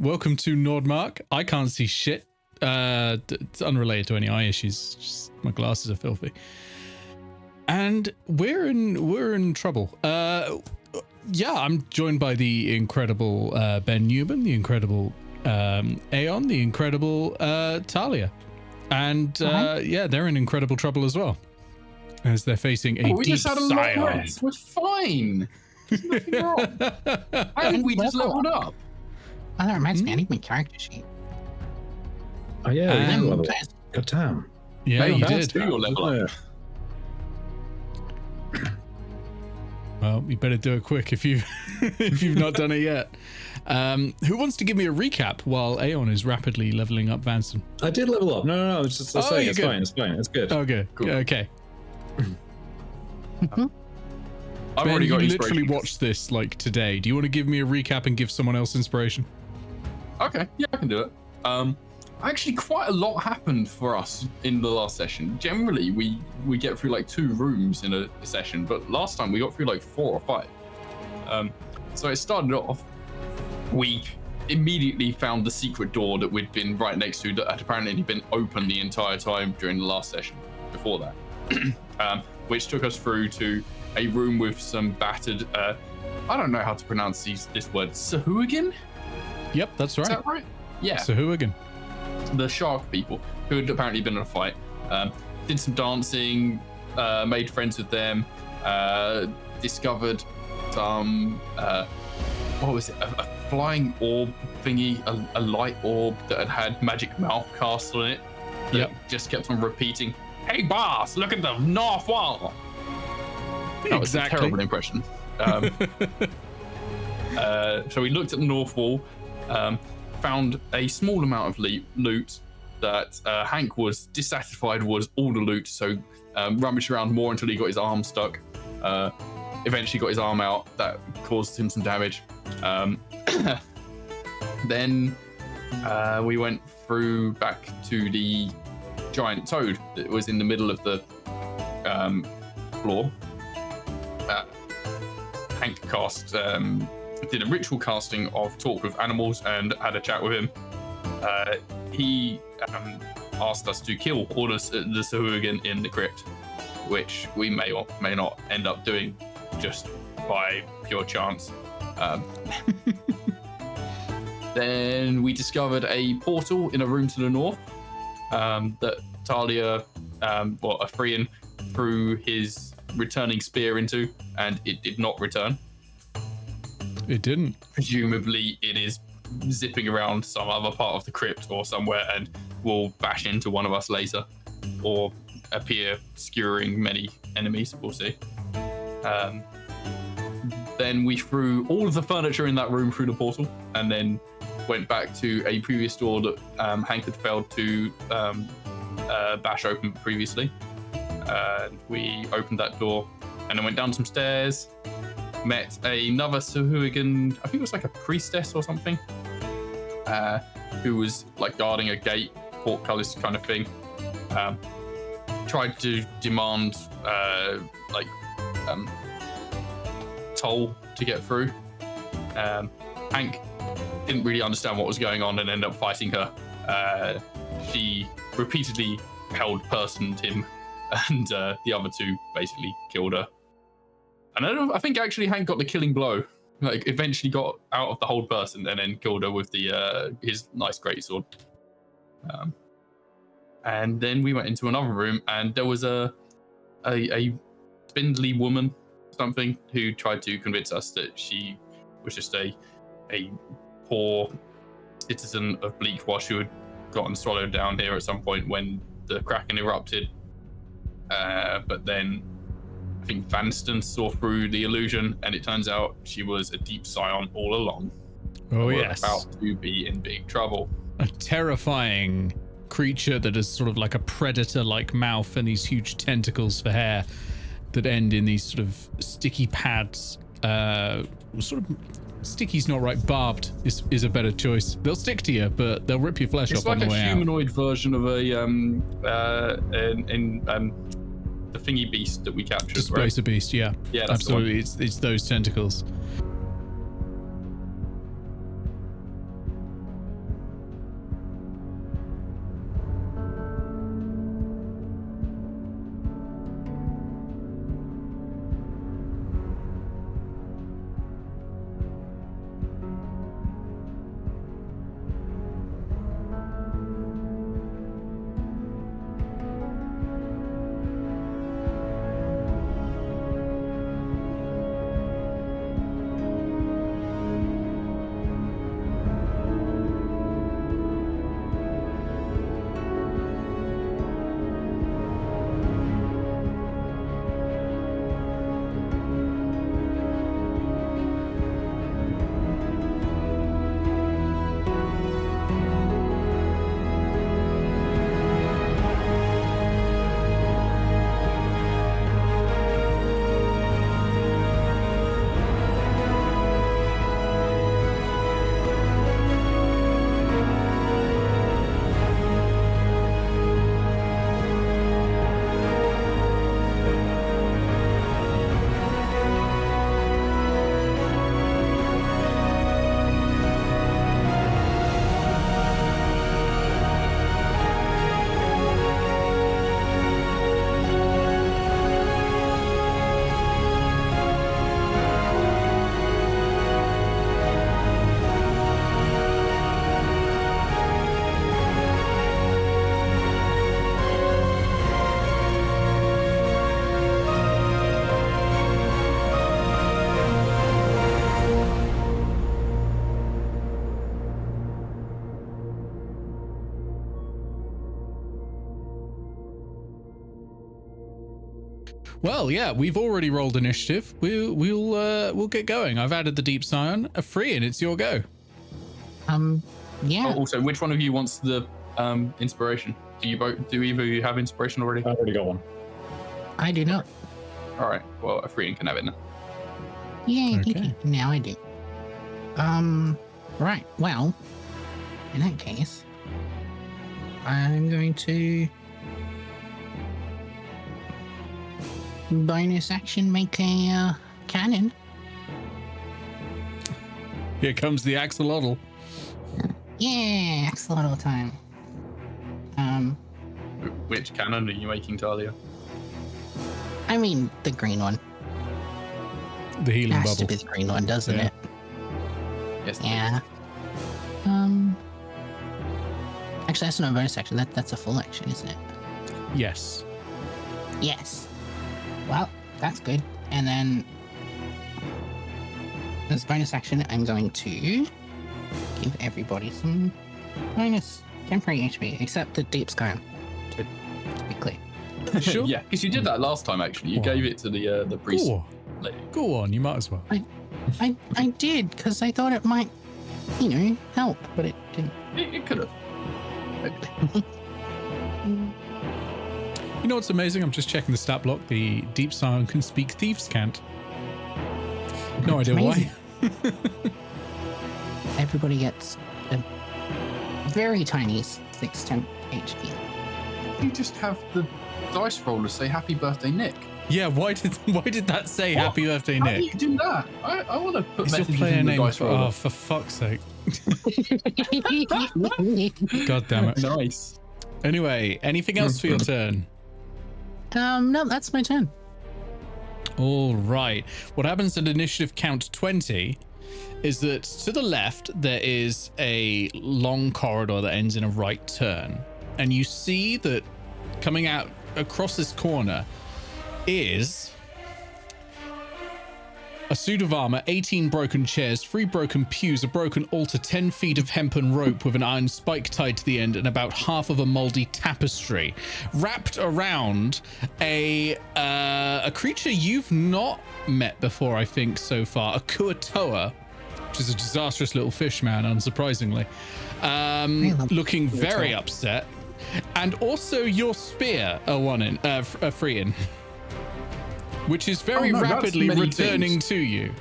Welcome to Nordmark. I can't see shit. It's unrelated to any eye issues. Just my glasses are filthy. And we're in trouble. Yeah, I'm joined by the incredible Ben Newbon, the incredible Aeon, the incredible Talia. And yeah, they're in incredible trouble as well, as they're facing a we deep just had a long scion. rest. We're fine. There's nothing wrong. I think we just leveled up. Oh, that reminds me, I need my character sheet. Oh yeah, And- level. God damn. Yeah, Hey, you that's did. do your level up. Well, you better do it quick if you if you've not done it yet. Who wants to give me a recap while Aeon is rapidly leveling up Vanstone? I did level up. No, it's just Oh, saying you're it's good. fine. It's fine. It's good. Okay, Cool. okay. I've Ben, already got you inspiration. literally watched this like today. Do you want to give me a recap and give someone else inspiration? Okay, yeah, I can do it. Actually, quite a lot happened for us in the last session. Generally, we get through like 2 rooms in a session, but last time we got through like 4 or 5. So it started off, we immediately found the secret door that we'd been right next to that had apparently been open the entire time during the last session before that, which took us through to a room with some battered, I don't know how to pronounce this word, Sahuagin? Yep, that's Is right. that right? Yeah. So who again? The shark people who had apparently been in a fight, did some dancing, made friends with them, discovered some what was it, a flying orb thingy, a light orb that had magic mouth cast on it that Yep. just kept on repeating, "Hey boss, look at the north wall." That was a terrible impression. So we looked at the north wall, found a small amount of loot that Hank was dissatisfied was all the loot, so rummaged around more until he got his arm stuck. Eventually got his arm out. That caused him some damage. Then we went through back to the giant toad that was in the middle of the floor. Hank cast did a ritual casting of talk with animals and had a chat with him. He asked us to kill all the Sahuagin in the crypt, which we may or may not end up doing just by pure chance. Then we discovered a portal in a room to the north that Talia, a Freyan, threw his returning spear into, and it did not return. It didn't. Presumably it is zipping around some other part of the crypt or somewhere and will bash into one of us later or appear skewering many enemies. We'll see. Then we threw all of the furniture in that room through the portal and then went back to a previous door that Hank had failed to bash open previously. We opened that door and then went down some stairs, met another Sahuagin, I think it was like a priestess or something, who was like guarding a gate, portcullis kind of thing. Tried to demand toll to get through. Hank didn't really understand what was going on and ended up fighting her. She repeatedly held-personed him, and the other 2 basically killed her. And I think actually Hank got the killing blow. Like eventually got out of the hold person and then killed her with the his nice greatsword. And then we went into another room and there was a spindly woman, something, who tried to convince us that she was just a poor citizen of Bleakwash who had gotten swallowed down here at some point when the Kraken erupted. But then I think Vanstone saw through the illusion, and it turns out she was a deep scion all along. Oh, We're yes. about to be in big trouble. A terrifying creature that is sort of like a predator-like mouth and these huge tentacles for hair that end in these sort of sticky pads. Sort of sticky's not right. Barbed is a better choice. They'll stick to you, but they'll rip your flesh off on the way out. It's like a humanoid version of the thingy beast that we captured. Displacer beast, yeah. Yeah, that's absolutely. It's those tentacles. Well, yeah, we've already rolled initiative. We'll get going. I've added the deep scion. Free, and it's your go. Yeah. Oh, also, which one of you wants the inspiration? Do either of you have inspiration already? I've already got one. I do not. All right. Well, a free can have it now. Yeah, Okay. now I do. Right. Well, in that case, I'm going to bonus action make a cannon. Here comes the axolotl. Yeah, axolotl time. Which cannon are you making, Talia? I mean the green one. The healing Has to bubble. be the green one, doesn't Yeah. it? Yes. Yeah. Actually, that's not a bonus action. That's a full action, isn't it? Yes. Yes. Well, that's good. And then, as bonus action, I'm going to give everybody some bonus temporary HP, except the deep sky. To be clear. Sure. Yeah, because you did that last time. Actually, you Oh. gave it to the priest. Go on. lady. Go on, you might as well. I did because I thought it might, help, but it didn't. It could have. You know what's amazing? I'm just checking the stat block. The deep scion can speak thieves' cant. No idea why. Amazing. Everybody gets a very tiny 6 temp HP. You just have the dice roller say "Happy Birthday, Nick." Yeah, why did that say What? happy birthday, How do Nick? you do that? I want to put Is your messages player in the name dice for, roller. oh, for fuck's sake. God damn it. Nice. Anyway, anything else for your turn? No, that's my turn. All right. What happens at initiative count 20 is that to the left, there is a long corridor that ends in a right turn. And you see that coming out across this corner is a suit of armor, 18 broken chairs, 3 broken pews, a broken altar, 10 feet of hempen rope with an iron spike tied to the end, and about half of a moldy tapestry wrapped around a creature you've not met before, I think, so far, a Kuatoa, which is a disastrous little fish man, unsurprisingly, looking very upset, and also your spear, a Freean, which is very that's rapidly many returning things. to you.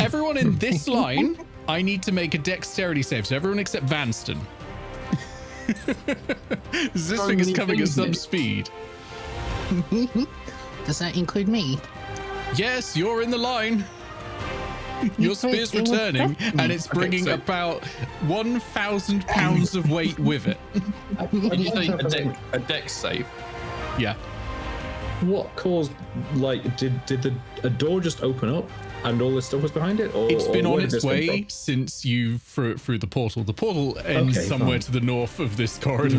Everyone in this line, I need to make a dexterity save. So everyone except Vanstone. This So thing is many coming at things, some Nick. speed. Does that include me? Yes, you're in the line. Your spear's It was returning, definitely- and it's Okay, bringing so- about 1,000 pounds of weight with it. When you say a dex save, Yeah. What caused, did a door just open up and all this stuff was behind it? Or, It's been or on where did its this come way from? since you threw it through the portal. The portal ends Okay, somewhere fine. to the north of this corridor.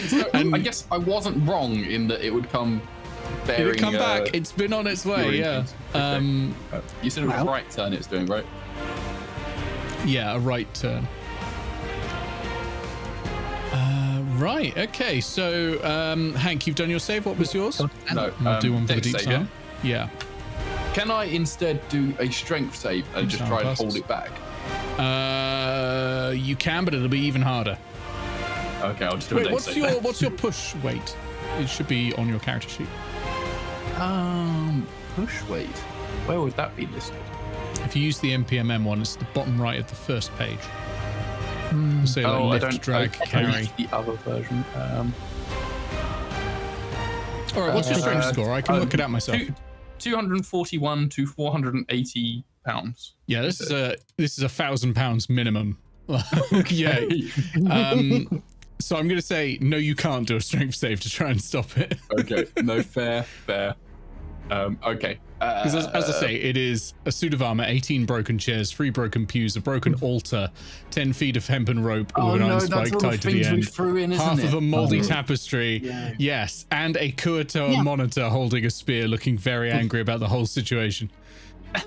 so And- I guess I wasn't wrong in that it would come bearing. Did it come back? It's been on its way, yeah. Okay. You said it was a Well. right turn it's doing, right? Yeah, a right turn. Right, okay. So, Hank, you've done your save. What was yours? No. I'll do one for the dex deep save, yeah? side. Yeah. Can I instead do a strength save and just try and Passes. hold it back? You can, but it'll be even harder. Okay, I'll just do a Wait, dex save. what's your push weight? It should be on your character sheet. Push weight. Where would that be listed? If you use the NPMM one, it's the bottom right of the first page. Say like I lift, drag, I carry. used the other version. All right, what's your strength score? I can work it out myself. 241 to 480 pounds. Yeah, this is a 1,000 pounds minimum. Yeah. So I'm gonna say no. You can't do a strength save to try and stop it. Okay, no, fair. Okay. Because as I say, it is a suit of armor, 18 broken chairs, 3 broken pews, a broken altar, 10 feet of hempen rope with an iron spike tied to the end, half of a moldy tapestry, yes, and a Kuatoa monitor holding a spear, looking very angry about the whole situation. I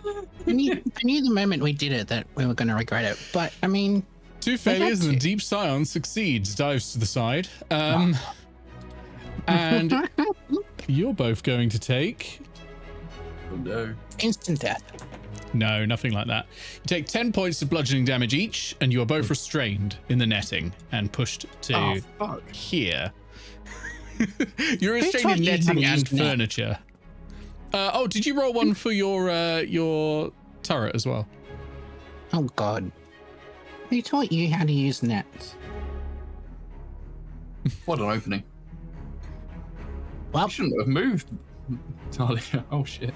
knew the moment we did it that we were going to regret it. But, I mean... 2 failures and the to. deep scion succeeds, dives to the side. And You're both going to take... Oh no. Instant death. No, nothing like that. You take 10 points of bludgeoning damage each, and you are both restrained in the netting and pushed to here. You're restrained in netting and furniture. Oh, did you roll one for your turret as well? Oh God. Who taught you how to use nets? What an opening. Well, You shouldn't have moved, Talia. Oh shit.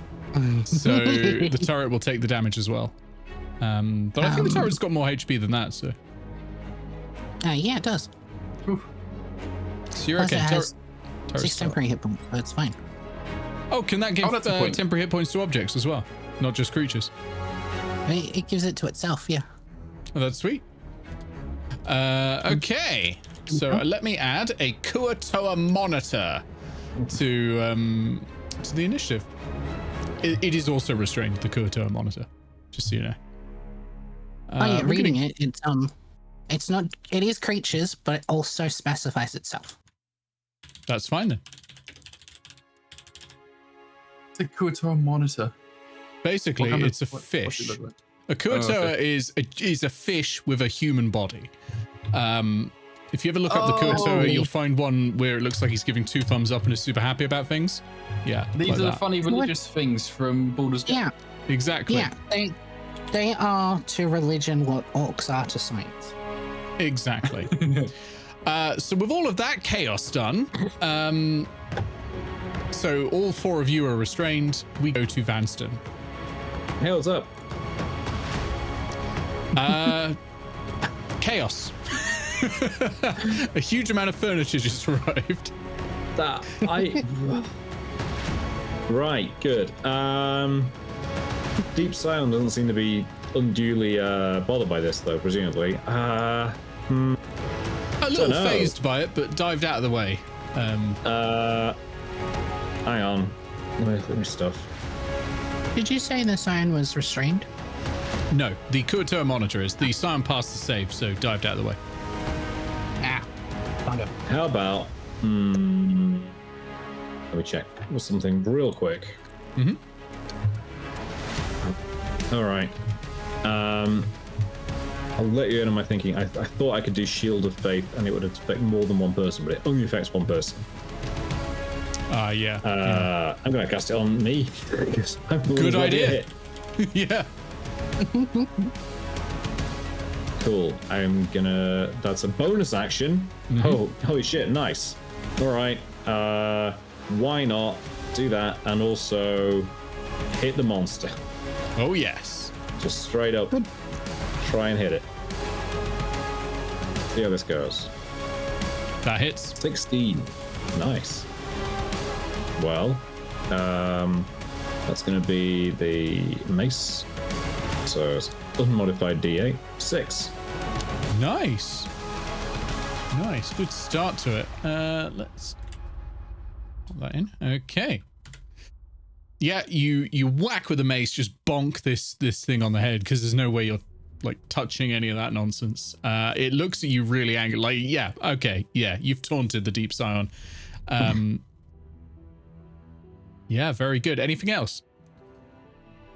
So the turret will take the damage as well. But I think the turret's got more HP than that, so. Yeah, it does. Oof. So you're Plus okay. it has Turret's 6 temporary hit points, so it's fine. Oh, can that give that's a point. temporary hit points to objects as well? Not just creatures? It gives it to itself, yeah. Oh, that's sweet. Okay. So let me add a Kuatoa monitor to the initiative. It is also restrained, the Kuatoa monitor, just so you know. Oh yeah, reading it's not, it is creatures, but it also specifies itself. That's fine then. It's a Kuatoa monitor. Basically, it's a fish. What's it look like? A Kuatoa okay. is a fish with a human body. If you ever look up the Kuatoa, you'll find one where it looks like he's giving 2 thumbs up and is super happy about things. Yeah, These like are the that. funny religious things from Baldur's Gate. Yeah, Exactly. yeah. They are to religion what orcs are to science. Exactly. So with all of that chaos done, so all 4 of you are restrained. We go to Vanstone. Hey, what's up? Chaos. A huge amount of furniture just arrived. Right, good. Deep Scion doesn't seem to be unduly bothered by this, though, presumably. A little phased by it, but dived out of the way. Hang on. Let me look at my stuff. Did you say the sign was restrained? No, the Kuatoa monitor is. The Scion passed the save, so dived out of the way. Ah, found it. How about... let me check something real quick. Mm-hmm. All right. I'll let you in on my thinking. I thought I could do Shield of Faith and it would affect more than one person, but it only affects one person. Yeah. I'm going to cast it on me. Good idea. Yeah. Cool. I'm gonna... That's a bonus action. Mm-hmm. Oh, holy shit, nice. All right. Why not do that and also hit the monster? Oh, yes. Just straight up try and hit it. See how this goes. That hits. 16. Nice. Well, that's going to be the mace. So it's unmodified D8. 6. Nice. Nice. Good start to it. Let's put that in. Okay. Yeah, you whack with the mace, just bonk this thing on the head because there's no way you're like touching any of that nonsense. It looks at you really angry. Like, yeah, okay, yeah, you've taunted the Deep Scion. Yeah, very good. Anything else?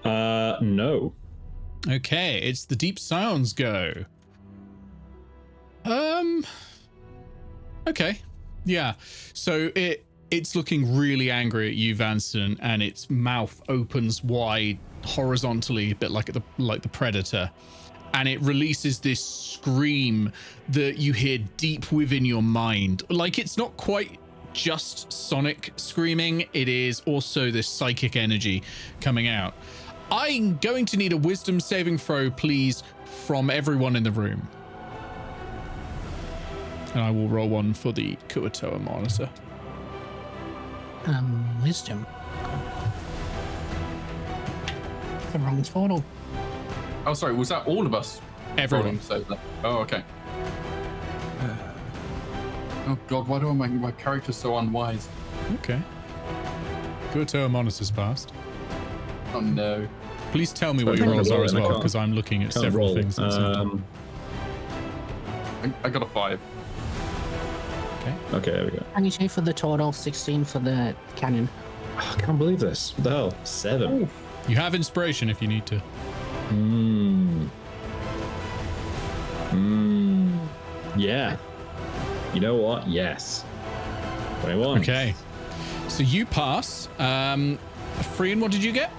No. Okay, it's the Deep Scion's go. Okay. Yeah. So it's looking really angry at you, Vanstone, and its mouth opens wide horizontally, a bit like the predator, and it releases this scream that you hear deep within your mind. Like, it's not quite just sonic screaming, it is also this psychic energy coming out. I'm going to need a wisdom saving throw, please, from everyone in the room. And I will roll one for the Kuatoa monitor. Wisdom. The wrong total. Oh, sorry, was that all of us? Everyone. Oh, okay. Oh god, why do I make my character so unwise? Okay. Kuatoa monitor's passed. Oh no. Please tell me what your rolls are as well, because I'm looking at several things at the same time. I got a 5. Okay, there we go. 22 for the total, 16 for the cannon. Oh, I can't believe this. What the hell? 7. Ooh. You have inspiration if you need to. Yeah. You know what? Yes. 21. Okay. So you pass. Frian, what did you get?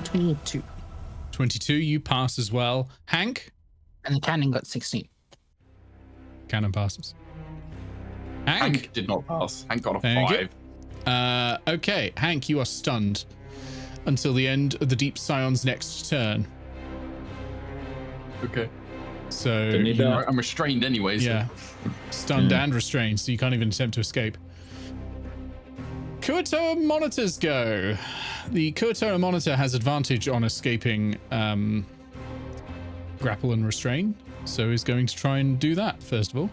22. 22. You pass as well. Hank? And the cannon got 16. Cannon passes. Hank did not pass. Hank got a Thank 5. you. Okay, Hank, you are stunned until the end of the Deep Scion's next turn. Okay. So Don't need that. I'm restrained anyway. So. yeah, stunned and restrained, so you can't even attempt to escape. Kuatoa monitors go. The Kuatoa monitor has advantage on escaping grapple and restrain, so is going to try and do that first of all.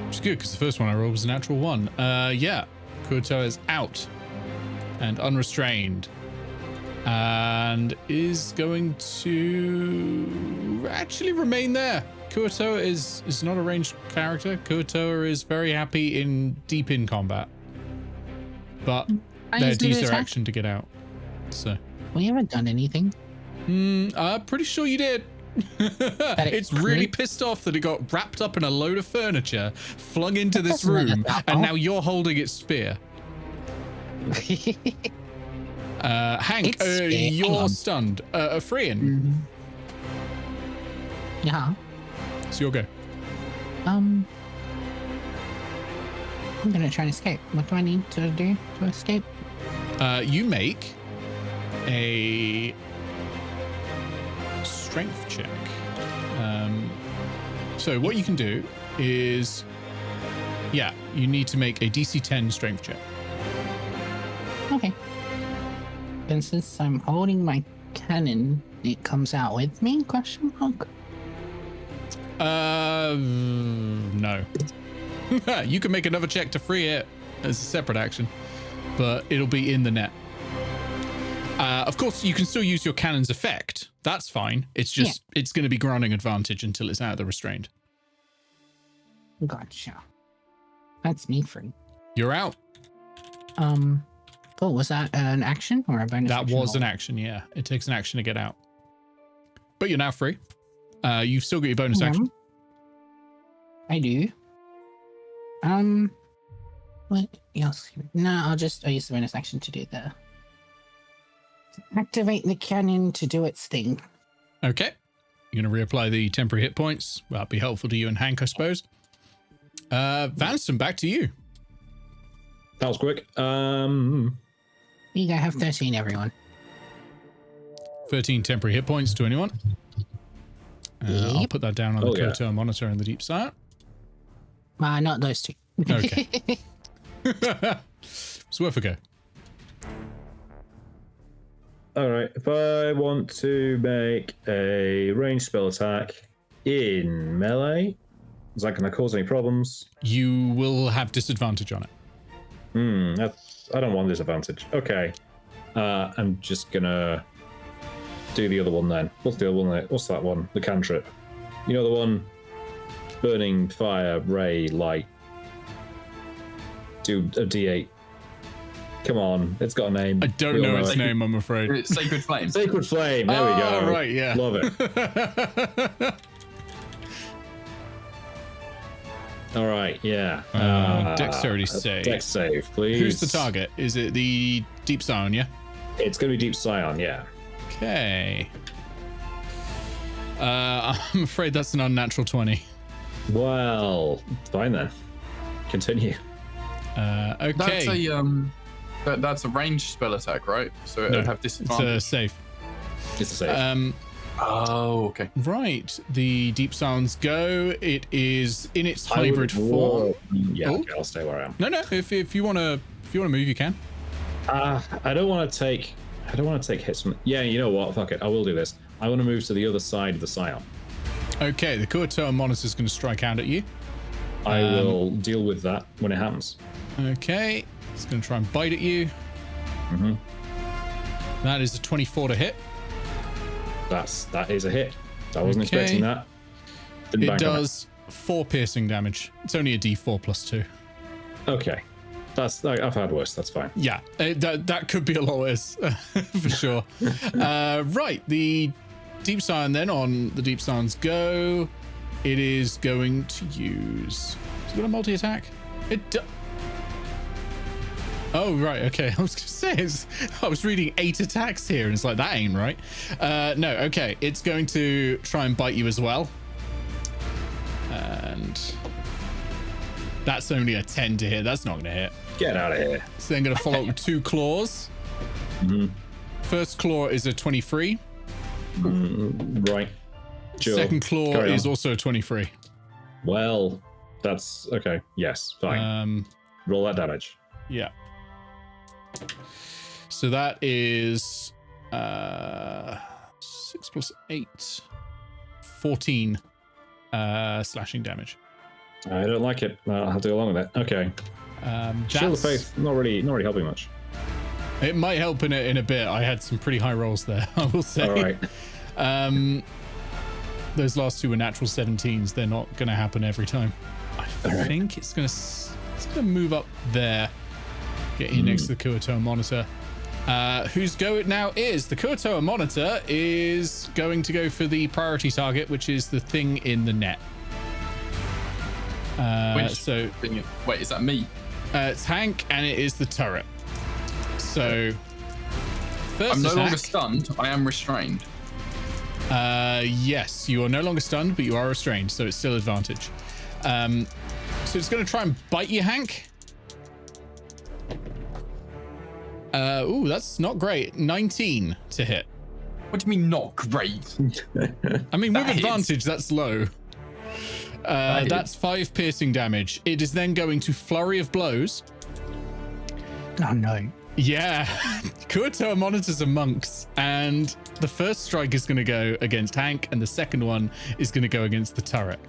Which is good because the first one I rolled was a natural 1. Yeah, Kuatoa is out and unrestrained. And is going to actually remain there. Kuatoa is not a ranged character. Kuatoa is very happy deep in combat. But they had to use their action to get out. So We haven't done anything. I'm pretty sure you did. It's really pissed off that it got wrapped up in a load of furniture, flung into this room, and now you're holding its spear. Hank, you're stunned. Frian. Yeah. It's your go. I'm gonna try and escape. What do I need to do to escape? You make a strength check. So what you can do is, yeah, you need to make a DC 10 strength check. Okay. And since I'm holding my cannon, it comes out with me? Question mark. No. You can make another check to free it as a separate action, but it'll be in the net. Of course, you can still use your cannon's effect. That's fine. It's just, it's going to be granting advantage until it's out of the restrained. Gotcha. That's me free. You're out. Oh, was that an action or a bonus? That was an action, yeah. It takes an action to get out. But you're now free. You've still got your bonus action. I do. What else? No, I'll use the bonus action to do the activate the cannon to do its thing. Okay. You're going to reapply the temporary hit points. That'll be helpful to you and Hank, I suppose. Vanstone, back to you. That was quick. You go have 13, everyone. 13 temporary hit points to anyone. I'll put that down on the Kuatoa monitor and the Deep Sight. Not those two. Okay. It's worth a go. All right. If I want to make a ranged spell attack in melee, is that going to cause any problems? You will have disadvantage on it. I don't want disadvantage. Okay. I'm just gonna do the other one then. What's the other one? What's that one? The cantrip. You know the one? Burning fire, ray, light. Do a D8. Come on, it's got a name. I don't know its name, I'm afraid. Sacred Flame. Sacred Flame. There we go. Oh, right, yeah. Love it. All right, yeah. Dexterity save. Dex save, please. Who's the target? Is it the Deep Scion, yeah? It's going to be Deep Scion, yeah. Okay. I'm afraid that's an unnatural 20. Well, fine then. Continue. Okay. That's a ranged spell attack, right? So it would have disadvantage. It's a save. It's a save. Oh, okay. Right. The Deep Sounds go. It is in its hybrid form. Yeah, Oh. okay, I'll stay where I am. No. If you want to move, you can. I don't want to take hits from. Yeah, you know what? Fuck it. I will do this. I want to move to the other side of the Scion. Okay. The Kuatoa monitor is going to strike out at you. I will deal with that when it happens. Okay. It's going to try and bite at you. That is a 24 to hit. That is a hit. I wasn't Okay. expecting that. Didn't It bank on does 4 piercing damage. It's only a d4 plus 2. Okay. I've had worse. That's fine. Yeah, that could be a lot worse for sure. Right, the Deep Scion then on the Deep Scion's go. It is going to use. Is it got a multi-attack? Oh, right. Okay. I was going to say, I was reading 8 attacks here and it's like, that ain't right. No. Okay. It's going to try and bite you as well. And that's only a 10 to hit. That's not going to hit. Get out of here. So then going to follow up with 2 claws. Mhm. First claw is a 23. Right. Sure. Second claw Carry is on. also a 23. Well, that's okay. Yes, fine. Roll that damage. Yeah. So that is 6 plus 8, 14 slashing damage. I don't like it. I'll have to go along with it. Okay. Shield of Faith, not really helping much. It might help in a bit. I had some pretty high rolls there, I will say. All right. Those last 2 were natural 17s. They're not going to happen every time. I think it's going to move up there, get you next to the Kuatoa Monitor. Whose go it now is? The Kuatoa Monitor is going to go for the priority target, which is the thing in the net. Wait, is that me? It's Hank, and it is the turret. So, first I'm no attack, longer stunned. I am restrained. yes, you are no longer stunned, but you are restrained, so it's still advantage. So it's going to try and bite you, Hank. Ooh, that's not great. 19 to hit. What do you mean not great? I mean, with That hits. advantage, that's low. That's 5 piercing damage. It is then going to flurry of blows. Oh no. Yeah, Kuatoa monitors are monks, and the first strike is going to go against Hank, and the second one is going to go against the turret.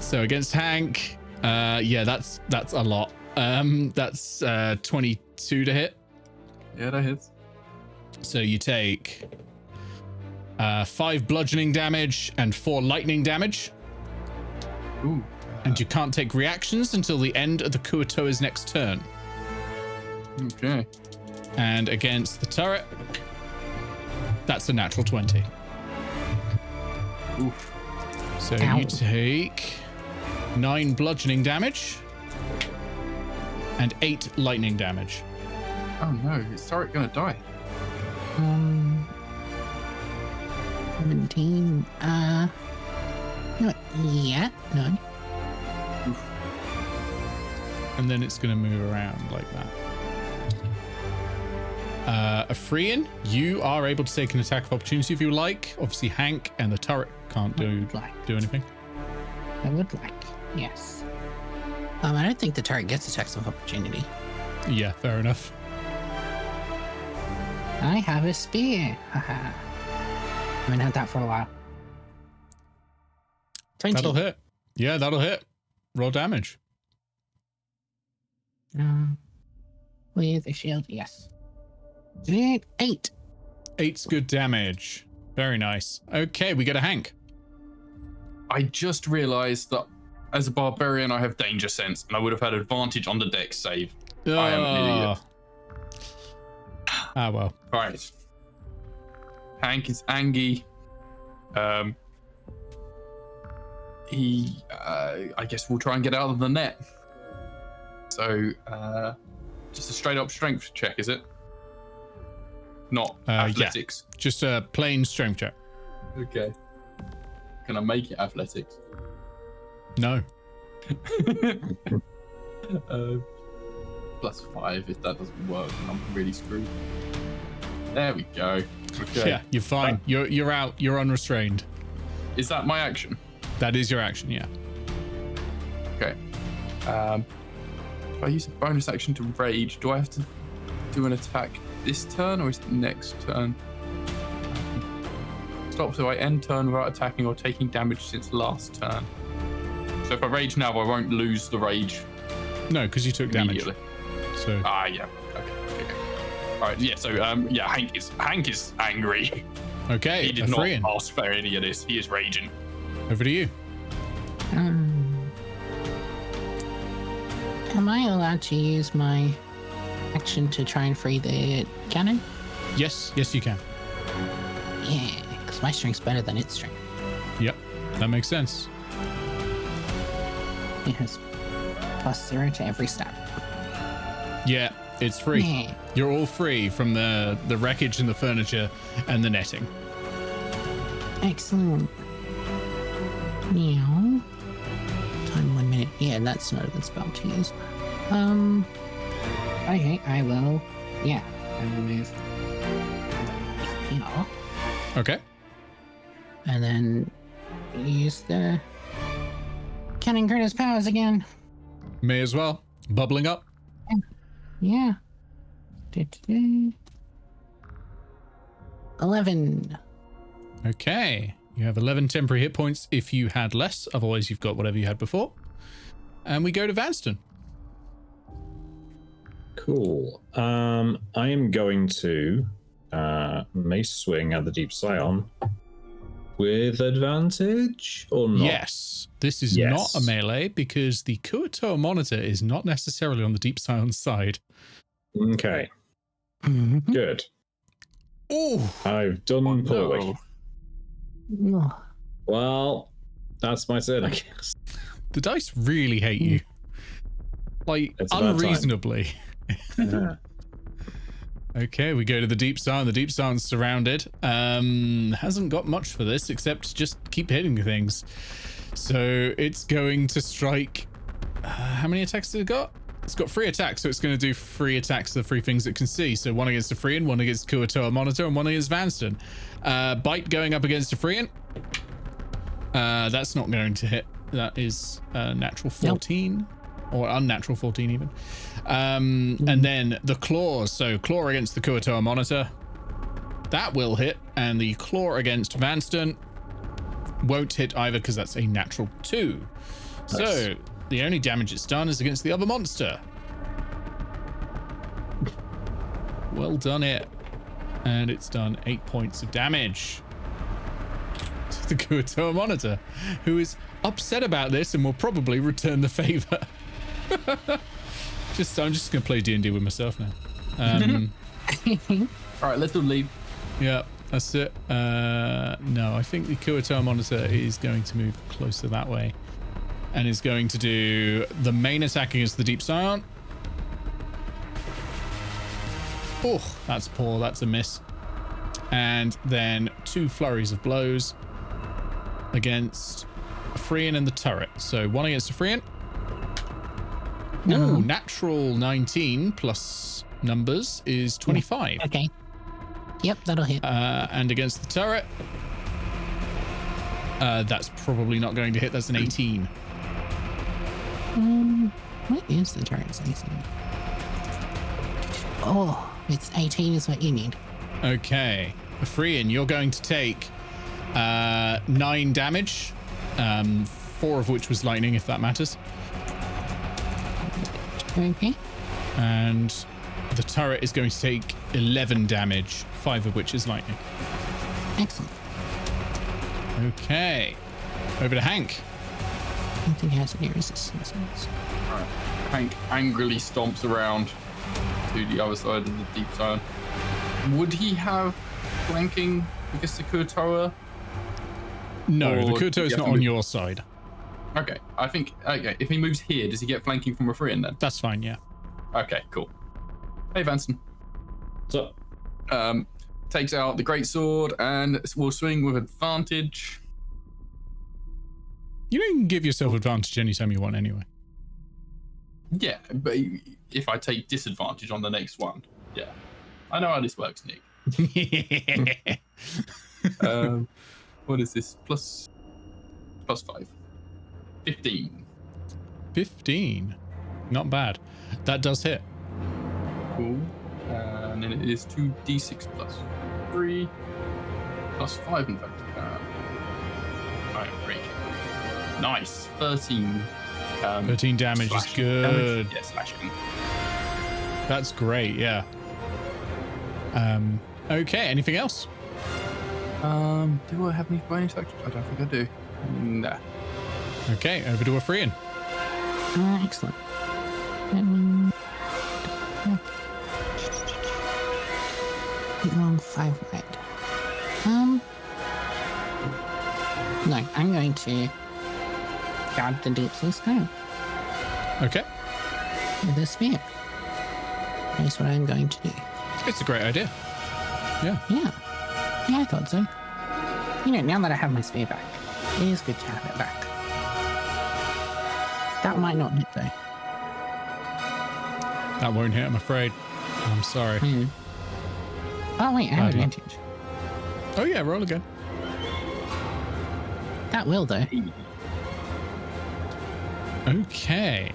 So against Hank, yeah, that's a lot. That's 22 to hit. Yeah, that hits. So you take 5 bludgeoning damage and 4 lightning damage. Ooh. And you can't take reactions until the end of the Kuatoa's next turn. Okay. And against the turret, that's a natural 20. Oof. So Ow. you take 9 bludgeoning damage and 8 lightning damage. Oh no, is turret gonna die? 17. Not yet. No. And then it's going to move around like that. Afrian, you are able to take an attack of opportunity if you like. Obviously, Hank and the turret can't do anything. I would like. Yes. I don't think the turret gets attacks of opportunity. Yeah, fair enough. I have a spear. Haha. I haven't had that for a while. 20. That'll hit. Yeah, that'll hit. Roll damage. With a shield, yes. 8. 8's good damage. Very nice. Okay, we get a Hank. I just realized that as a barbarian, I have danger sense, and I would have had advantage on the dex save. I am an idiot. Ah, well. Right. Hank is Angie. I guess we'll try and get out of the net. So, just a straight up strength check, is it? Not athletics. Yeah. Just a plain strength check. Okay. Can I make it athletics? No. +5 if that doesn't work, then I'm really screwed. There we go. Okay. Yeah, you're fine. You're out. You're unrestrained. Is that my action? That is your action, yeah. Okay. If I use a bonus action to rage, do I have to do an attack this turn or is it next turn? Stop, so I end turn without attacking or taking damage since last turn. So if I rage now, I won't lose the rage No, because you took damage. immediately. So Yeah. Okay. All right. Yeah. So yeah, Hank is angry. Okay, He did a not Freean. ask for any of this. He is raging. Over to you. Am I allowed to use my action to try and free the cannon? Yes, you can. Yeah, because my strength's better than its strength. Yep, that makes sense. It has +0 to every stat. Yeah, it's free. Yeah. You're all free from the wreckage and the furniture and the netting. Excellent. Meow. Time 1 minute. Yeah, that's not a good spell to use. Okay, I will. Yeah, I will move here. Okay. And then use the Cannon Critter's powers again. May as well. Bubbling up. Yeah. 11. Okay. You have 11 temporary hit points if you had less. Otherwise, you've got whatever you had before. And we go to Vanstone. Cool. I am going to mace swing at the Deep Scion with advantage or not? Yes. This is not a melee because the Kuatoa monitor is not necessarily on the Deep Scion's side. Okay. Mm-hmm. Good. Oh, I've done poorly. Oh. Well, that's my turn, I guess. the dice really hate you. Like, It's about time. unreasonably. Okay, we go to the Deep Scion. The Deep Scion's surrounded. Hasn't got much for this except just keep hitting things. So it's going to strike. How many attacks did it got? It's got 3 attacks, so it's going to do 3 attacks to the 3 things it can see. So 1 against a Freean, 1 against Kuatoa Monitor, and 1 against Vanstone. Bite going up against a Freean. That's not going to hit. That is a natural 14. Nope. Or unnatural 14 even. And then the claws. So claw against the Kuatoa Monitor. That will hit. And the claw against Vanstone won't hit either because that's a natural 2. Nice. So the only damage it's done is against the other monster. Well done it. And it's done 8 points of damage to the Kuatoa Monitor, who is upset about this and will probably return the favor. I'm just gonna play D&D with myself now. All right, let's leave. Yeah, that's it. No, I think the Kuatoa Monitor is going to move closer that way and is going to do the main attack against the Deep Scion. Oh, that's poor. That's a miss. And then 2 flurries of blows against a Freean and the turret. So 1 against a Freean. Ooh, natural 19 plus numbers is 25. Okay. Yep, that'll hit. And against the turret, that's probably not going to hit. That's an 18. What is the turret's AC? Oh, it's 18 is what you need. Okay. Freean, you're going to take 9 damage, 4 of which was lightning, if that matters. Okay. And the turret is going to take 11 damage, 5 of which is lightning. Excellent. Okay. Over to Hank. I don't think he has any resistance. All right. Hank angrily stomps around to the other side of the Deep Scion. Would he have flanking against the Kuatoa? No, the Kuatoa is not on your side. Okay, I think, okay, if he moves here, does he get flanking from a Freean then? That's fine, yeah. Okay, cool. Hey, Vanstone. What's up? Takes out the greatsword and will swing with advantage. You can give yourself advantage anytime you want anyway. Yeah, but if I take disadvantage on the next one, yeah. I know how this works, Nick. What is this? Plus 5. 15. 15. Not bad. That does hit. Cool. And then it is 2d6 plus 3 plus 5, in fact. Alright, great. Nice. 13. 13 damage is good. Yeah, slashing. That's great, yeah. Okay, anything else? Do I have any bonus actions? I don't think I do. Nah. Okay, over to Afrian. Excellent. Let me... Long 5 wide. No, I'm going to guard the deep sea sky Okay, with a spear. That's what I'm going to do. it's a great idea. Yeah. Yeah, I thought so. You know, now that I have my spear back, it is good to have it back. That might not hit though. That won't hit, I'm afraid. I'm sorry. Oh wait, I have Bad luck. advantage. Oh yeah, roll again. That will though. Okay.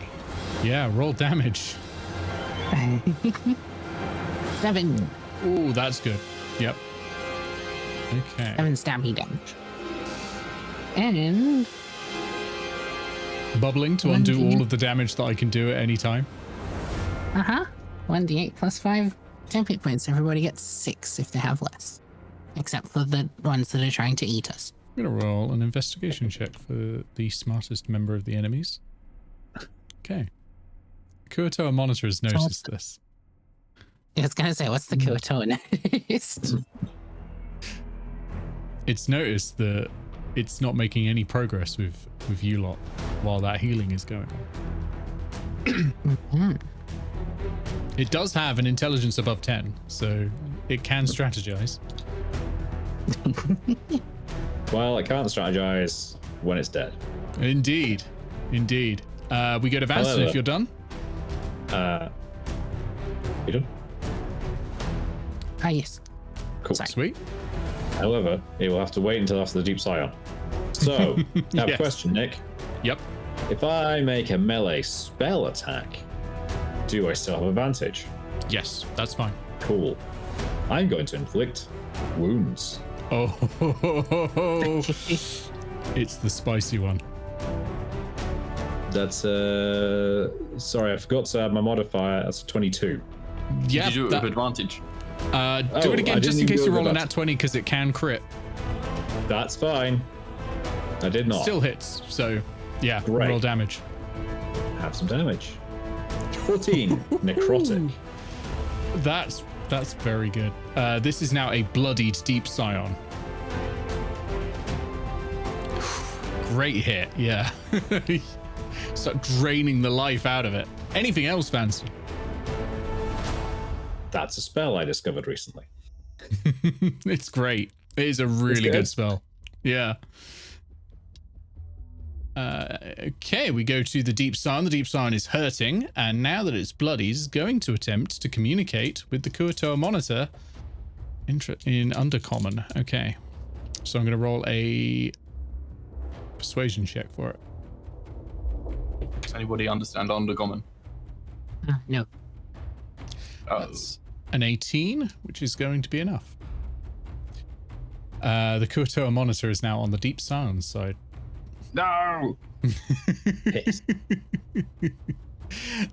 Yeah, roll damage. 7. Ooh, that's good. Yep. Okay. 7 stabby damage. And Bubbling to undo all of the damage that I can do at any time. 1d8 plus 5 temp points. Everybody gets 6 if they have less, except for the ones that are trying to eat us. I'm going to roll an investigation check for the smartest member of the enemies. Okay. Kuotoa Monitor has noticed this. I was gonna say, what's the Kuotoa noticed? It's noticed that it's not making any progress with you lot while that healing is going on. It does have an intelligence above 10, so it can strategize. Well, I can't strategize when it's dead. Indeed. Indeed. We go to Vanstone However- if you're done. You done? Ah, yes. Cool. Sorry. Sweet. However, it will have to wait until after the Deep Scion. So, I have a Yes. question, Nick. Yep. If I make a melee spell attack, do I still have advantage? Yes, that's fine. Cool. I'm going to inflict wounds. Oh, it's the spicy one. That's sorry, I forgot to add my modifier. That's a 22. Yeah. Did you do it that- with advantage? do Oh, it I again, just didn't in case even you go roll a with nat that. 20, because it can crit. That's fine. I did not. Still hits, so yeah, Great. roll damage. Have some damage. 14 necrotic. That's very good. This is now a bloodied deep scion. Great hit, yeah. Start draining the life out of it. Anything else, Vanstone? That's a spell I discovered recently. It's great. It is a really good. good spell. Yeah. Okay, we go to the Deep Scion. The Deep Scion is hurting, and now that it's bloody, it's going to attempt to communicate with the Kuotoa Monitor in Undercommon. Okay, so I'm going to roll a persuasion check for it. Does anybody understand Undercommon? No. Oh, That's an 18, which is going to be enough. The Kuotoa Monitor is now on the Deep Scion side. no! Hit.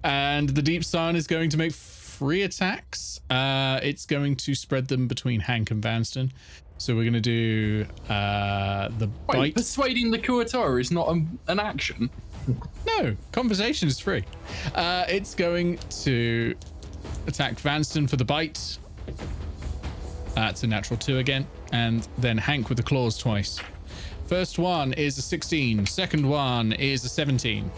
And the Deep Scion is going to make 3 attacks. It's going to spread them between Hank and Vanstone. So we're going to do the Wait, bite. persuading the Kuotoa is not an action. No, conversation is free. It's going to attack Vanstone for the bite. That's a natural 2 again. And then Hank with the claws twice. First one is a 16. Second one is a 17.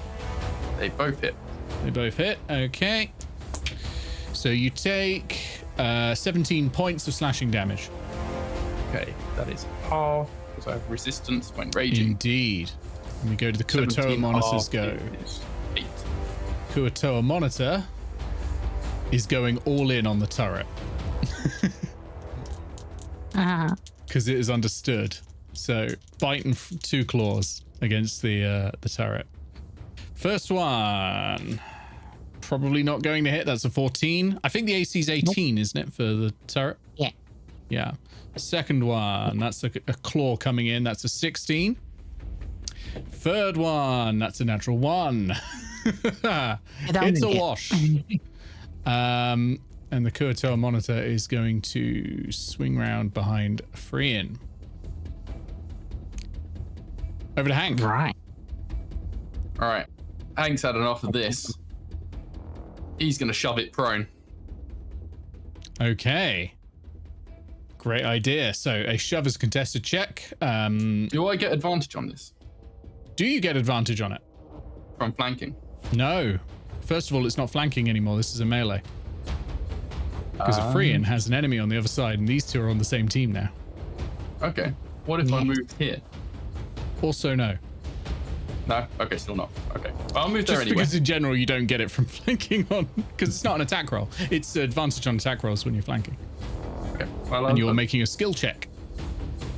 They both hit. They both hit. Okay. So you take 17 points of slashing damage. Okay, that is half. So I have resistance when raging. Indeed. And we go to the Kuotoa 17 Monitor's half go. is 8. Kuotoa Monitor is going all in on the turret because it is understood. So bite and 2 claws against the turret. First one, probably not going to hit. That's a 14. I think the AC is 18, isn't it, for the turret? Yeah. Yeah. Second one, that's a claw coming in. That's a 16. Third one, that's a natural 1. It's a wash. And the Kuotoa Monitor is going to swing round behind Freyan. Over to Hank. Right. All right. Hank's had enough of this. He's going to shove it prone. Okay. Great idea. So a shove is a contested check. Do I get advantage on this Do you get advantage on it? from flanking? No. First of all, it's not flanking anymore. This is a melee. Because a Freean has an enemy on the other side, and these two are on the same team now. Okay. What if I moved here? Also, no. No? Okay, still not. Okay. Well, I'll move there Just anyway. because in general you don't get it from flanking on, because it's not an attack roll. It's advantage on attack rolls when you're flanking. Okay. Well, And you're making a skill check.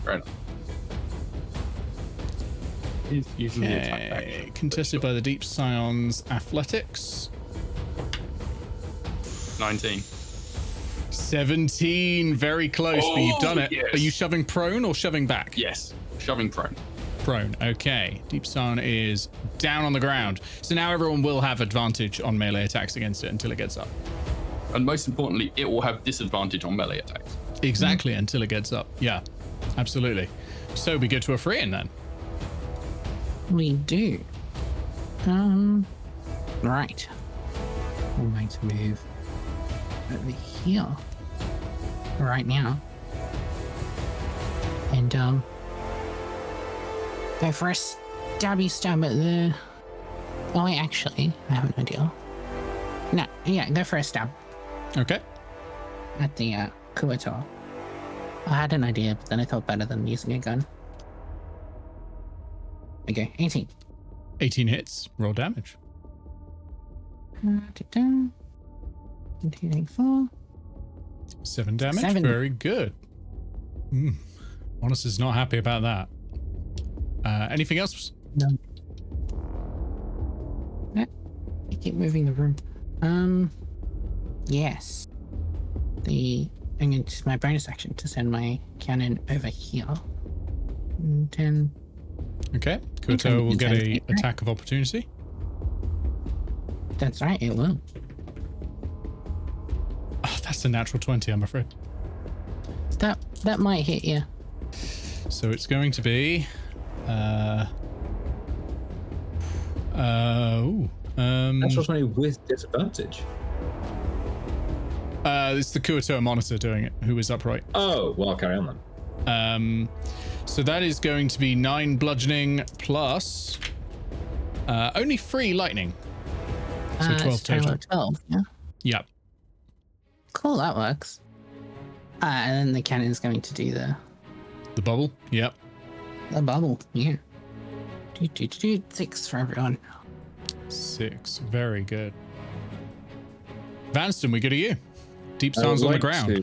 Fair enough. He's using the attack back. Contested by the Deep Scions Athletics. 19. 17. Very close, but you've done it. yes. Are you shoving prone or shoving back? Yes. Shoving prone. Prone. Okay. Deep Scion is down on the ground. So now everyone will have advantage on melee attacks against it until it gets up. And most importantly, it will have disadvantage on melee attacks. Exactly, until it gets up. Yeah, absolutely. So we go to a Freean then. We do. Right. I'm going to move over here right now. And, go for a stabby stab at the... Oh, wait, actually, I have an idea. No, yeah, go for a stab Okay. at the, Kuato. I had an idea, but then I thought better than using a gun. Okay, 18. 18 hits. Roll damage. 4. 7 damage. 7. Very good. Honest is not happy about that. Anything else? No. I keep moving the room. Yes. I'm going to use my bonus action to send my cannon over here. 10. Okay. Kuto will get a attack of opportunity. That's right, it will. Oh, that's a natural 20, I'm afraid. That might hit you. So it's going to be Natural 20 with disadvantage. It's the Kuatoa monitor doing it, who is upright. Oh, well, I'll carry on then. So that is going to be 9 bludgeoning plus only 3 lightning. So 12 it's total total. of 12, yeah? Yep. Cool, that works. And then the cannon's going to do the The bubble. Yep. bubble, yeah. 6 for everyone. 6. Very good. Vanstone, we go to you. Deep Science on the ground.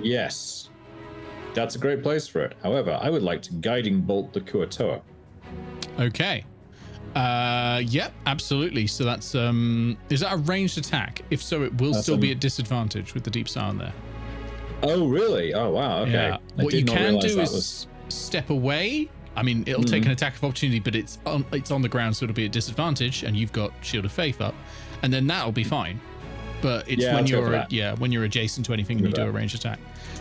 Yes. That's a great place for it. However, I would like to guiding bolt the Kuatoa. Okay. Yep, absolutely. So that's is that a ranged attack? If so, it will still be at disadvantage with the Deep Sound there. Oh, really? Oh, wow. Okay. Yeah. I What did you not can realize do that is was... step away. I mean, it'll take an attack of opportunity, but it's on the ground, so it'll be at disadvantage, and you've got Shield of Faith up, and then that'll be fine. But it's Yeah, when I'll go for you're that. when you're adjacent to anything and you do a ranged attack.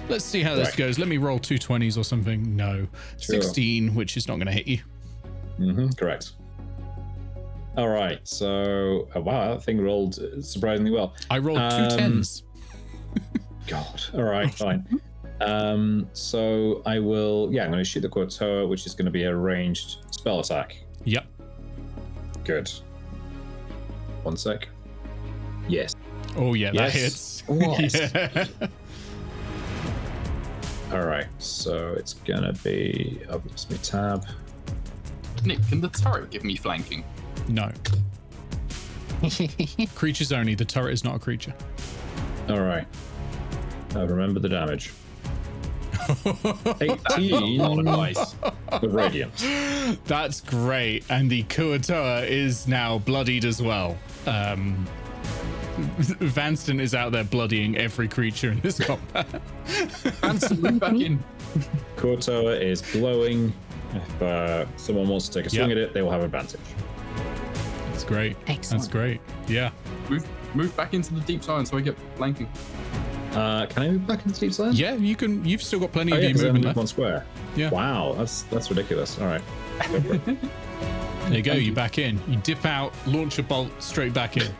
Let's see how this Right. goes. Let me roll 2 20s or something. No, Sure. 16, which is not going to hit you. Correct. All right. So, wow, that thing rolled surprisingly well. I rolled 2 10s. God. All right, fine. So I will, I'm going to shoot the Kuatoa, which is going to be a ranged spell attack. Yep. Good. 1 sec. Yes. Oh yeah, that Yes. hits. Yes. Yeah. All right. So it's going to be, I've lost my tab. Nick, can the turret give me flanking? No. Creatures only. The turret is not a creature. All right. I remember the damage. 18 Not advice. with radiant. That's great. And the Kuatoa is now bloodied as well. Vanstone is out there bloodying every creature in this combat. Vanstone, move back in. Kuatoa is glowing. If someone wants to take a swing at it, they will have advantage. That's great. Excellent. That's great. Yeah. Move back into the deep side so I get flanking. Can I move back into Deep Sand? Yeah, you can. You've still got plenty Oh, of yeah, your 'cause I only movement move left. one square. Yeah. Wow, that's ridiculous. All right. Go for it. There you go. You're back in. You dip out, launch a bolt straight back in.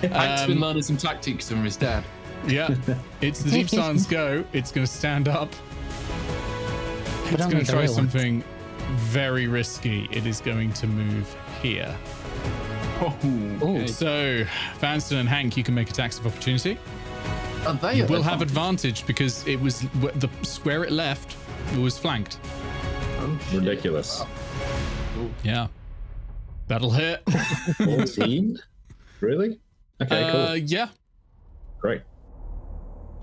Hank's been learning some tactics from his dad. Yeah, it's the Deep Sands go. It's going to stand up. It's going to try something very risky. It is going to move here. Oh, okay. So, Vanstone and Hank, you can make attacks of opportunity. Are they You at will have advantage? advantage because it was the square it left. It was flanked. Oh, shit. Ridiculous. Yeah, that'll hit. 14? Really? Okay, cool. Yeah. Great.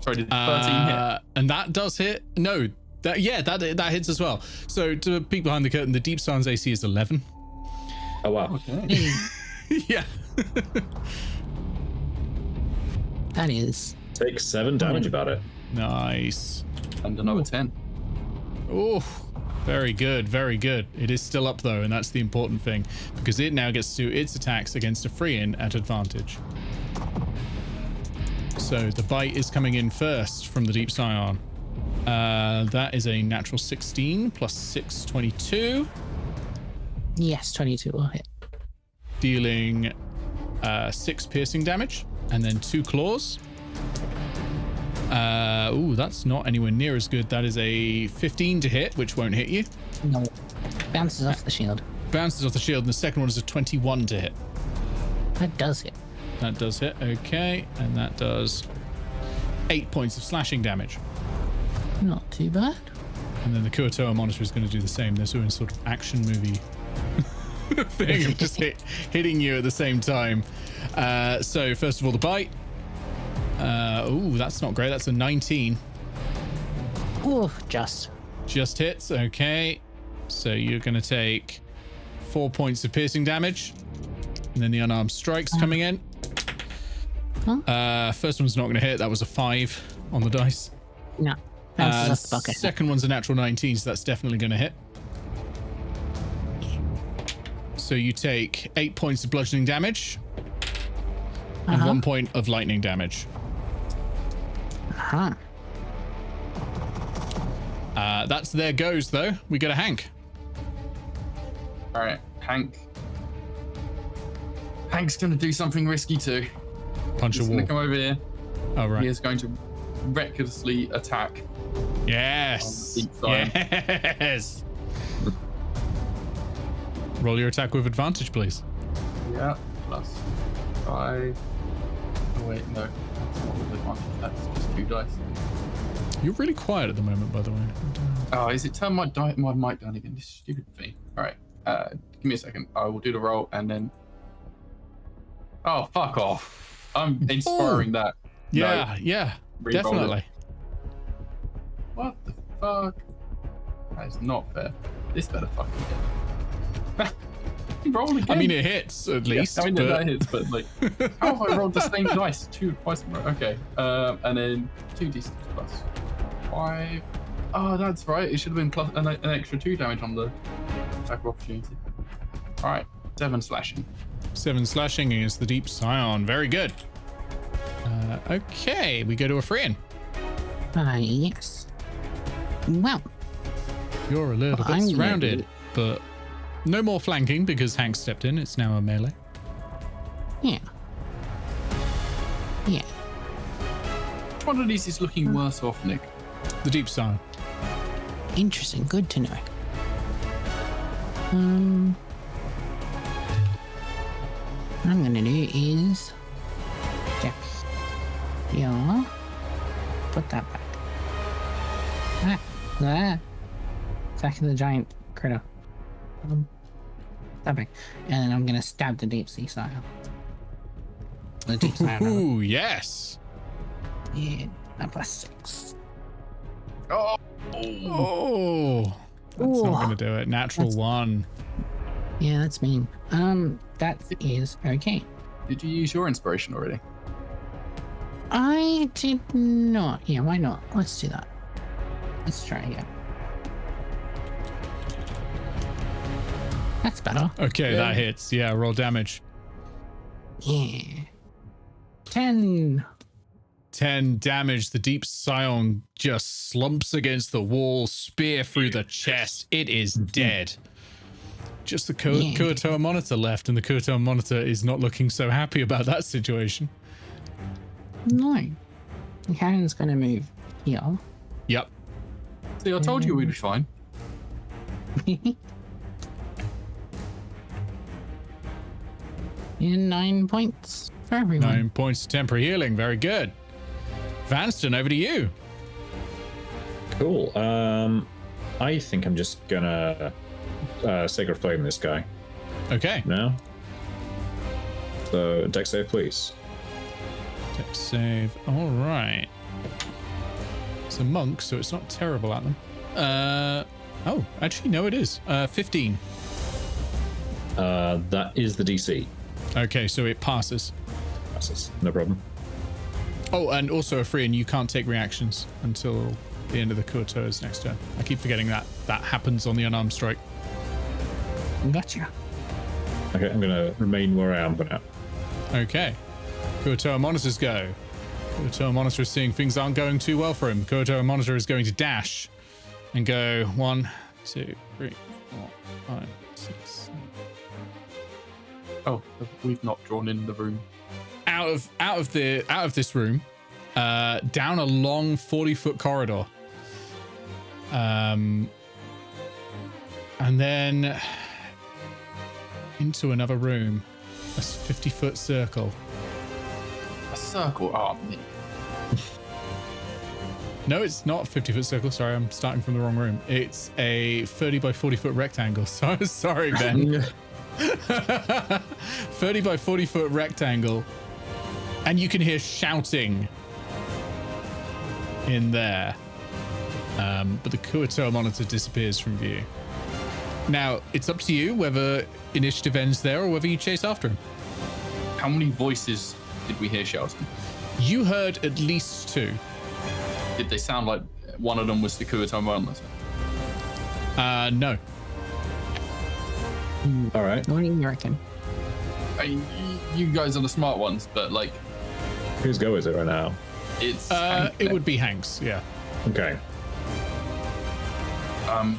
Sorry, did 13 hit? And that does hit. No, that hits as well. So to peek behind the curtain, the Deep Sands AC is 11. Oh, wow. Okay. Yeah. That is. Take 7 damage about it. Nice. And another 10. Oh, very good, very good. It is still up though, and that's the important thing because it now gets to do its attacks against a free-in at advantage. So the bite is coming in first from the Deep Scion. That is a natural 16 plus 6, 22. Yes, 22 will hit. Dealing 6 piercing damage and then 2 claws. That's not anywhere near as good. That is a 15 to hit, which won't hit you. No. Bounces off the shield. Bounces off the shield, and the second one is a 21 to hit. That does hit. That does hit, okay, and that does 8 points of slashing damage. Not too bad. And then the Kuatoa monitor is going to do the same. They're doing sort of action movie thing of just hitting you at the same time. So first of all, the bite. That's not great. That's a 19. Ooh, just. Just hits, okay. So you're going to take 4 points of piercing damage. And then the unarmed strike's coming in. Huh? First one's not going to hit. That was a 5 on the dice. No. Bounces off the bucket. Second one's a natural 19, so that's definitely going to hit. So you take 8 points of bludgeoning damage and 1 point of lightning damage. Huh. That's their goes, though. We got a Hank. All right, Hank. Hank's going to do something risky too. Punch a He's going wall. to come over here. Oh, He right. is going to recklessly attack. Yes. Deep Scion. Yes. Roll your attack with advantage, please. Yeah, plus 5. Oh, wait, no. That's not with advantage. That's just 2 dice. You're really quiet at the moment, by the way. Oh, is it turn my mic down again? This stupid thing. All right. Give me a second. I will do the roll and then. Oh, fuck off! I'm inspiring that. Yeah, No. yeah, Re-roll definitely. it. What the fuck? That is not fair. This better fucking hit. Roll again. I mean, it hits at least. Yeah, I mean, but... that hits, but like, how have I rolled the same dice twice in a row? Okay. And then 2d6 plus 5. Oh, that's right. It should have been plus an extra 2 damage on the attack of opportunity. All right, 7 slashing. 7 slashing against the Deep Scion. Very good. Okay, we go to a Freyan. Yes. Well, You're a little bit I'm surrounded, ready. but no more flanking because Hank stepped in. It's now a melee. yeah. Yeah. Which one of these is looking worse off, Nick? The Deep Scion. Interesting. Good to know. What I'm gonna do is step here, put that back. Attack the giant critter. That back, and then I'm gonna stab the deep sea style. The deep sea. Ooh, yes. Yeah, that plus 6. Oh, Oh, that's not going to do it. Natural 1. Yeah, that's mean. That is okay. did you use your inspiration already? I did not. Yeah, why not? Let's do that. Let's try again. That's better. Okay, Yeah. that hits. Yeah, roll damage. Yeah. 10. 10 damage. The Deep Scion just slumps against the wall, spear through the chest. It is dead. Just the Kuatoa monitor left, and the Kuatoa monitor is not looking so happy about that situation. No. Karen's going to move here. Yep. See, I told you we'd be fine. In 9 points for everyone. 9 points of temporary healing. Very good. Vanstone, over to you. Cool. I think I'm just gonna Sacred Flame this guy Okay. now. So dex save, please. Dex save. All right. It's a monk, so it's not terrible at them. Oh, actually, no, it is. 15. That is the DC. Okay, so it passes. Passes. No problem. Oh, and also a free, and you can't take reactions until the end of the Kuatoa's next turn. I keep forgetting that happens on the unarmed strike. Gotcha. Okay, I'm gonna remain where I am for now. Okay. Kuatoa monitors go. Kuatoa monitor is seeing things aren't going too well for him. Kuatoa monitor is going to dash and go 1, 2, 3, 4, 5, 6, 7. Oh, we've not drawn in the room. Out of this room, down a long 40-foot corridor, and then into another room, a 50-foot circle. A circle? Oh, me. No, it's not a 50-foot circle. Sorry, I'm starting from the wrong room. It's a 30 by 40-foot rectangle. So sorry, Ben. 30 by 40-foot rectangle. And you can hear shouting in there. But the Kuatoa monitor disappears from view. Now, it's up to you whether initiative ends there or whether you chase after him. How many voices did we hear shouting? You heard at least 2. Did they sound like one of them was the Kuatoa monitor? No. All right. What do you reckon? I mean, you guys are the smart ones, but like, Whose go is it right now? it's It would be Hank's, yeah. Okay.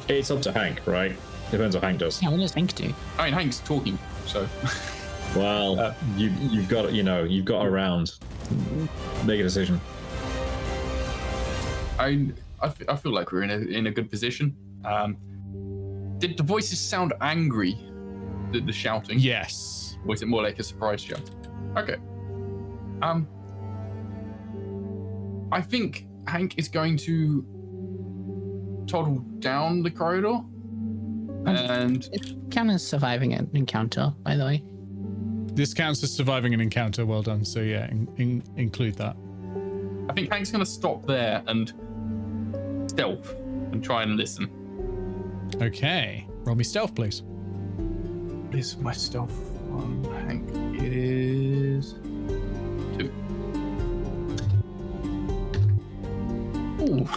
It's up to Hank, right? Depends what Hank does. Yeah, what does Hank do? I mean, Hank's talking, so Well, you've got a round. Make a decision. I feel like we're in a good position. Did the voices sound angry? The shouting? Yes. Or was it more like a surprise shout? Okay. I think Hank is going to toddle down the corridor, and It counts as surviving an encounter, by the way. This counts as surviving an encounter. Well done. So yeah, include that. I think Hank's going to stop there and stealth and try and listen. Okay. Roll me stealth, please. What is my stealth on Hank? It is 2. Ooh.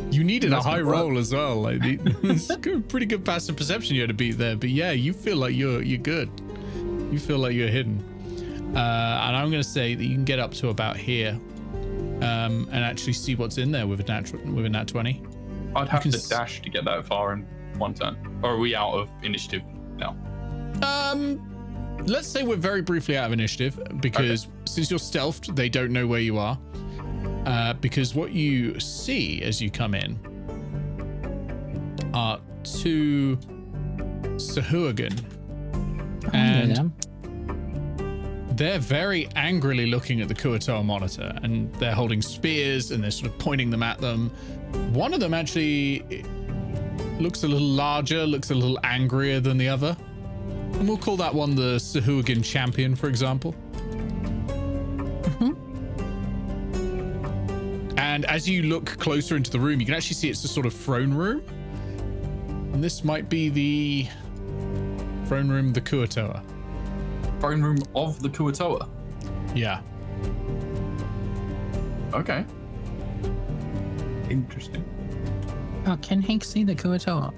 You needed That's a high not right. roll as well. Like, it's a pretty good passive perception you had to beat there. But yeah, you feel like you're good. You feel like you're hidden. And I'm going to say that you can get up to about here, and actually see what's in there with a nat 20. I'd have can to dash to get that far in one turn. Or are we out of initiative now? Let's say we're very briefly out of initiative because since you're stealthed, they don't know where you are. Because what you see as you come in are 2 Sahuagin, and they're very angrily looking at the Kuatoa monitor, and they're holding spears and they're sort of pointing them at them. One of them actually looks a little larger, looks a little angrier than the other, and we'll call that one the Sahuagin champion, for example. And as you look closer into the room, you can actually see it's a sort of throne room. And this might be the throne room of the Kuatoa. Throne room of the Kuatoa. Yeah. Okay. Interesting. Oh, can Hank see the Kuatoa?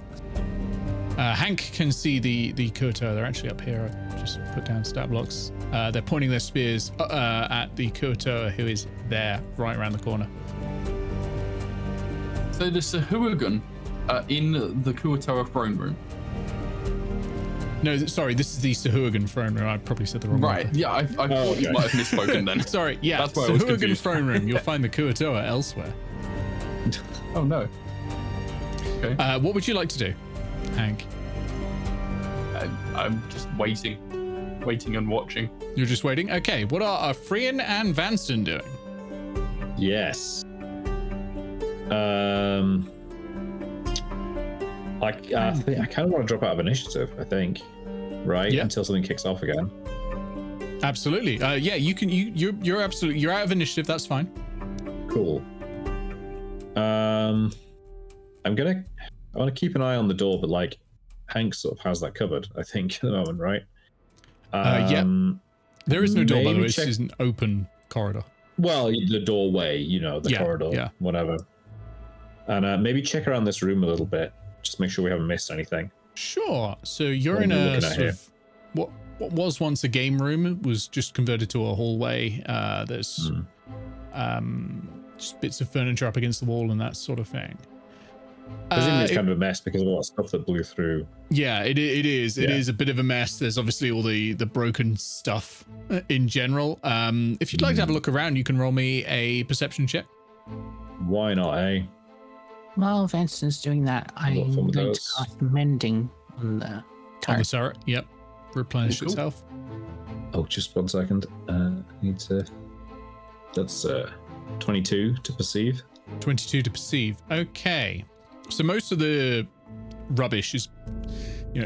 Hank can see the Kuatoa. They're actually up here. I've just put down stat blocks. They're pointing their spears at the Kuatoa, who is there, right around the corner. So the Sahuagin in the Kuatoa throne room. No, sorry, this is the Sahuagin throne room. I probably said the wrong Right, one. yeah, I thought you might have misspoken then. Sorry, yeah, That's why I was Sahuagin confused. throne room. You'll find the Kuatoa elsewhere. Oh no. Okay. What would you like to do, Hank? I'm just waiting and watching. You're just waiting? Okay, what are Frian and Vanstone doing? Yes. I kind of want to drop out of initiative, I think. Right? Yeah. Until something kicks off again. Absolutely. Yeah, you can. You're absolutely. You're out of initiative. That's fine. Cool. I want to keep an eye on the door, but like Hank sort of has that covered, I think, at the moment, right? Yeah. There is no door, by the maybe way. check- This is an open corridor. Well, the doorway, the corridor, yeah. whatever. And maybe check around this room a little bit. Just make sure we haven't missed anything. Sure. So you're What in are we a looking at sort here? of what was once a game room. It was just converted to a hallway. There's just bits of furniture up against the wall and that sort of thing. Presumably it's kind of a mess because of all that stuff that blew through. Yeah, it is. It Yeah. is a bit of a mess. There's obviously all the broken stuff in general. If you'd like to have a look around, you can roll me a perception check. Why not, eh? While Vanstone's doing that, I'm What going from to those? cast mending on the On the turret. turret. Yep. Replenish Cool. itself. Oh, just 1 second. Need to. That's 22 to perceive. 22 to perceive. Okay. So most of the rubbish is,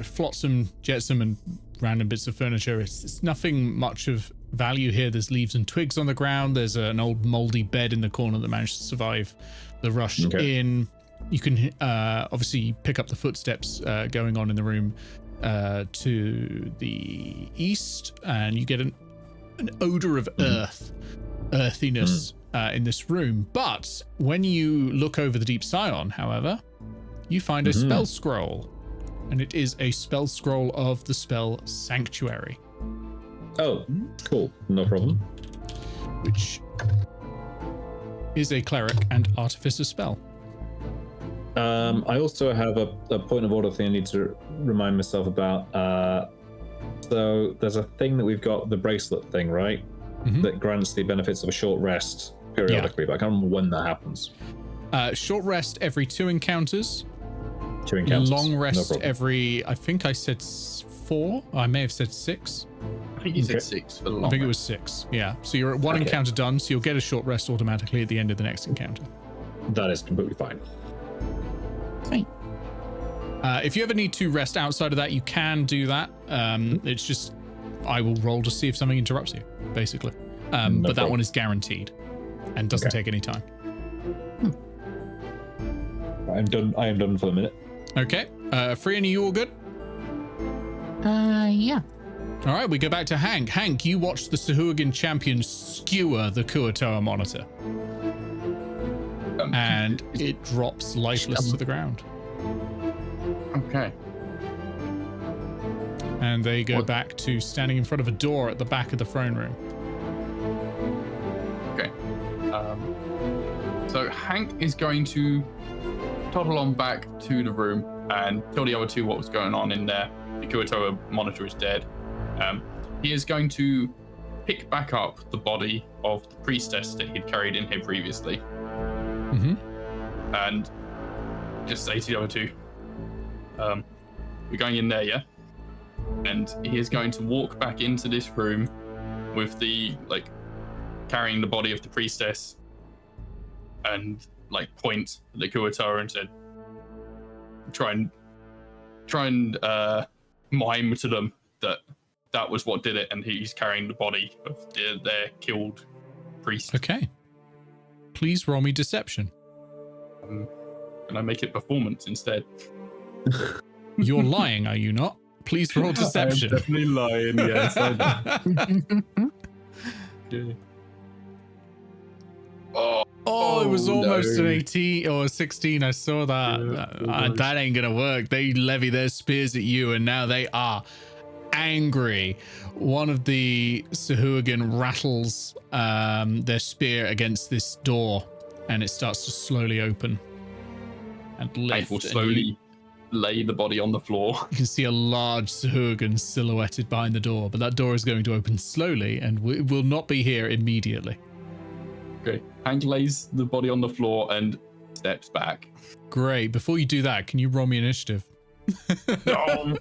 flotsam, jetsam, and random bits of furniture. It's nothing much of value here. There's leaves and twigs on the ground. There's an old moldy bed in the corner that managed to survive the rush in. You can obviously pick up the footsteps going on in the room to the east, and you get an odor of earthiness in this room. But when you look over the deep scion, however, you find a spell scroll, and it is a spell scroll of the spell Sanctuary, Oh, cool. No problem. which is a cleric and artificer spell. I also have a point of order thing I need to remind myself about. So there's a thing that we've got, the bracelet thing, right? Mhm. That grants the benefits of a short rest periodically, but I can't remember when that happens. Short rest every 2 encounters. 2 encounters. Long No rest problem. every, I think I said 4. I may have said 6. I think you said Okay. 6 for the long I think it rest. was 6. Yeah. So you're at 1 Okay. encounter done, so you'll get a short rest automatically at the end of the next encounter. That is completely fine. Sweet. If you ever need to rest outside of that, you can do that. It's just, I will roll to see if something interrupts you, basically. But that problem. one is guaranteed and doesn't Okay. take any time. I am done for the minute. Okay. Frian, are you all good? Yeah. All right, we go back to Hank. Hank, you watched the Sahuagin champion skewer the Kuatoa monitor, and it drops lifeless to the ground. Okay. And they go What? back to standing in front of a door at the back of the throne room. Okay. So Hank is going to toddle on back to the room and tell the other two what was going on in there. The Kuatoa monitor is dead. He is going to pick back up the body of the priestess that he'd carried in here previously Mm-hmm. and just say to the other two, we're going in there, yeah? And he is going to walk back into this room with the, carrying the body of the priestess and, point at the Kuatoa and said, try and mime to them that was what did it, and he's carrying the body of their killed priest. Okay. Please roll me deception. And I make it performance instead. You're lying, are you not? Please roll deception. I'm definitely lying, yes. Oh, it was almost no. an 18 or a 16. I saw that. Yeah, almost. That ain't gonna work. They levy their spears at you, and now they are angry. One of the Sahuagin rattles their spear against this door, and it starts to slowly open and lift. I will slowly lay the body on the floor. You can see a large Sahuagin silhouetted behind the door, but that door is going to open slowly and will not be here immediately. Okay. Hank lays the body on the floor and steps back. Great. Before you do that, can you roll me initiative? No.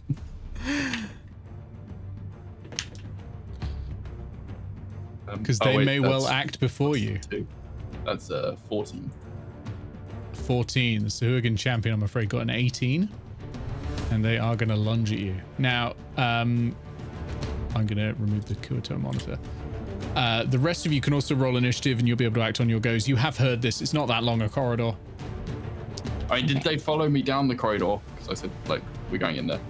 Because they may well act before you. That's 14. 14. The Sahuagin champion, I'm afraid, got an 18. And they are going to lunge at you. Now, I'm going to remove the Kuato monitor. The rest of you can also roll initiative and you'll be able to act on your goes. You have heard this. It's not that long a corridor. I mean, did they follow me down the corridor? Because I said, like, we're going in there.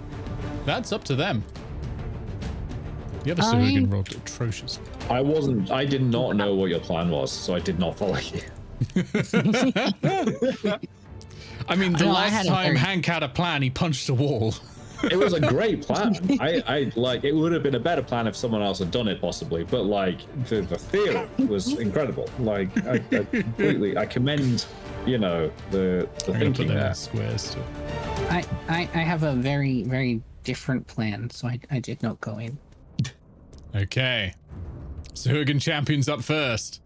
That's up to them. The other Sahuagin rolled atrocious. I did not know what your plan was, so I did not follow you. I mean, the last time Hank had a plan, he punched a wall. It was a great plan. I like, it would have been a better plan if someone else had done it possibly, but like the theory was incredible. Like I commend, the thinking there. Squares too. I have a very, very different plan, so I did not go in. Okay. Sahuagin champion's up first.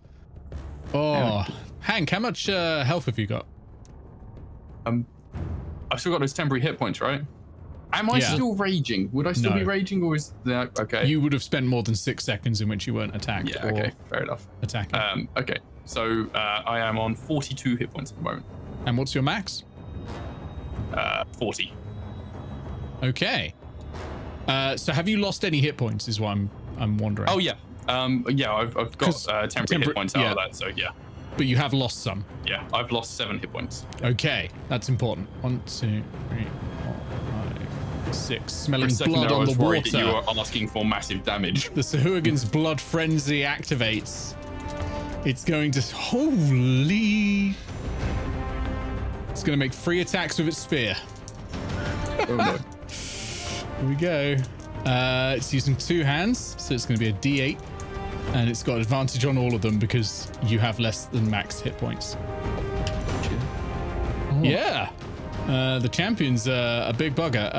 Oh, Hank, how much health have you got? I've still got those temporary hit points, right? Am I still raging? Would I still be raging, or is that okay? You would have spent more than 6 seconds in which you weren't attacked. Yeah, okay, fair enough. Attacking. Okay, so I am on 42 hit points at the moment. And what's your max? 40. Okay. So have you lost any hit points? Is what I'm wondering. Oh yeah. I've got temporary hit points out of that, so yeah. But you have lost some. Yeah, I've lost 7 hit points. Okay, that's important. 1, 2, 3, 4, 5, 6. Smelling blood on the water. That you were asking for massive damage. The Sahuagin's blood frenzy activates. It's going to holy. It's going to make 3 attacks with its spear. Oh no. Here we go. It's using 2 hands, so it's going to be a D8. And it's got advantage on all of them because you have less than max hit points. Yeah. The champion's a big bugger.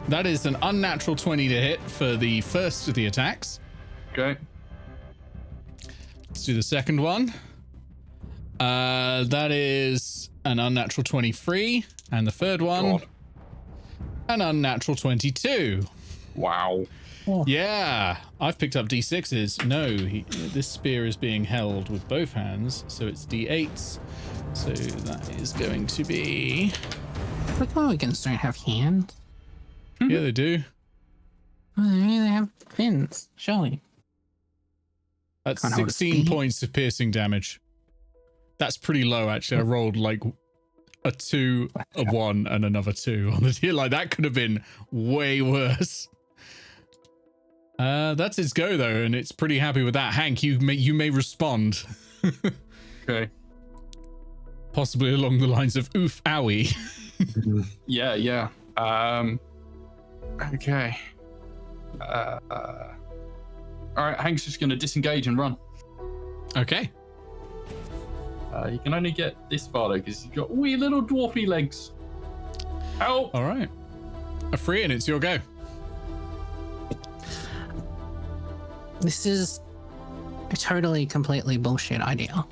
That is an unnatural 20 to hit for the first of the attacks. Okay. Let's do the second one. That is an unnatural 23. And the third one, an unnatural 22. Wow. Yeah, I've picked up D6s. No, this spear is being held with both hands, so it's D8s. So that is going to be... The Sahuagins don't have hands. Yeah, they do. Oh, they have fins, surely. That's 16 points of piercing damage. That's pretty low, actually. I rolled like a 2, a 1, and another 2 on the deal. Like, that could have been way worse. That's its go though, and it's pretty happy with that. Hank, you may respond. Okay. Possibly along the lines of "oof, owie." Yeah. Okay. All right, Hank's just gonna disengage and run. Okay. You can only get this far though, because he's got wee little dwarfy legs. Help! All right. A free, and it's your go. This is a totally, completely bullshit idea.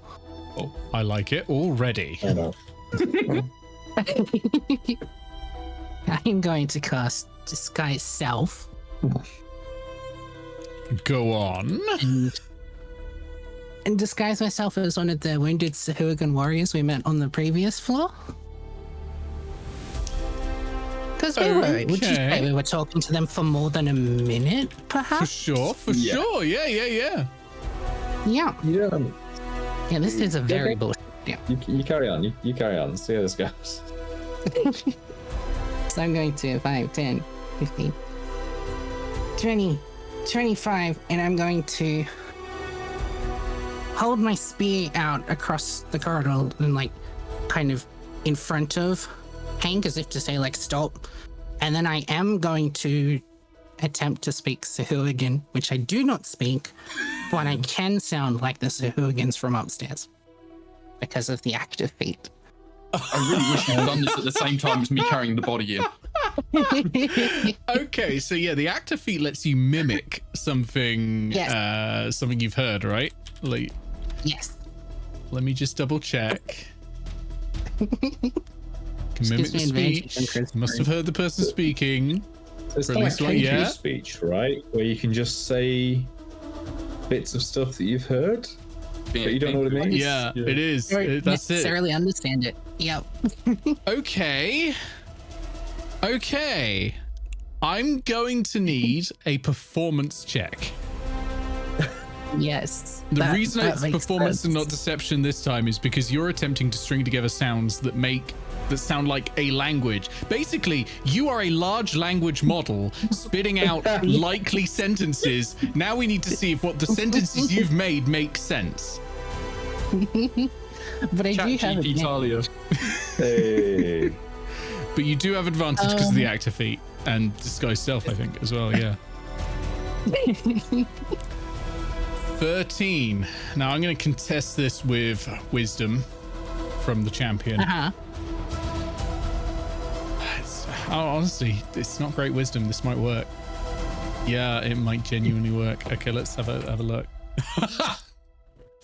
Oh, I like it already. I know. I'm going to cast Disguise Self. Go on. And disguise myself as one of the wounded Sahuagin warriors we met on the previous floor. Because would you say we were talking to them for more than a minute, perhaps? For sure. Yeah. Yeah, this is a very bullshit. Yeah. You carry on. You carry on. See how this goes. So I'm going to 5, 10, 15, 20, 25, and I'm going to hold my spear out across the corridor and like kind of in front of Hank as if to say like stop. And then I am going to attempt to speak Sahuagin, which I do not speak, but I can sound like the Sahuagins from upstairs because of the active feat. I really wish you'd done this at the same time as me carrying the body in. Okay, so yeah, the active feat lets you mimic something, something you've heard, right? Like, Yes. let me just double check. Can mimic the speech. Must have heard the person speaking. It's For like least one, Kenji's yeah. speech, right? Where you can just say bits of stuff that you've heard, but you don't know what it means. Yeah, it is. Don't That's it. necessarily understand it. Yep. Okay. Okay. I'm going to need a performance check. Yes. The reason that it's makes performance and sense. not deception this time is because you're attempting to string together sounds that sound like a language. Basically, you are a large language model spitting out likely sentences. Now we need to see if what the sentences you've made make sense. But I do have ChatGPT a Talia. Hey. But you do have advantage because of the active feat and disguise stealth, I think, as well. Yeah. 13. Now I'm going to contest this with wisdom from the champion. Honestly, it's not great wisdom. This might work. Yeah, it might genuinely work. Okay, let's have a look.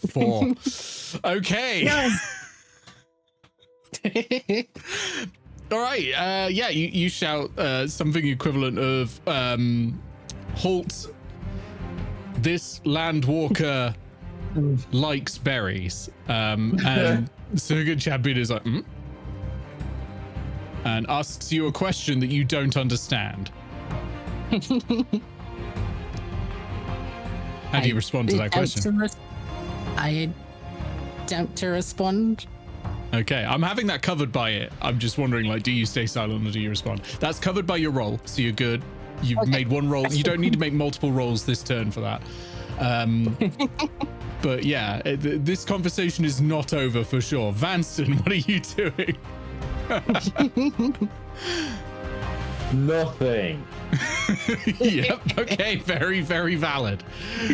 4. Okay. All right. Yeah, you shout something equivalent of halt. This landwalker likes berries. And Surgeon Champion is like, and asks you a question that you don't understand. How do you respond to that question? I attempt to respond. Okay, I'm having that covered by it. I'm just wondering, like, do you stay silent or do you respond? That's covered by your roll, so you're good. You've made one roll. You don't need to make multiple rolls this turn for that. But yeah, this conversation is not over for sure. Vanstone, what are you doing? Nothing. Yep. Okay. Very, very valid.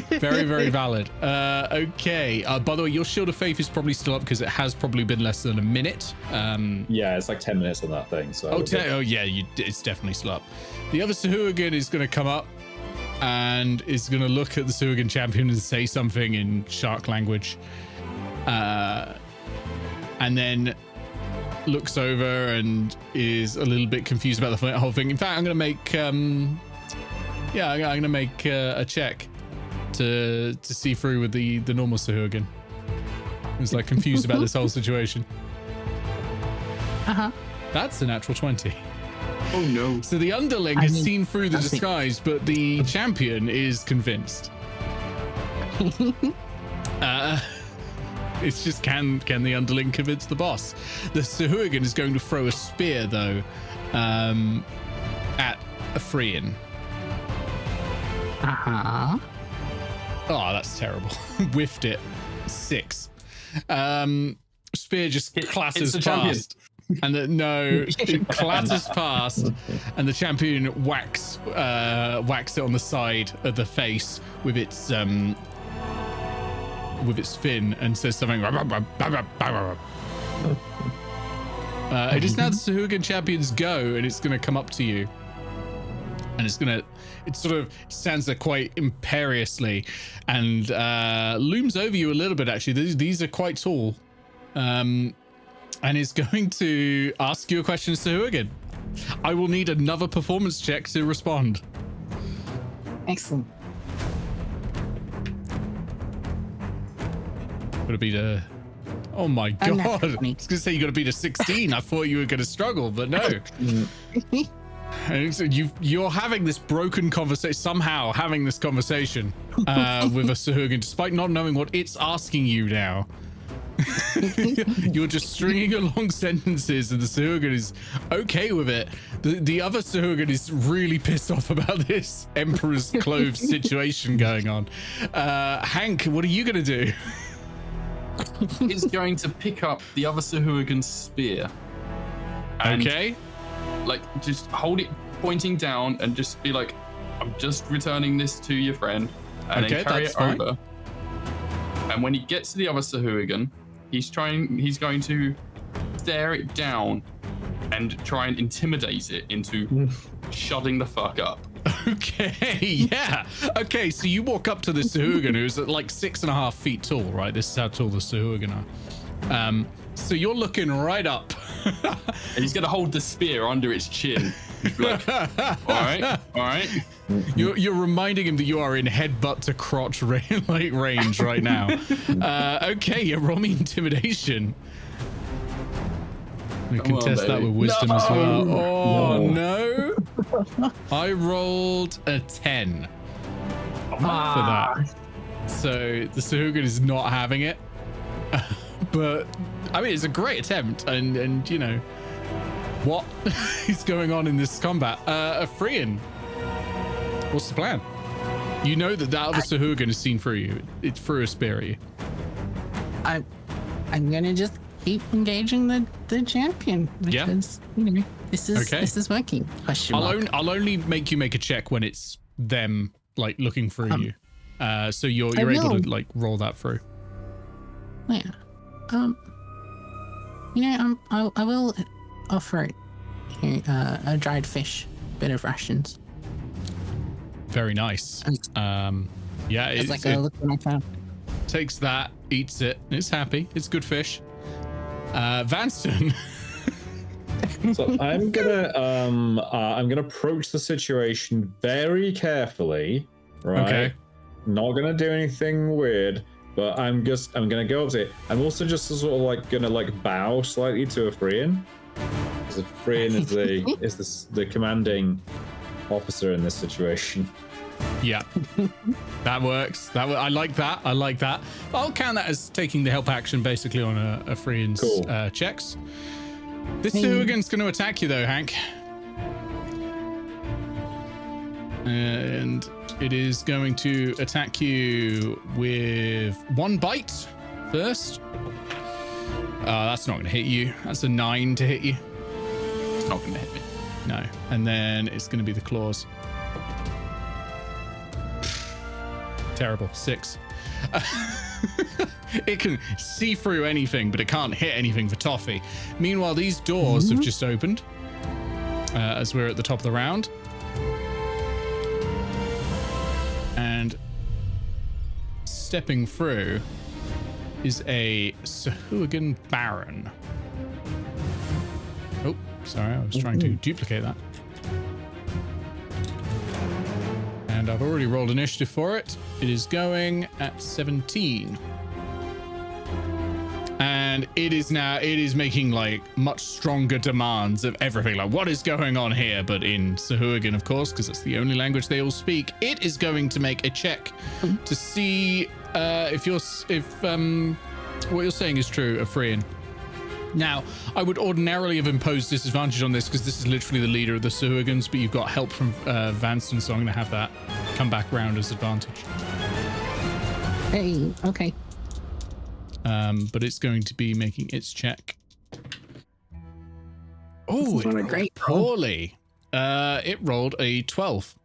Very, very valid. Okay. By the way, your Shield of Faith is probably still up because it has probably been less than a minute. Yeah, it's like 10 minutes on that thing. So Yeah, it's definitely still up. The other Sahuagin is going to come up and is going to look at the Sahuagin champion and say something in shark language. And then looks over and is a little bit confused about the whole thing. In fact, I'm going to make I'm going to make a check to see through with the normal Sahuagin. He's like confused about this whole situation. That's a natural 20. Oh no. So the underling has seen through the disguise, but the champion is convinced. It's just can the underling convince the boss? The Sahuagin is going to throw a spear though, at a Freean. Oh, that's terrible. Whiffed it. 6. Spear just clatters past. And it clatters past, and the champion whacks it on the side of the face with its fin and says something. It is now the Sahuagin champion's go, and it's going to come up to you, and it sort of stands there quite imperiously and looms over you a little bit. Actually, these are quite tall. And is going to ask you a question, Sahuagin. I will need another performance check to respond. Excellent. Gotta beat a... Oh my god. I was going to say you gotta beat a 16. I thought you were going to struggle, but no. And so you're having this broken conversation, somehow having this conversation with a Sahuagin, despite not knowing what it's asking you now. You're just stringing along sentences and the Sahuagin is okay with it. The other Sahuagin is really pissed off about this Emperor's Clove situation going on. Hank, what are you gonna do? He's going to pick up the other Sahuagin's spear. And, Okay. like, just hold it pointing down and just be like, I'm just returning this to your friend, and Okay, then carry that's it fine. over. And when he gets to the other Sahuagin, he's going to stare it down and try and intimidate it into shutting the fuck up. Okay, yeah. Okay, so you walk up to the Sahuagin, who's at like 6.5 feet tall, right? This is how tall the Sahuagin are. So you're looking right up. And he's going to hold the spear under its chin. He's like, all right. You're reminding him that you are in headbutt to crotch range right now. Okay, yeah, roll me intimidation. We can test that with wisdom as well. Oh no! I rolled a 10 for that. So the Sahuagin is not having it. But I mean, it's a great attempt, and you know what is going on in this combat. Freyan, what's the plan? You know that other Sahuagin has seen through you. It's through a spear at you. I'm gonna just keep engaging the champion because you know this is working. I'll only make you make a check when it's them like looking through you. So you're able to like roll that through. Yeah. You know, I will offer it a dried fish, bit of rations. Very nice. Yeah, it's like a look what I found. Takes that, eats it, it's happy. It's good fish. Vanstone. So I'm gonna approach the situation very carefully, right? Okay. Not gonna do anything weird, but I'm gonna go up to it. I'm also just sort of like gonna like bow slightly to a Freyan, because Freyan is the commanding officer in this situation. Yeah, that works. I like that. I'll count that as taking the help action basically on a Freyan's checks. This Sahuagin's going to attack you though, Hank. And it is going to attack you with 1 bite first. That's not going to hit you. That's a 9 to hit you. It's not going to hit me. No. And then it's going to be the claws. Terrible. 6. It can see through anything, but it can't hit anything for Toffee. Meanwhile, these doors have just opened as we're at the top of the round. And stepping through is a Sahuagin Baron. Oh, sorry, I was trying to duplicate that. And I've already rolled initiative for it. It is going at 17. And it is making like much stronger demands of everything. Like, what is going on here? But in Sahuagin, of course, because that's the only language they all speak. It is going to make a check to see if what you're saying is true of Freyan. Now, I would ordinarily have imposed disadvantage on this because this is literally the leader of the Sahuagins, but you've got help from Vanstone, so I'm going to have that come back round as advantage. Hey, okay. But it's going to be making its check. Oh, it rolled great poorly. It rolled a 12.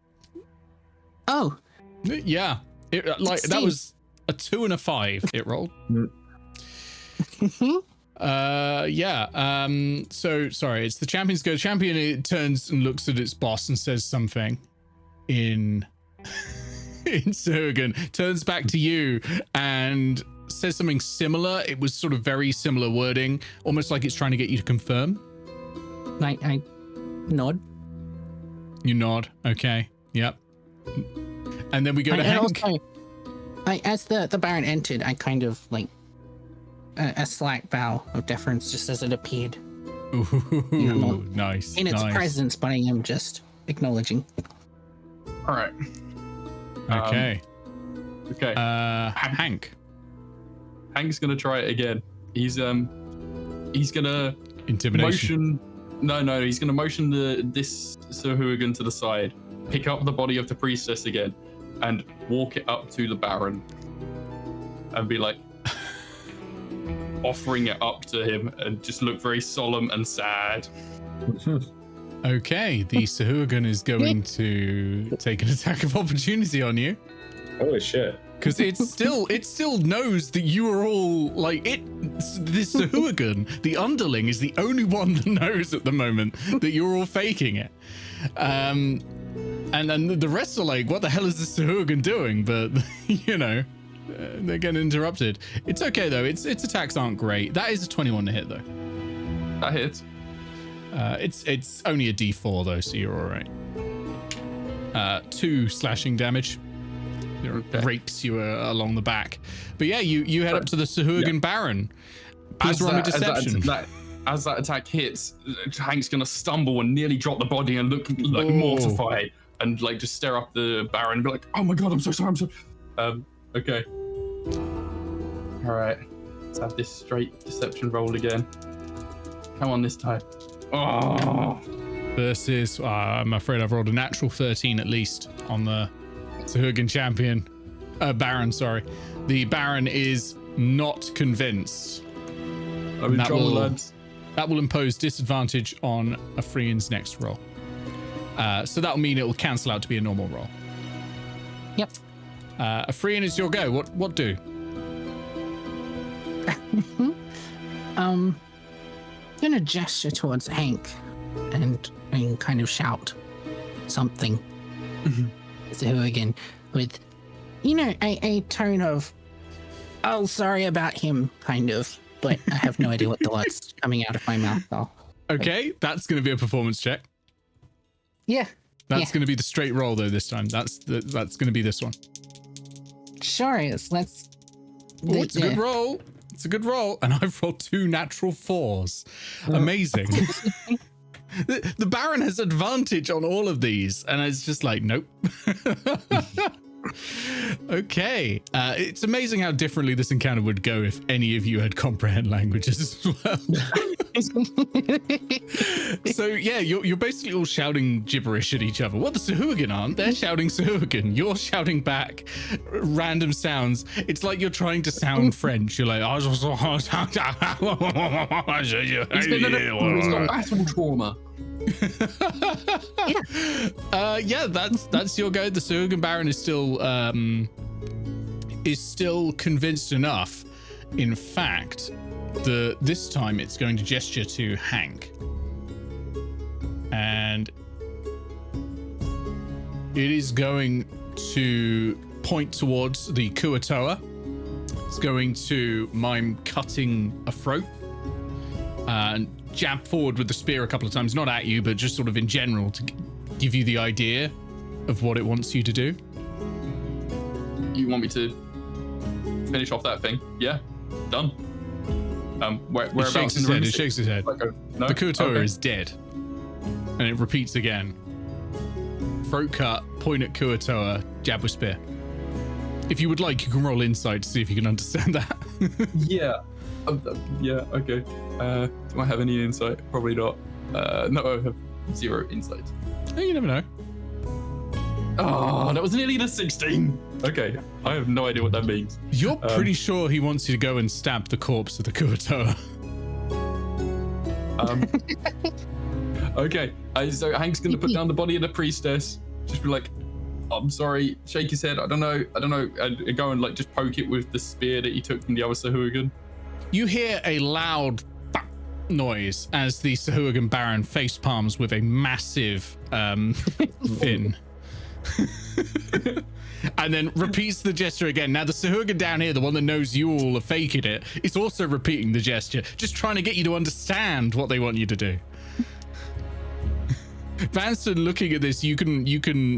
Oh. Yeah. That was a 2 and a 5 it rolled. So sorry, it's the champion's go. Champion, it turns and looks at its boss and says something in Sahuagin, turns back to you and says something similar. It was sort of very similar wording, almost like it's trying to get you to confirm. I nod. You nod. Okay. Yep. And then we go to Hank. Also, as the Baron entered, I kind of like a slight bow of deference just as it appeared. Ooh, nice. In its presence, but I am just acknowledging. All right. Okay. Okay. Hank. Hank's gonna try it again. He's gonna intimidation. He's gonna motion this Sahuagin to the side, pick up the body of the priestess again, and walk it up to the Baron, and be like, offering it up to him, and just look very solemn and sad. Okay, the Sahuagin is going to take an attack of opportunity on you. Holy shit. Because it still knows that you are all like it. This Sahuagin, the underling, is the only one that knows at the moment that you're all faking it. And then the rest are like, what the hell is this Sahuagin doing? But you know, they're getting interrupted. It's okay though. Its attacks aren't great. That is a 21 to hit though. That hits. It's only a D4 though, so you're all right. 2 slashing damage. It rakes you along the back. But yeah, you head up to the Sahuagin Baron. Please roll me deception. As that attack hits, Hank's gonna stumble and nearly drop the body and look like mortified and like just stare up the Baron and be like, "Oh my god, I'm so sorry, I'm so." Okay. All right. Let's have this straight deception roll again. Come on this time. Oh. Versus, I'm afraid I've rolled a natural 13 at least on the Sahuagin champion. Baron, sorry. The Baron is not convinced. I'm in trouble, lads. That will impose disadvantage on Afrian's next roll. So that'll mean it will cancel out to be a normal roll. Yep. Afrian, it's your go. What do? Gonna gesture towards Hank and kind of shout something. Sahuagin with, a tone of, "Oh, sorry about him," kind of, but I have no idea what the words coming out of my mouth are. Okay, that's going to be a performance check. Yeah. That's going to be the straight roll though this time. That's going to be this one. Sure is. Let's. Oh, it's a good roll. It's a good roll, and I've rolled 2 natural 4s. Amazing. The Baron has advantage on all of these, and it's just like, nope. Okay. It's amazing how differently this encounter would go if any of you had comprehend languages as well. So yeah, you're basically all shouting gibberish at each other. Well, the Sahuagin aren't. They're shouting Sahuagin. You're shouting back random sounds. It's like you're trying to sound French. You're like, he's got battle trauma. Yeah, that's your go. The Sahuagin Baron is still convinced enough. In fact, this time it's going to gesture to Hank, and it is going to point towards the Kuatoa. It's going to mime cutting a throat and jab forward with the spear a couple of times, not at you, but just sort of in general to give you the idea of what it wants you to do. You want me to finish off that thing? Yeah, done. It shakes his head. It shakes his head. No? The Kuatoa Okay. is dead, and it repeats again. Throat cut, point at Kuatoa, jab with spear. If you would like, you can roll insight to see if you can understand that. Yeah. Yeah, okay. Do I have any insight? Probably not. No, I have 0 insight. Oh, you never know. Oh, that was nearly the 16. Okay, I have no idea what that means. You're pretty sure he wants you to go and stab the corpse of the Kuatoa. Okay, so Hank's gonna put down the body of the priestess. Just be like, "I'm sorry." Shake his head. I don't know. And go and like just poke it with the spear that he took from the other Sahuagin. You hear a loud bap noise as the Sahuagin Baron face palms with a massive fin. And then repeats the gesture again. Now the Sahuagin down here, the one that knows you all are faking it, is also repeating the gesture, just trying to get you to understand what they want you to do. Vanstone, looking at this, you can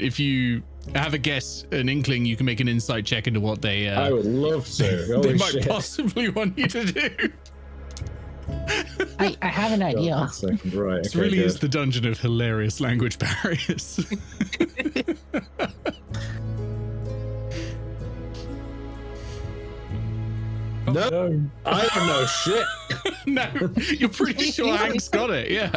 if you have a guess, an inkling, you can make an insight check into what they I would love to. they Holy might shit. possibly want you to do. I have an idea. One second. Right. This okay, really good. is the dungeon of hilarious language barriers. No, I don't know shit. No, you're pretty sure Hank's got it. Yeah.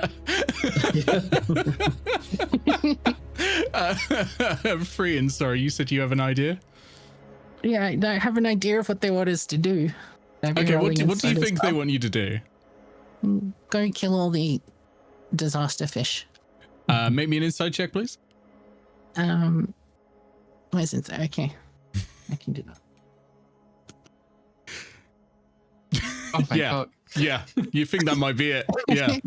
Frian, sorry, you said you have an idea. Yeah, I have an idea of what they want us to do. Okay, what do you think they want you to do? Go kill all the disaster fish. Make me an inside check, please. Where's it? Okay, I can do that. Oh, thank Yeah. God. Yeah, you think that might be it? Yeah.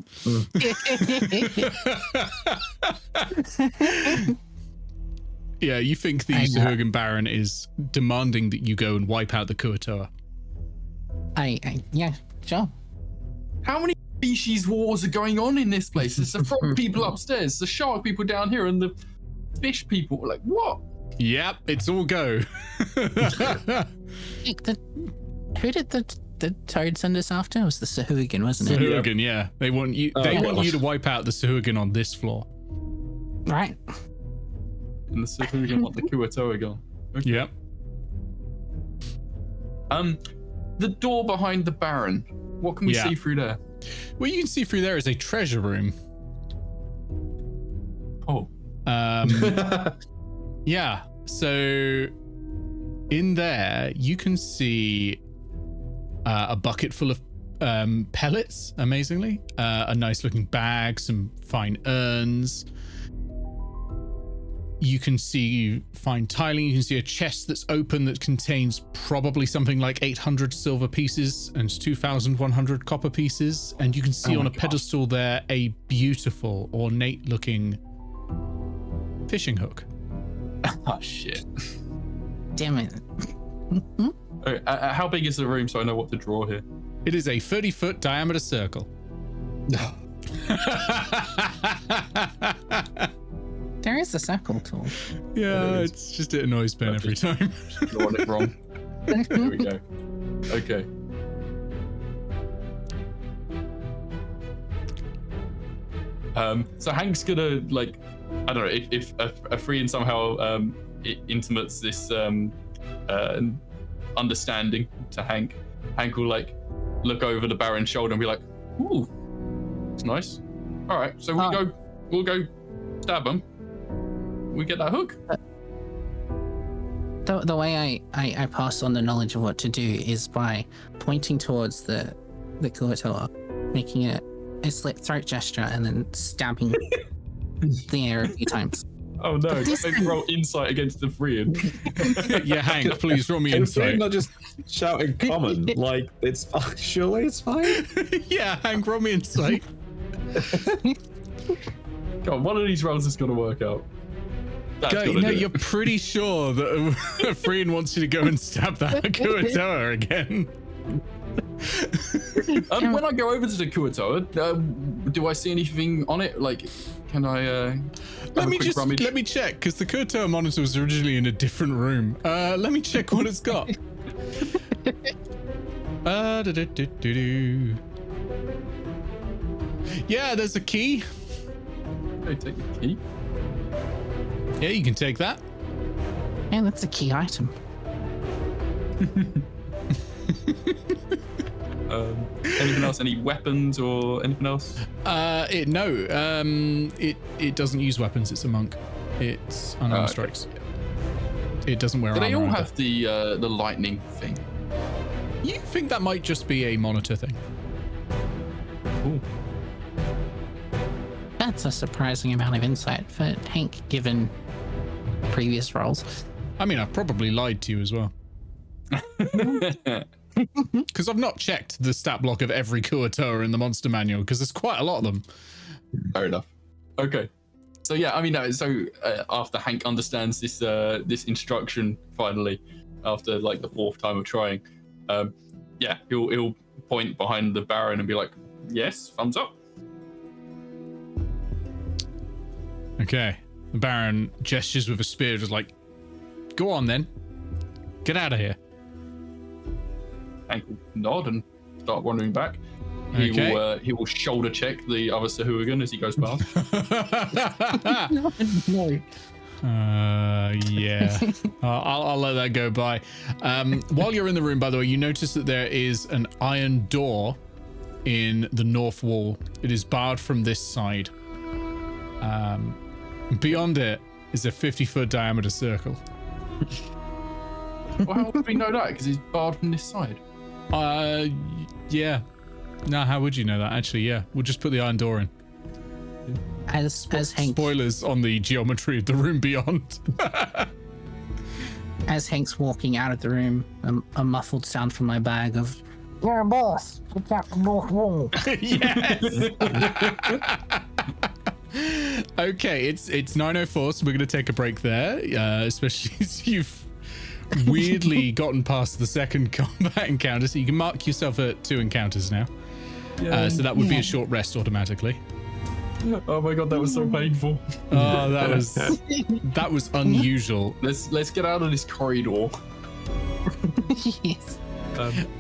Yeah, you think the Sahurgan Baron is demanding that you go and wipe out the Kuatoa. Yeah, sure. How many species wars are going on in this place? There's the frog people upstairs, the shark people down here, and the fish people. Like, what? Yep, it's all go. Who did the toad send us after? It was the Sahurgan, wasn't it? Sahurgan, yeah. They want you. They want you to wipe out the Sahurgan on this floor. Right. And the Sahurgan want the Kuatoa gone. Okay. Yep. The door behind the Baron. What can we see through there? What you can see through there is a treasure room. Oh. Yeah. So in there, you can see a bucket full of pellets, amazingly. A nice looking bag, some fine urns. You can see fine tiling. You can see a chest that's open that contains probably something like 800 silver pieces and 2,100 copper pieces. And you can see on a pedestal there a beautiful, ornate looking fishing hook. Oh, shit. Damn it. Okay, how big is the room so I know what to draw here? It is a 30-foot diameter circle. There is a circle tool. Yeah, it's just it annoys Ben every time. Drawing it wrong. There we go. Okay. So Hank's gonna, like, I don't know, if a Freyan somehow it intimates this understanding to Hank will, like, look over the Baron's shoulder and be like, ooh, it's nice. All right, so we'll go stab him. We get that hook. The way I pass on the knowledge of what to do is by pointing towards the Kuatoa, making a slit throat gesture, and then stabbing the air a few times. Oh no! Maybe roll insight against the Freyan. Yeah, Hank, please roll me insight. Not just shouting common, like it's surely it's fine. Yeah, Hank, roll me insight. Come on, one of these rolls is gonna work out. You're pretty sure that a Freyan wants you to go and stab that Kuatoa again. When I go over to the Kuatoa, do I see anything on it? Like, can I? Let me check, because the Kuatoa monitor was originally in a different room. Let me check what it's got. Yeah, there's a key. Okay, take the key. Yeah, you can take that. Yeah, that's a key item. Anything else? Any weapons or anything else? It doesn't use weapons. It's a monk. It's unarmed strikes. It doesn't wear armor. Do they all either. have the lightning thing? You think that might just be a monitor thing? Cool. That's a surprising amount of insight for Hank, given previous roles. I mean, I've probably lied to you as well. Because I've not checked the stat block of every Kuatoa in the monster manual, because there's quite a lot of them. Fair enough. Okay. So yeah, I mean, after Hank understands this instruction finally, after like the fourth time of trying, yeah, he'll point behind the Baron and be like, "Yes, thumbs up." Okay. The Baron gestures with a spear, just like, "Go on then, get out of here." Hank will nod and start wandering back. He will shoulder check the other Sahurgan as he goes past. No. Yeah. I'll let that go by. While you're in the room, by the way, you notice that there is an iron door in the north wall. It is barred from this side. Beyond it is a 50-foot diameter circle. Well, how would we know that? Because he's barred from this side. Yeah. No, how would you know that? Actually, yeah. We'll just put the iron door in. As Hank Spoilers on the geometry of the room beyond. As Hank's walking out of the room, a muffled sound from my bag of "You're a boss. Get out the north wall." Yes. Okay, it's 9:04, so we're gonna take a break there. Especially as you've weirdly gotten past the second combat encounter, so you can mark yourself at 2 encounters now. So that would be a short rest automatically. Oh my god, that was so painful. Oh, that was unusual. Let's get out of this corridor. Yes.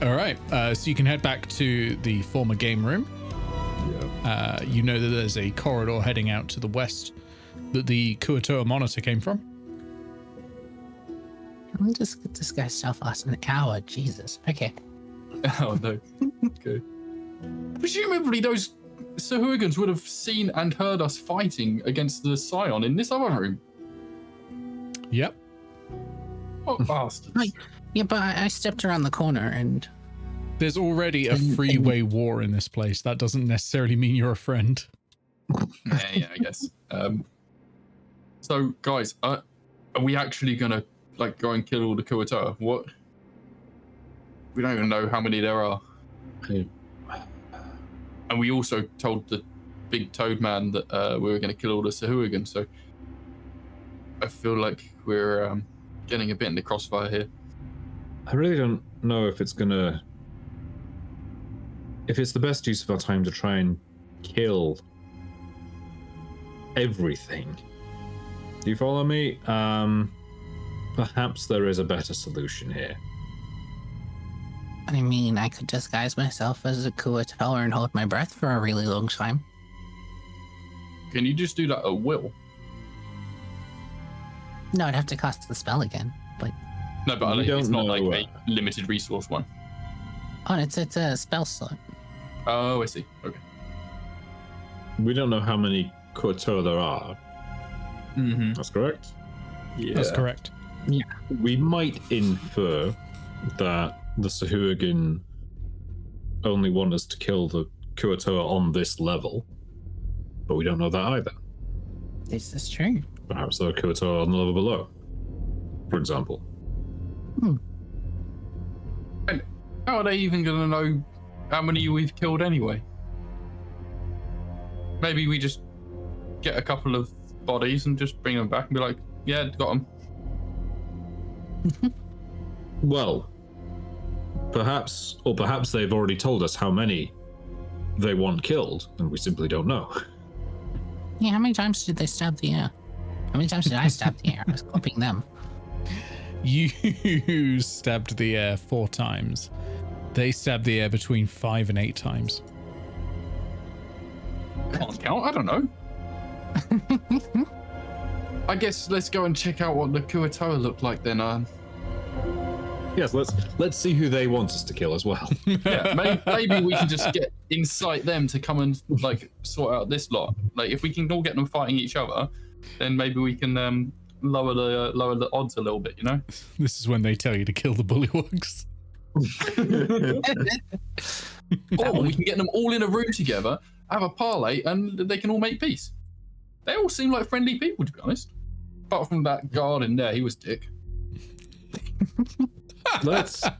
All right, so you can head back to the former game room. You know that there's a corridor heading out to the west that the Kuatoa monitor came from. I'll just get this guy's stuff last an hour. Jesus. Okay. Oh no. Okay. Presumably those Sahuagins would have seen and heard us fighting against the Scion in this other room. Yep. Oh, bastards. Yeah, but I stepped around the corner and... There's already a freeway war in this place. That doesn't necessarily mean you're a friend. Yeah, I guess. So, guys, are we actually gonna go and kill all the Kuatoa? What? We don't even know how many there are. And we also told the big toad man that we were going to kill all the Sahuagin, so I feel like we're getting a bit in the crossfire here. I really don't know if it's the best use of our time to try and kill everything. Do you follow me? Perhaps there is a better solution here. I mean, I could disguise myself as a Kuatoa and hold my breath for a really long time. Can you just do that at will? No, I'd have to cast the spell again. But no, but it's not like a limited resource one. Oh, it's a spell slot. Oh, I see. Okay. We don't know how many Kuatoa there are. Mm-hmm. That's correct? Yeah. That's correct. Yeah. We might infer that the Sahuagin only want us to kill the Kuatoa on this level, but we don't know that either. This is true. Perhaps there are Kuatoa on the level below, for example. And how are they even going to know how many we've killed anyway? Maybe we just get a couple of bodies and just bring them back and be like, yeah, got them. Well, perhaps they've already told us how many they want killed, and we simply don't know. Yeah, how many times did they stab the air? How many times did I stab the air? I was copying them. You stabbed the air 4 times. They stabbed the air between 5 and 8 times. Can't count, I don't know. I guess let's go and check out what the Kuatoa look like then. Yes, let's see who they want us to kill as well. Yeah, maybe we can just incite them to come and sort out this lot. If we can all get them fighting each other, then maybe we can lower the odds a little bit. You know. This is when they tell you to kill the bullywugs. Or we can get them all in a room together, have a parlay, and they can all make peace. They all seem like friendly people, to be honest. Apart from that guard in there, he was dick. Let's have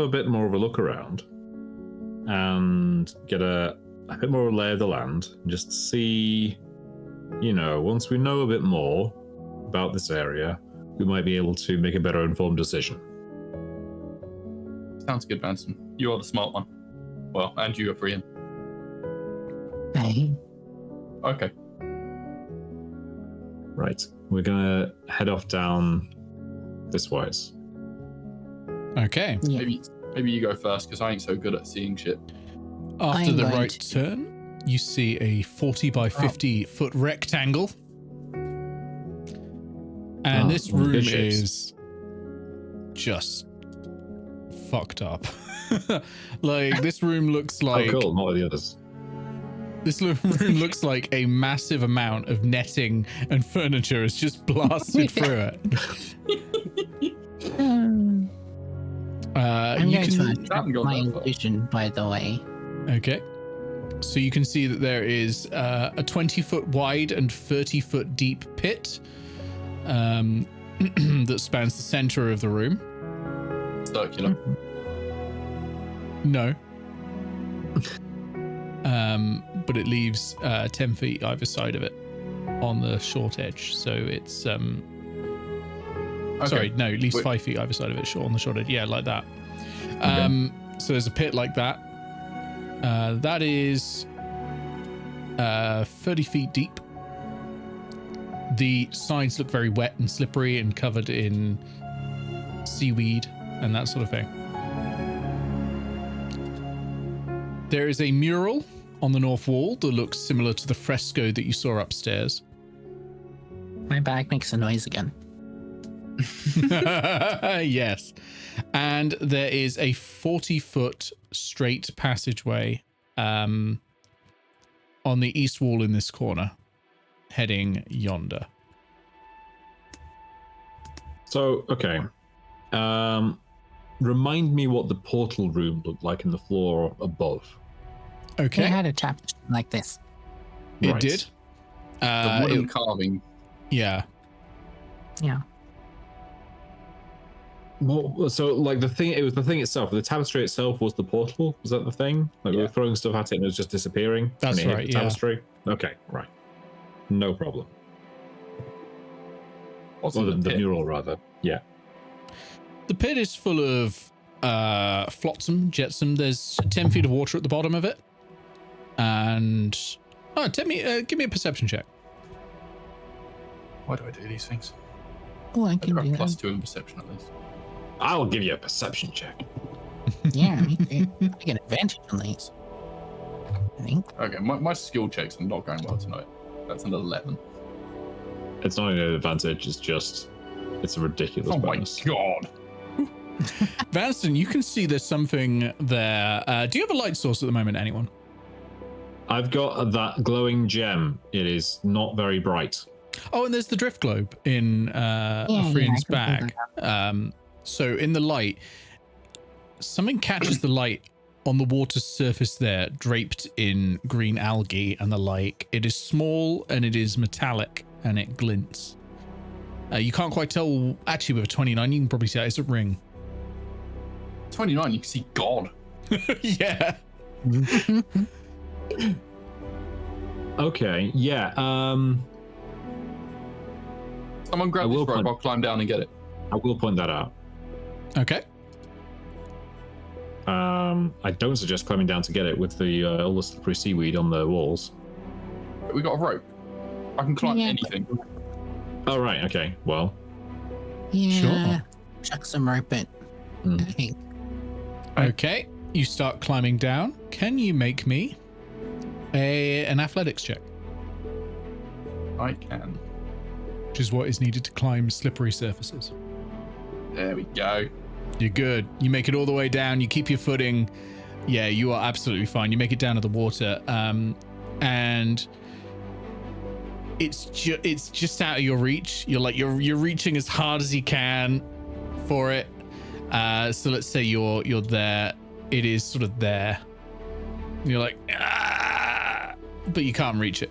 a bit more of a look around and get a bit more of a lay of the land and just see, once we know a bit more about this area, we might be able to make a better informed decision. Sounds good, Vanstone. You are the smart one. Well, and you are Brian. Hey. Okay. Right. We're gonna head off down this wise. Okay. Yeah. Maybe you go first, because I ain't so good at seeing shit. After I'm the going right to- turn, you see a 40 by 50 foot rectangle. And this one of the room good shapes. is just fucked up. This room looks like... Oh, cool. Not like the others. This room looks like a massive amount of netting and furniture is just blasted through it. I'm You going can... to interrupt my illusion, by the way. Okay. So you can see that there is a 20-foot wide and 30-foot deep pit that spans the center of the room. Circular. No. But it leaves 10 feet either side of it on the short edge. So it's Okay. sorry, no, at least 5 feet either side of it on the short edge. Yeah, like that. So there's a pit like that. That is 30 feet deep. The sides look very wet and slippery and covered in seaweed and that sort of thing. There is a mural on the north wall that looks similar to the fresco that you saw upstairs. My bag makes a noise again. Yes. And there is a 40-foot straight passageway on the east wall in this corner, heading yonder. So, okay. Remind me what the portal room looked like in the floor above. Okay. It had a tapestry like this. It Right. did. The wooden carving. Yeah. Yeah. Well, so like it was the thing itself. The tapestry itself was the portal. Was that the thing? Like we were throwing stuff at it and it was just disappearing. That's when it hit right, the yeah. tapestry. Okay, right. No problem. What's Or in the pit? mural rather. Yeah. The pit is full of flotsam, jetsam. There's 10 feet of water at the bottom of it. And give me a perception check. Why do I do these things? Oh, I I can got do plus that. 2 in perception at least. I'll give you a perception check. Yeah, me too. I get advantage on these. I think. Okay, my skill checks are not going well tonight. That's an 11. It's not an advantage, it's a ridiculous Oh bonus. my god. Vanstone, you can see there's something there. Do you have a light source at the moment, anyone? I've got that glowing gem. It is not very bright. Oh, and there's the drift globe in Frian's bag. So in the light, something catches the light on the water's surface there, draped in green algae and the like. It is small and it is metallic and it glints. You can't quite tell. Actually, with a 29, you can probably see it's a ring. 29, you can see God. Yeah. Okay, yeah. Someone grab I this will rope, point- I'll climb down and get it. I will point that out. Okay. I don't suggest climbing down to get it with the all the slippery seaweed on the walls. We got a rope. I can climb Yeah. anything. Oh right, okay. Well, Yeah. Chuck some rope in. Hmm. I think. Okay. You start climbing down. Can you make me an athletics check, I can. which is what is needed to climb slippery surfaces? There we go. You're good. You make it all the way down. You keep your footing. Yeah, you are absolutely fine. You make it down to the water, and it's just out of your reach. You're reaching as hard as you can for it. So let's say you're there. It is sort of there. And you're like, but you can't reach it.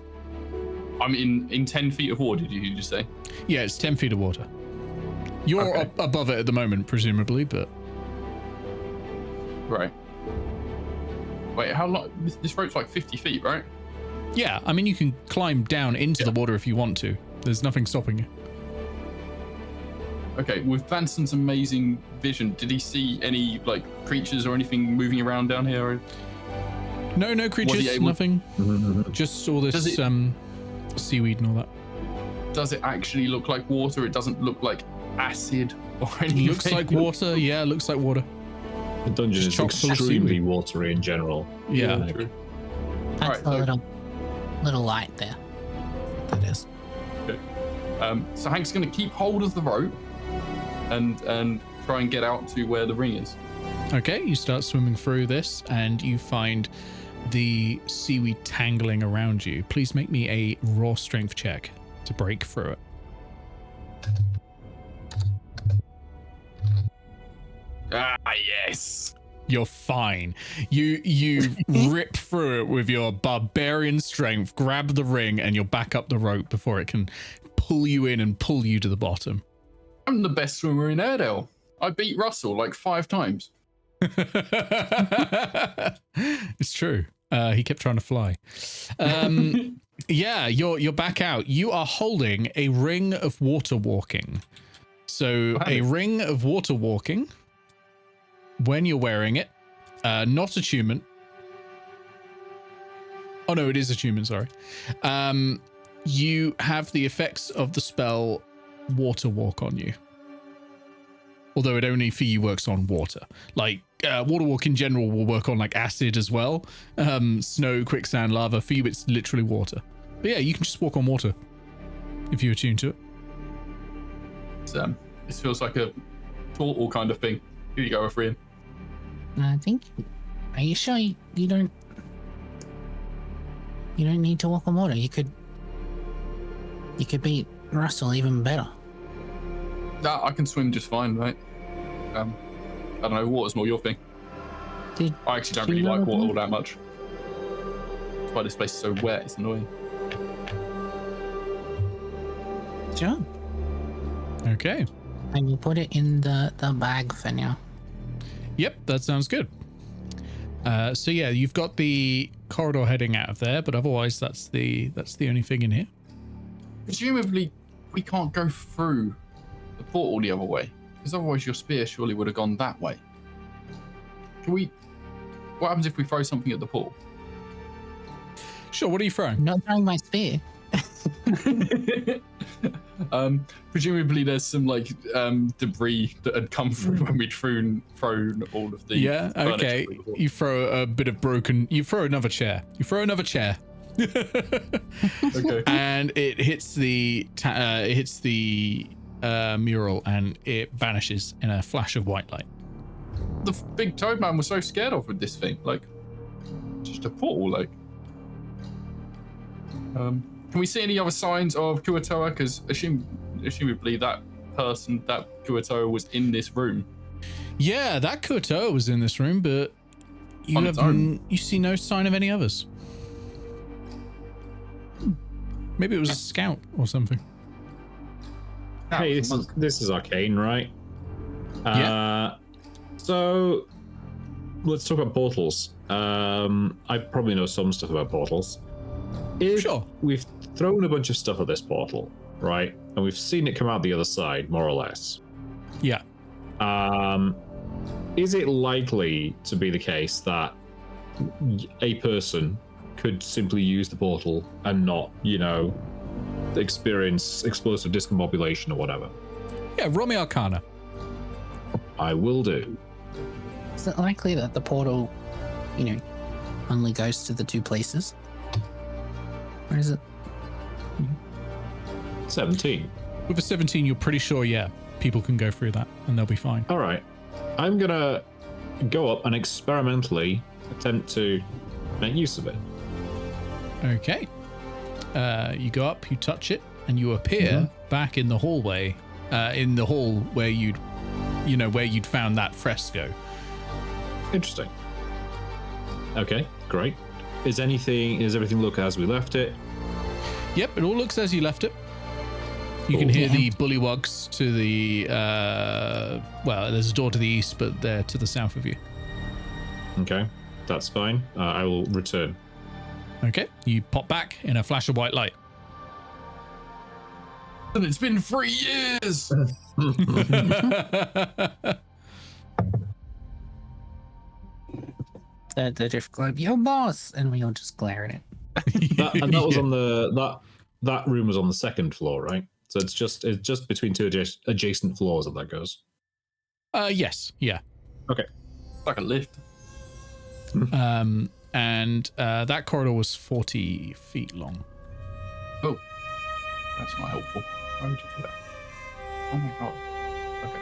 I'm in 10 feet of water, did you just say? Yeah, it's 10 feet of water. You're Okay. up above it at the moment, presumably, but Right. Wait, how long? This rope's like 50 feet, right? yeah, I mean, you can climb down into the water if you want to. There's nothing stopping you. Okay, with Vanstone's amazing vision, did he see any like creatures or anything moving around down here? Or... No creatures, able- nothing. Just all Does this it- seaweed and all that. Does it actually look like water? It doesn't look like acid or anything. Looks like water. Yeah, looks like water. the dungeon Just is chock full of extremely seaweed. watery in general. Yeah. True. That's Alright, a so- little light there. That is. So Hank's going to keep hold of the rope and try and get out to where the ring is. Okay, you start swimming through this and you find the seaweed tangling around you. Please make me a raw strength check to break through it. Ah, yes. You're fine. You rip through it with your barbarian strength, grab the ring, and you'll back up the rope before it can pull you in and pull you to the bottom. I'm the best swimmer in Airedale. I beat Russell like 5 times. It's true. He kept trying to fly. Yeah, you're back out. You are holding a ring of water walking. So a ring of water walking, when you're wearing it, not attunement. Oh no, it is attunement, sorry. You have the effects of the spell water walk on you. Although it only for you works on water. Like water walk in general will work on like acid as well. Snow, quicksand, lava. For you it's literally water. But yeah, you can just walk on water if you attune to it. This feels like a portal kind of thing. Here you go, Ephraim. I think. Are you sure you don't? You don't need to walk on water. You could beat Russell even better. Nah, I can swim just fine, right? I don't know. Water's more your thing. I actually don't really like water all that much. That's why this place is so wet. It's annoying. Sure. Okay. I will put it in the bag for now. Yep, that sounds good. So yeah, you've got the corridor heading out of there, but otherwise that's the only thing in here. Presumably, we can't go through the portal the other way, because otherwise your spear surely would have gone that way. Can we? What happens if we throw something at the portal? Sure. What are you throwing? Not throwing my spear. Presumably there's some like debris that had come through when we'd thrown all of the okay. You throw a bit of broken. You throw another chair. Okay. And it hits the mural and it vanishes in a flash of white light. The big toad man was so scared of with this thing, like just a portal, like. Can we see any other signs of Kuatoa? Because assumably that Kuatoa was in this room. Yeah, that Kuatoa was in this room, but you see no sign of any others. Maybe it was a scout or something. Hey, this is arcane, right? Yeah. So let's talk about portals. I probably know some stuff about portals. Sure. We've thrown a bunch of stuff at this portal, right? And we've seen it come out the other side, more or less. Yeah. Is it likely to be the case that a person could simply use the portal and not, experience explosive discombobulation or whatever? Yeah, roll me Arcana. I will do. Is it likely that the portal, only goes to the 2 places? Or is it? 17. With a 17, you're pretty sure, yeah, people can go through that and they'll be fine. All right. I'm going to go up and experimentally attempt to make use of it. Okay. You go up, you touch it, and you appear back in the hallway, in the hall where you'd found that fresco. Interesting. Okay, great. Does everything look as we left it? Yep, it all looks as you left it. You can hear the bullywugs to the, there's a door to the east, but they're to the south of you. Okay, that's fine. I will return. Okay, you pop back in a flash of white light. And it's been 3 years! The drift globe, yo boss, and we all just glare at it. That was on that room was on the 2nd floor, right? So it's just between 2 adjacent floors that goes. Yes, yeah. Okay. Like a lift. And that corridor was 40 feet long. Oh, that's not helpful. Why would you do that? Oh my god. Okay.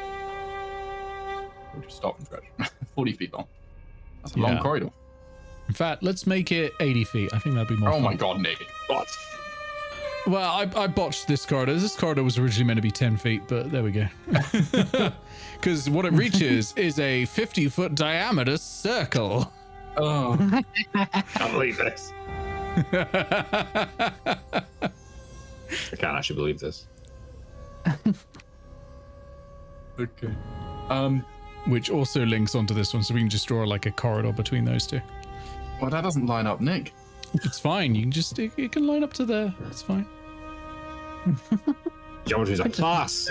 We'll just start from scratch. 40 feet long. That's a long corridor. In fact, let's make it 80 feet. I think that'd be more fun. My god, Nick. What? Well, I botched this corridor. This corridor was originally meant to be 10 feet, but there we go. Because what it reaches is a 50-foot diameter circle. Oh, Can't believe this. I can't actually believe this. okay. Which also links onto this one, so we can just draw like a corridor between those two. Well, that doesn't line up, Nick. It's fine. You can just it can line up to there. It's fine. Geometry's a class.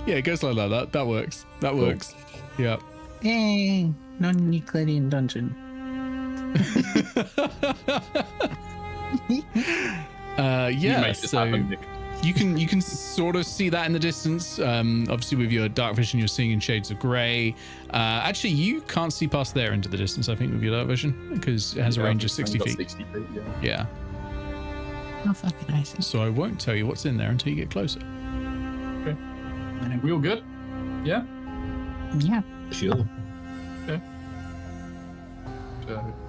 Yeah, it goes like that. That works. That Cool. works. Yeah. Yay! Non-Euclidean dungeon. Yeah. You make this happen, Nick. you can sort of see that in the distance. Obviously, with your dark vision, you're seeing in shades of grey. Actually, you can't see past there into the distance. I think with your dark vision because it has a range of 60 feet. 60 feet, yeah. Yeah. How fucking nice. So I won't tell you what's in there until you get closer. We all good? Yeah? Yeah. Sure.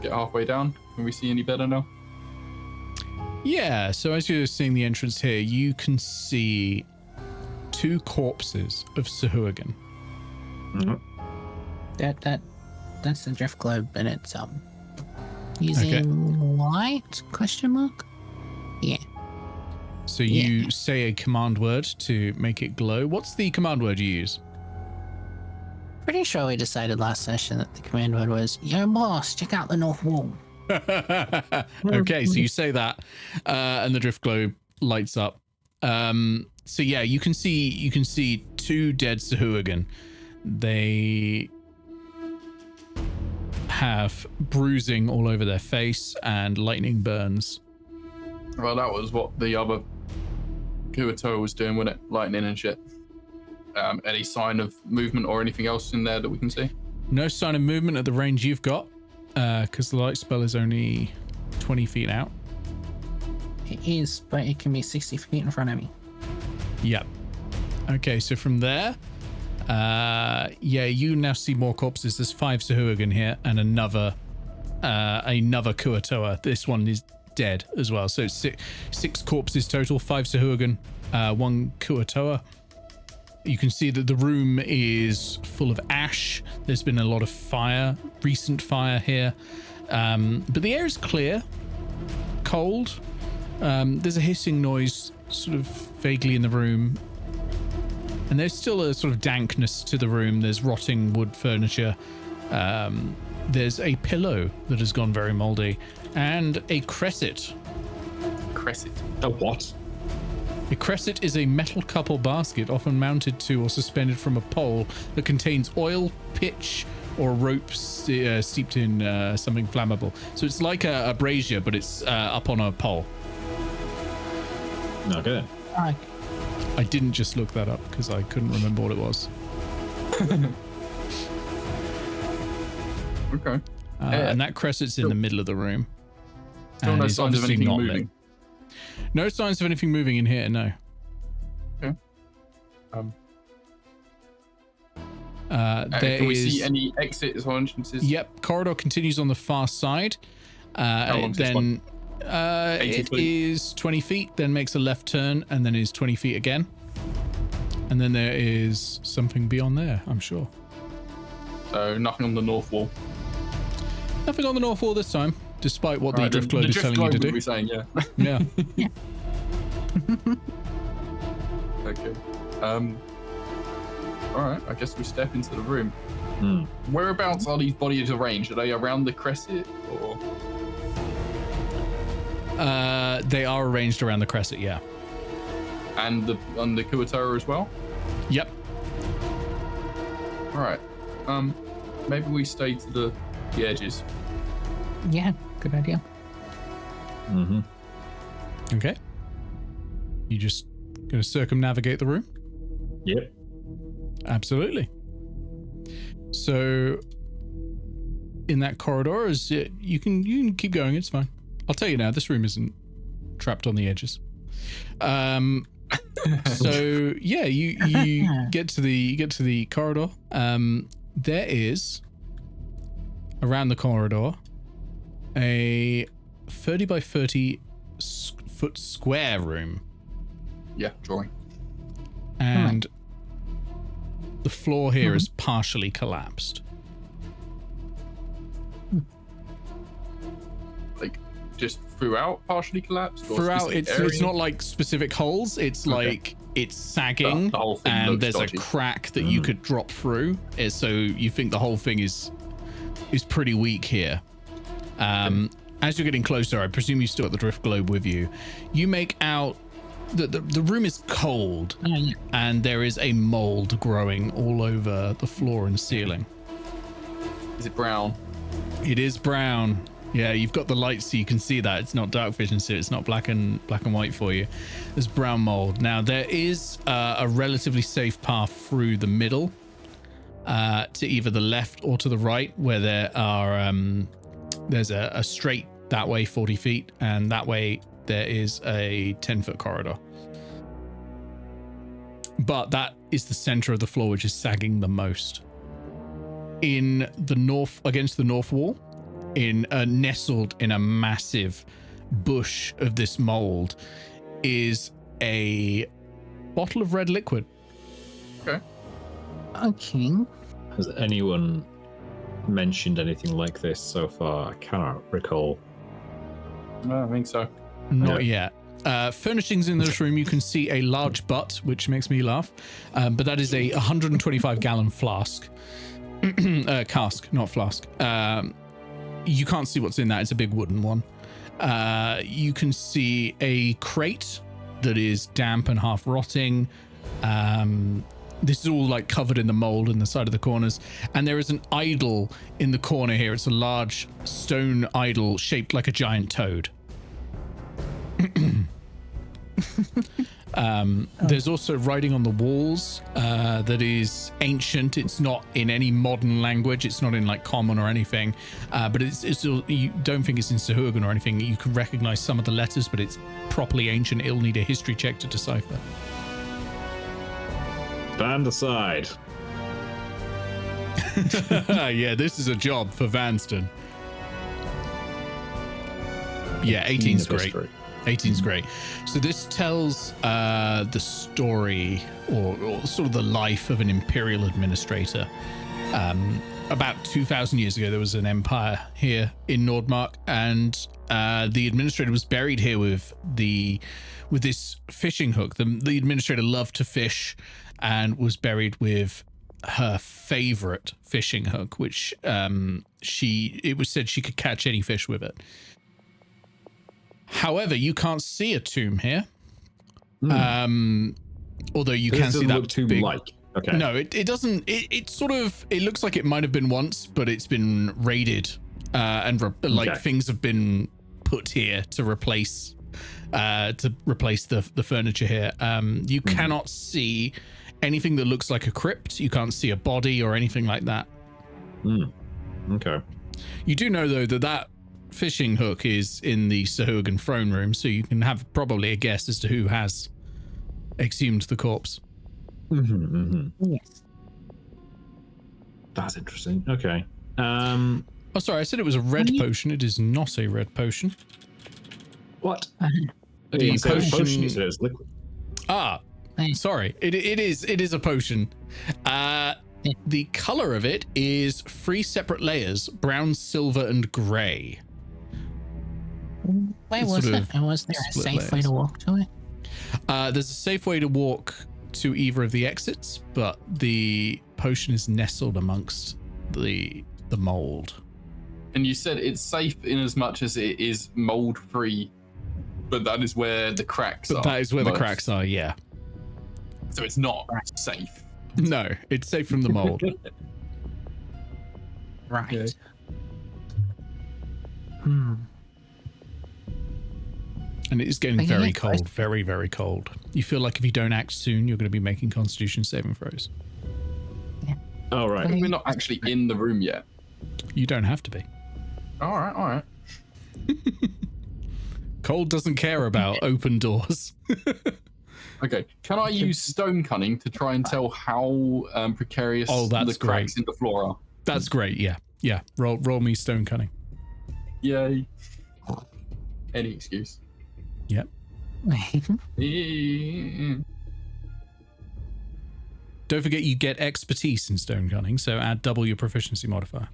Get halfway down. Can we see any better now? Yeah, so as you're seeing the entrance here, you can see 2 corpses of Sahuagin. That's the drift globe, and it's using light? Question mark? Yeah. So you Yeah. say a command word to make it glow. What's the command word you use? Pretty sure we decided last session that the command word was, "Yo, boss, check out the north wall." Okay, so you say that, and the drift globe lights up. So yeah, you can see 2 dead Sahuagin. They have bruising all over their face and lightning burns. Well, that was what the other Kuato was doing, wasn't it? Lightning and shit. Any sign of movement or anything else in there that we can see? No sign of movement at the range you've got, because the light spell is only 20 feet out. It is, but it can be 60 feet in front of me. Yep. Okay, so from there, you now see more corpses. There's 5 Sahuagin here and another Kuatoa. This one is dead as well. So 6 corpses total, 5 Sahuagin, 1 Kuatoa. You can see that the room is full of ash. There's been a lot of fire, recent fire here. But the air is clear, cold. There's a hissing noise sort of vaguely in the room. And there's still a sort of dankness to the room. There's rotting wood furniture. There's a pillow that has gone very moldy. And a cresset. Cresset. A what? A cresset is a metal couple basket often mounted to or suspended from a pole that contains oil, pitch, or rope steeped in something flammable. So it's like a brazier, but it's up on a pole. Okay. I didn't just look that up because I couldn't remember what it was. Okay. And that cresset's in the middle of the room. Still And no it's signs of obviously anything not lit. moving. No signs of anything moving in here, no. Okay. There Can we is- see any exits or entrances? Yep, corridor continues on the far side. How long's this Then 80 it feet? is 20 feet, then makes a left turn, and then is 20 feet again. And then there is something beyond there, I'm sure. So nothing on the north wall. Nothing on the north wall this time, despite what the Alright, drift globe is telling you to do. We're saying, yeah. Yeah. Okay. All right. I guess we step into the room. Hmm. Whereabouts are these bodies arranged? Are they around the cresset or? They are arranged around the crescent, yeah. And on the Kuatora as well? Yep. All right. Maybe we stay to the edges. Yeah, good idea. Mm-hmm. Okay. You just gonna circumnavigate the room? Yep. Absolutely. So in that corridor, you can keep going. It's fine. I'll tell you now. This room isn't trapped on the edges. So yeah, you get to the corridor. There is around the corridor a 30 by 30 foot square room. Yeah, drawing. And the floor here is partially collapsed. Like, just throughout partially collapsed? Or Throughout, specific it's areas? not like specific holes. It's like it's sagging, The whole thing and looks there's dodgy. a crack that you could drop through. So you think the whole thing is pretty weak here. As you're getting closer, I presume you still got the drift globe with you. You make out that the room is cold, and there is a mold growing all over the floor and ceiling. Is it brown? It is brown. Yeah, you've got the light so you can see that. It's not dark vision, so it's not black and white for you. There's brown mold. Now, there is a relatively safe path through the middle to either the left or to the right, where there are there's a straight that way 40 feet, and that way there is a 10-foot corridor. But that is the center of the floor, which is sagging the most. In the north, against the north wall, nestled in a massive bush of this mold, is a bottle of red liquid. Okay. Okay. Has anyone mentioned anything like this so far? I cannot recall. No, I think so. Not yet. Furnishings in this room, you can see a large butt, which makes me laugh. But that is a 125-gallon flask. Cask, not flask. You can't see what's in that. It's a big wooden one. You can see a crate that is damp and half rotting. This is all like covered in the mold in the side of the corners. And there is an idol in the corner here. It's a large stone idol shaped like a giant toad. There's also writing on the walls that is ancient. It's not in any modern language. It's not in like common or anything, but it's you don't think it's in Sahuagin or anything. You can recognize some of the letters, but it's properly ancient. It'll need a history check to decipher. Stand aside. Yeah, this is a job for Vanstone. Yeah, 18's great. 18's great. So this tells the story or sort of the life of an imperial administrator. About 2,000 years ago, there was an empire here in Nordmark, and the administrator was buried here with this fishing hook. The administrator loved to fish and was buried with her favorite fishing hook, which it was said she could catch any fish with it. However, you can't see a tomb here. Although you can see that tomb big. Like. Okay. No, it doesn't. It sort of. It looks like it might have been once, but it's been raided, and things have been put here to replace the furniture here. You cannot see anything that looks like a crypt. You can't see a body or anything like that. Okay. You do know though that fishing hook is in the Sahuagin throne room, so you can have probably a guess as to who has exhumed the corpse. Yes. That's interesting. Okay. Oh, sorry, I said it was a red potion. It is not a red potion. What? The potion you said it was liquid. Sorry. It is a potion. The color of it is 3 separate layers: brown, silver, and gray. Where was it? Was there a safe way to walk to it? There's a safe way to walk to either of the exits, but the potion is nestled amongst the mold. And you said it's safe in as much as it is mold free, but that is where the cracks are. That is where the cracks are, yeah. So it's not safe. No, it's safe from the mold. Right. Okay. And it is getting very cold, very, very cold. You feel like if you don't act soon, you're going to be making Constitution saving throws. Oh, right. We're not actually in the room yet. You don't have to be. All right. Cold doesn't care about open doors. Okay. Can I use stone cunning to try and tell how precarious the cracks in the floor are? That's great. Yeah. Roll me stone cunning. Yay. Any excuse. Yep. Don't forget you get expertise in stone cutting, so add double your proficiency modifier.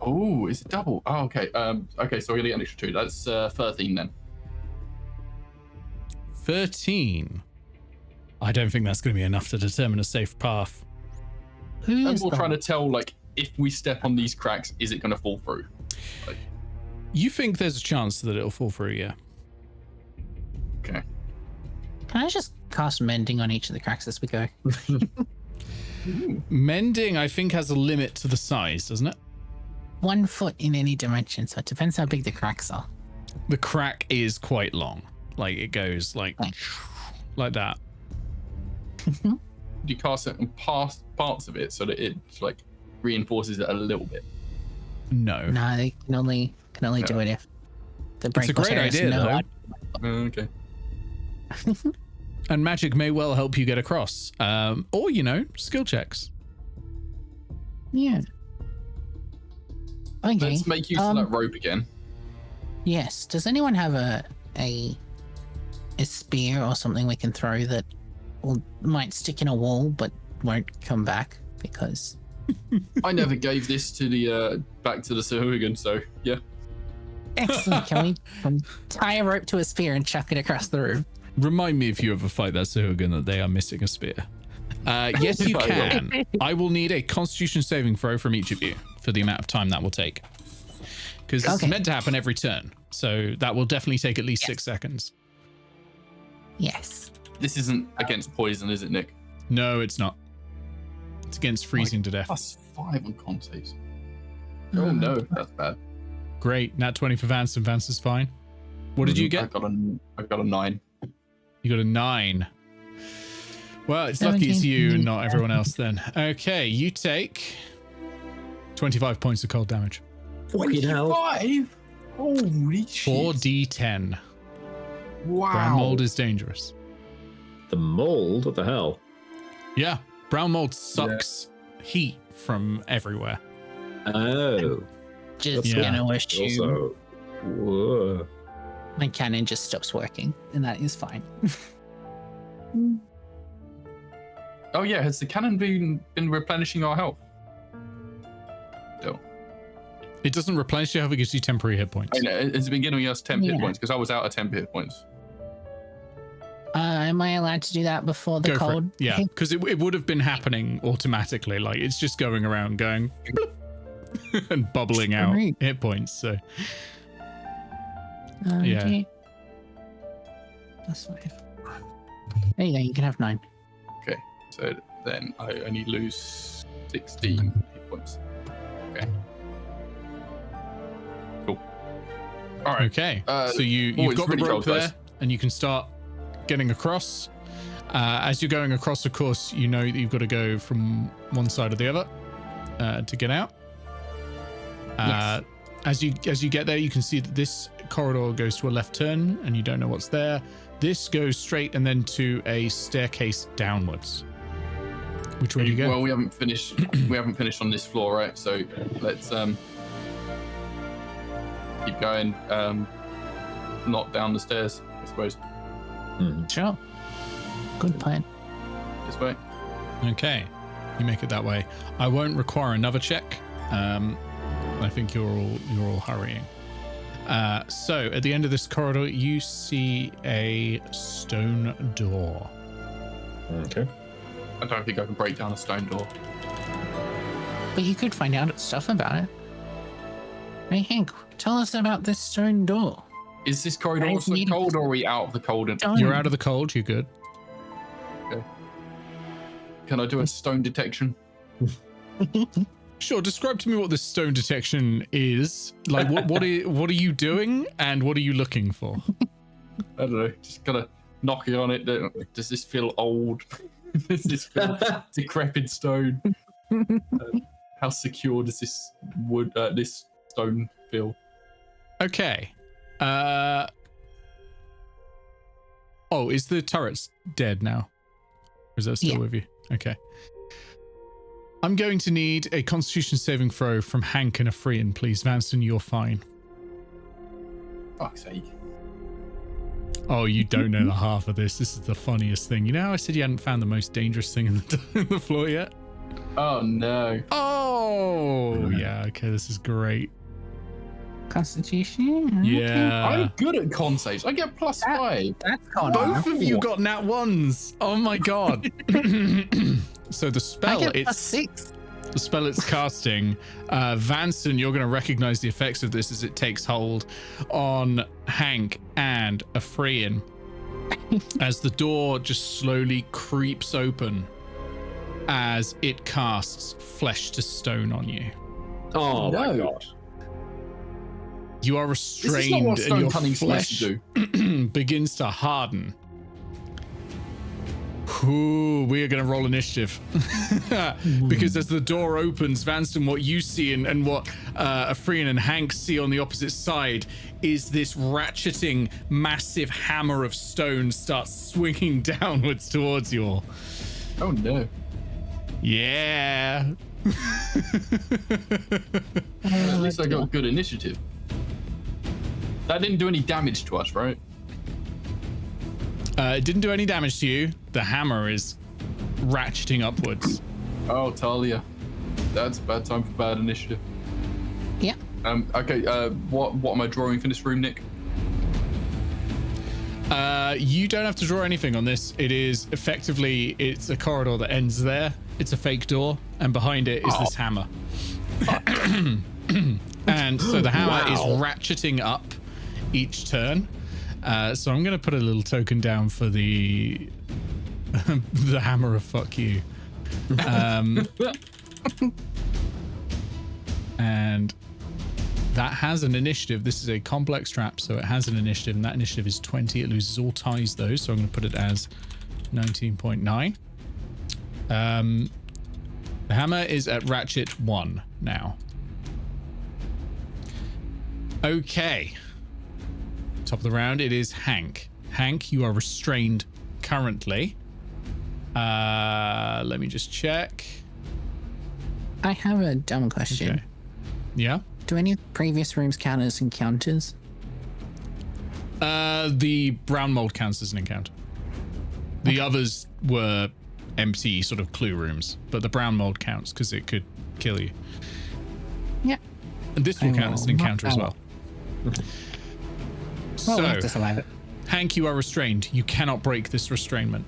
Oh, is it double? Oh, okay. Okay, so we're gonna get an extra 2. That's 13 then. 13. I don't think that's going to be enough to determine a safe path. I'm more trying to tell, like, if we step on these cracks, is it going to fall through? Like, You think there's a chance that it'll fall through, yeah. okay. Can I just cast mending on each of the cracks as we go? Mending, I think, has a limit to the size, doesn't it? 1 foot in any dimension, so it depends how big the cracks are. The crack is quite long. Like, it goes like that. Do you cast it on past parts of it so that it, like, reinforces it a little bit? No. No, they can only do it if the break. It's a great idea, though. Okay. And magic may well help you get across. Or, you know, skill checks. Yeah. Okay. Let's make use of that rope again. Yes. Does anyone have a spear or something we can throw that might stick in a wall but won't come back? Because I never gave this to the back to the Sir Hooligan, so yeah. excellent. Can we tie a rope to a spear and chuck it across the room? Remind me if you ever fight that Suhogun that they are missing a spear. Yes, you can. I will need a Constitution saving throw from each of you for the amount of time that will take. Because this is meant to happen every turn. So that will definitely take at least 6 seconds. Yes. This isn't against poison, is it, Nick? No, it's not. It's against freezing to death. +5 on con saves. Oh no, that's bad. Great. Nat 20 for Vance, and Vance is fine. What did you get? I got a 9. You got a 9. Well, it's lucky it's you and not everyone else then. Okay, you take 25 points of cold damage. 25? Holy shit. 4d10. Wow. Brown mold is dangerous. The mold? What the hell? Yeah, brown mold sucks heat from everywhere. Oh. Just gonna assume Also, whoa. my cannon just stops working, and that is fine. Oh yeah, has the cannon been replenishing our health? Still. It doesn't replenish your health, it gives you temporary hit points. I know, it's been giving us 10 hit points because I was out of 10 hit points. Am I allowed to do that before the Go for cold? it. Yeah, because it would have been happening automatically. Like, it's just going around going bloop, and bubbling out hit points. So, yeah. Okay. That's 5. There you go, you can have 9. Okay, so then I only lose 16 hit points. Okay. Cool. All right. Okay. So you've got the rope there, and you can start getting across. As you're going across, of course, you know that you've got to go from one side or the other to get out. Yes. As you get there, you can see that this corridor goes to a left turn, and you don't know what's there. This goes straight and then to a staircase downwards. Which way do you go? Well, we haven't finished. We haven't finished on this floor, right? So let's keep going. Not down the stairs, I suppose. Sure. Good plan. This way. Okay, you make it that way. I won't require another check. I think you're all hurrying. So at the end of this corridor, you see a stone door. Okay. I don't think I can break down a stone door. But you could find out stuff about it. Hey, Hank, tell us about this stone door. Is this corridor also cold, or are we out of the cold? You're out of the cold. You're good. Okay. Can I do a stone detection? Sure. Describe to me what this stone detection is. Like, what are you doing, and what are you looking for? I don't know. Just kind of knocking on it. Does this feel old? Does this feel decrepit stone? How secure does this this stone feel? Okay. Oh, is the turret dead now? Or is that still with you? Okay. I'm going to need a Constitution saving throw from Hank and a Freean, please. Vanstone, you're fine. Fuck's sake. Oh, you don't know the half of this. This is the funniest thing. You know how I said you hadn't found the most dangerous thing in the floor yet? Oh no. Oh, yeah. Okay, this is great. Constitution. Okay. Yeah. I'm good at con saves. I get +5. That's called Both of you got nat ones. Oh my god. So the I spell, get it's +6. the spell it's casting. Vanstone, you're going to recognize the effects of this as it takes hold on Hank and Ephraim as the door just slowly creeps open as it casts flesh to stone on you. Oh my No. god. You are This is not restrained what and stone your cunning's supposed flesh to do. begins to harden. Ooh, we are going to roll initiative. Because as the door opens, Vanstone, what you see and what Ephraim and Hank see on the opposite side is this ratcheting massive hammer of stone starts swinging downwards towards you all. Oh no. Yeah. At least I got good initiative. That didn't do any damage to us, right? It didn't do any damage to you. The hammer is ratcheting upwards. Oh, Talia. That's a bad time for bad initiative. Yeah. Okay, what am I drawing for this room, Nick? You don't have to draw anything on this. It is effectively, it's a corridor that ends there. It's a fake door, and behind it is this hammer. And so the hammer is ratcheting up each turn. So I'm going to put a little token down for the the hammer of fuck you. And that has an initiative. This is a complex trap, so it has an initiative, and that initiative is 20. It loses all ties, though, so I'm going to put it as 19.9. The hammer is at ratchet 1 now. Okay. Top of the round, it is Hank. Hank, you are restrained currently. Let me just check. I have a dumb question. Okay. Yeah? Do any previous rooms count as encounters? The brown mold counts as an encounter. The others were empty sort of clue rooms, but the brown mold counts because it could kill you. Yeah. And this will count as an encounter as well. Well, So, we'll have to survive it. Hank, you are restrained. You cannot break this restrainment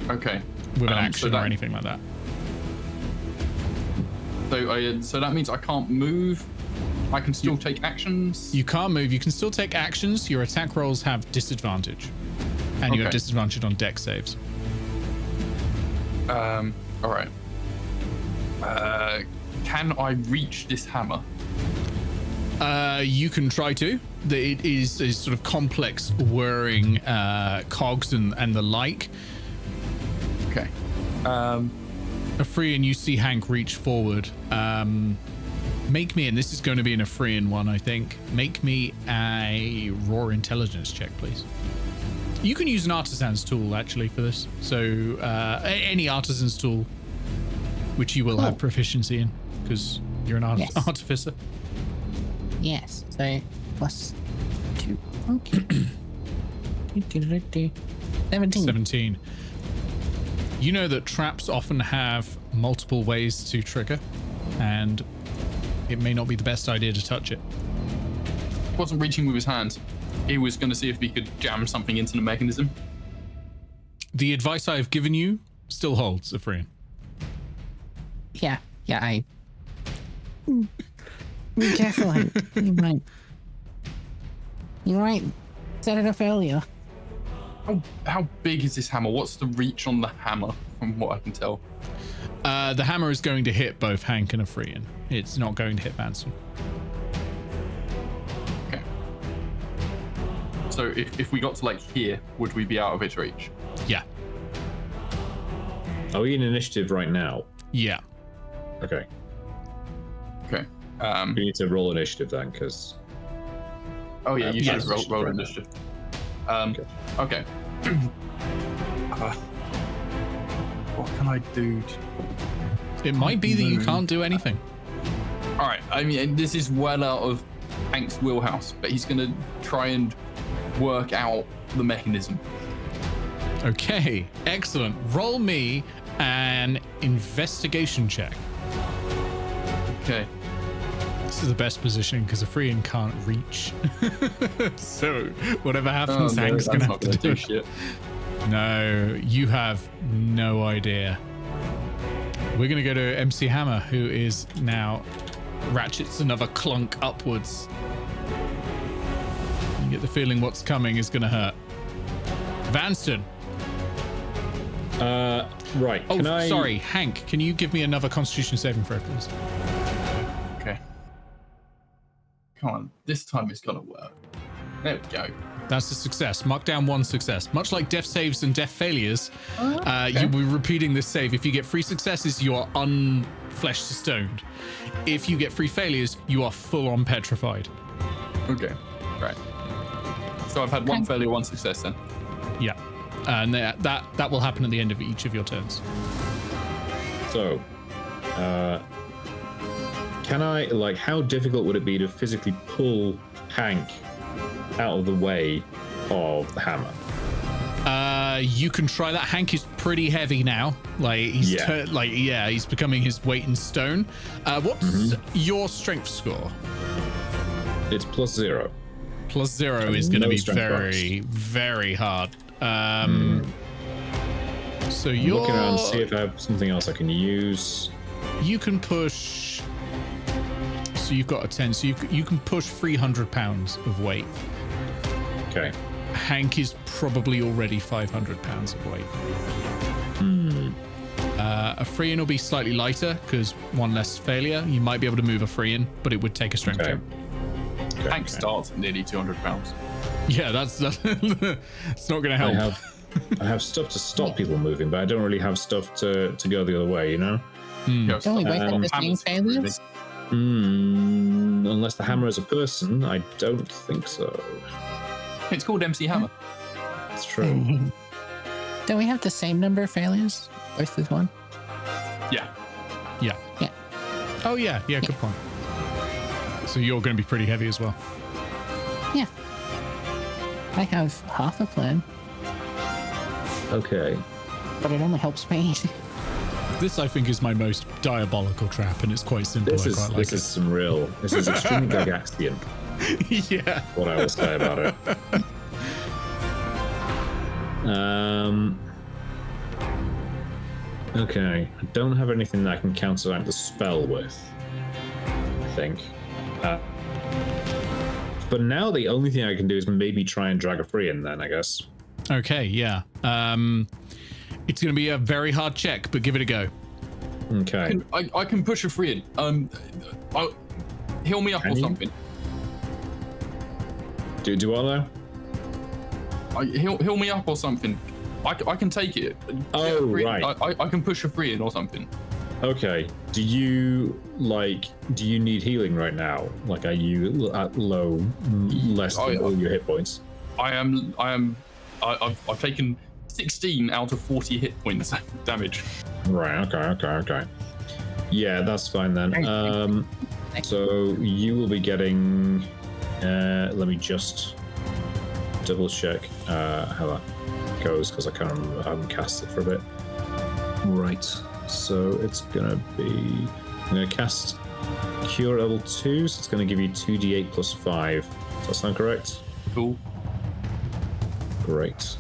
Okay. with an So action or anything like that. So that means I can't move. I can still take actions. You can't move. You can still take actions. Your attack rolls have disadvantage. And you have Okay. disadvantage on dex saves. All right. Can I reach this hammer? You can try to. It is a sort of complex whirring cogs and the like. Okay. Ephraim, you see Hank reach forward. Make me, and this is going to be an Ephraim one, I think. Make me a raw intelligence check, please. You can use an artisan's tool actually for this. So any artisan's tool, which you will have proficiency in, because you're an Yes. artificer. Yes. So +2. Okay. 17. 17. You know that traps often have multiple ways to trigger, and it may not be the best idea to touch it. He wasn't reaching with his hands. He was going to see if he could jam something into the mechanism. The advice I have given you still holds, Ephraim. Yeah. I. Be careful. Hank. You might set it off earlier. How big is this hammer? What's the reach on the hammer, from what I can tell? The hammer is going to hit both Hank and Ephraim. It's not going to hit Vanstone. Okay. So if we got to like here, would we be out of its reach? Yeah. Are we in initiative right now? Yeah. Okay. Okay. We need to roll initiative then, because Oh yeah, you Yes. should roll initiative. Okay. What can I do? It might be that you can't do anything. All right. I mean, this is well out of Hank's wheelhouse, but he's going to try and work out the mechanism. Okay, excellent. Roll me an investigation check. Okay. This is the best positioning because a Freean can't reach. So whatever happens, Hank's going to have to do shit. No, you have no idea. We're going to go to MC Hammer, who is now ratchets another clunk upwards. You get the feeling what's coming is going to hurt. Vanstone. Right. Oh, sorry, Hank. Can you give me another Constitution saving throw, please? Okay. Come on, this time it's gonna work. There we go. That's a success. Mark down one success. Much like death saves and death failures, Okay. you'll be repeating this save. If you get 3 successes, you are unfleshed to stoned. If you get 3 failures, you are full on petrified. Okay, right. So I've had 1 failure, 1 success then. Yeah, and that will happen at the end of each of your turns. So, can I, like, how difficult would it be to physically pull Hank out of the way of the hammer? You can try that. Hank is pretty heavy now. Like he's he's becoming his weight in stone. What's your strength score? It's +0. +0 is going to be strength very hard. So I'm you're looking around to see if I have something else I can use. You can push. So you've got a 10. So you can push 300 pounds of weight. Okay. Hank is probably already 500 pounds of weight. A Freean will be slightly lighter because 1 less failure. You might be able to move a Freean, but it would take a strength check. Hank starts at nearly 200 pounds. Yeah, that's it's not going to help. I have stuff to stop people moving, but I don't really have stuff to go the other way, you know? Don't we both have the same failures? Unless the hammer is a person, I don't think so. It's called MC Hammer. That's true. Don't we have the same number of failures? Both with 1? Yeah. Oh yeah, good point. So you're going to be pretty heavy as well. Yeah. I have half a plan, Okay. but it only helps me. This, I think, is my most diabolical trap, and it's quite simple. This is extremely Gygaxian, Yeah. what I will say about it. Okay. I don't have anything that I can counteract the spell with, I think. But now the only thing I can do is maybe try and drag a free in then, I guess. Okay, yeah. It's going to be a very hard check, but give it a go. Okay. I can push a free in. Heal me up Can or you? something. Do what though? Heal me up or something. I can take it. Oh, right. I can push a free in or something. Okay. Do you need healing right now? Like, are you at low, less than all your hit points? I've taken 16 out of 40 hit points damage. Right. Okay. Yeah, that's fine then. So you will be getting. Let me just double check how that goes because I haven't cast it for a bit. Right. So it's gonna be. I'm gonna cast Cure level 2, so it's gonna give you 2d8 plus 5. Does that sound correct? Cool. Great.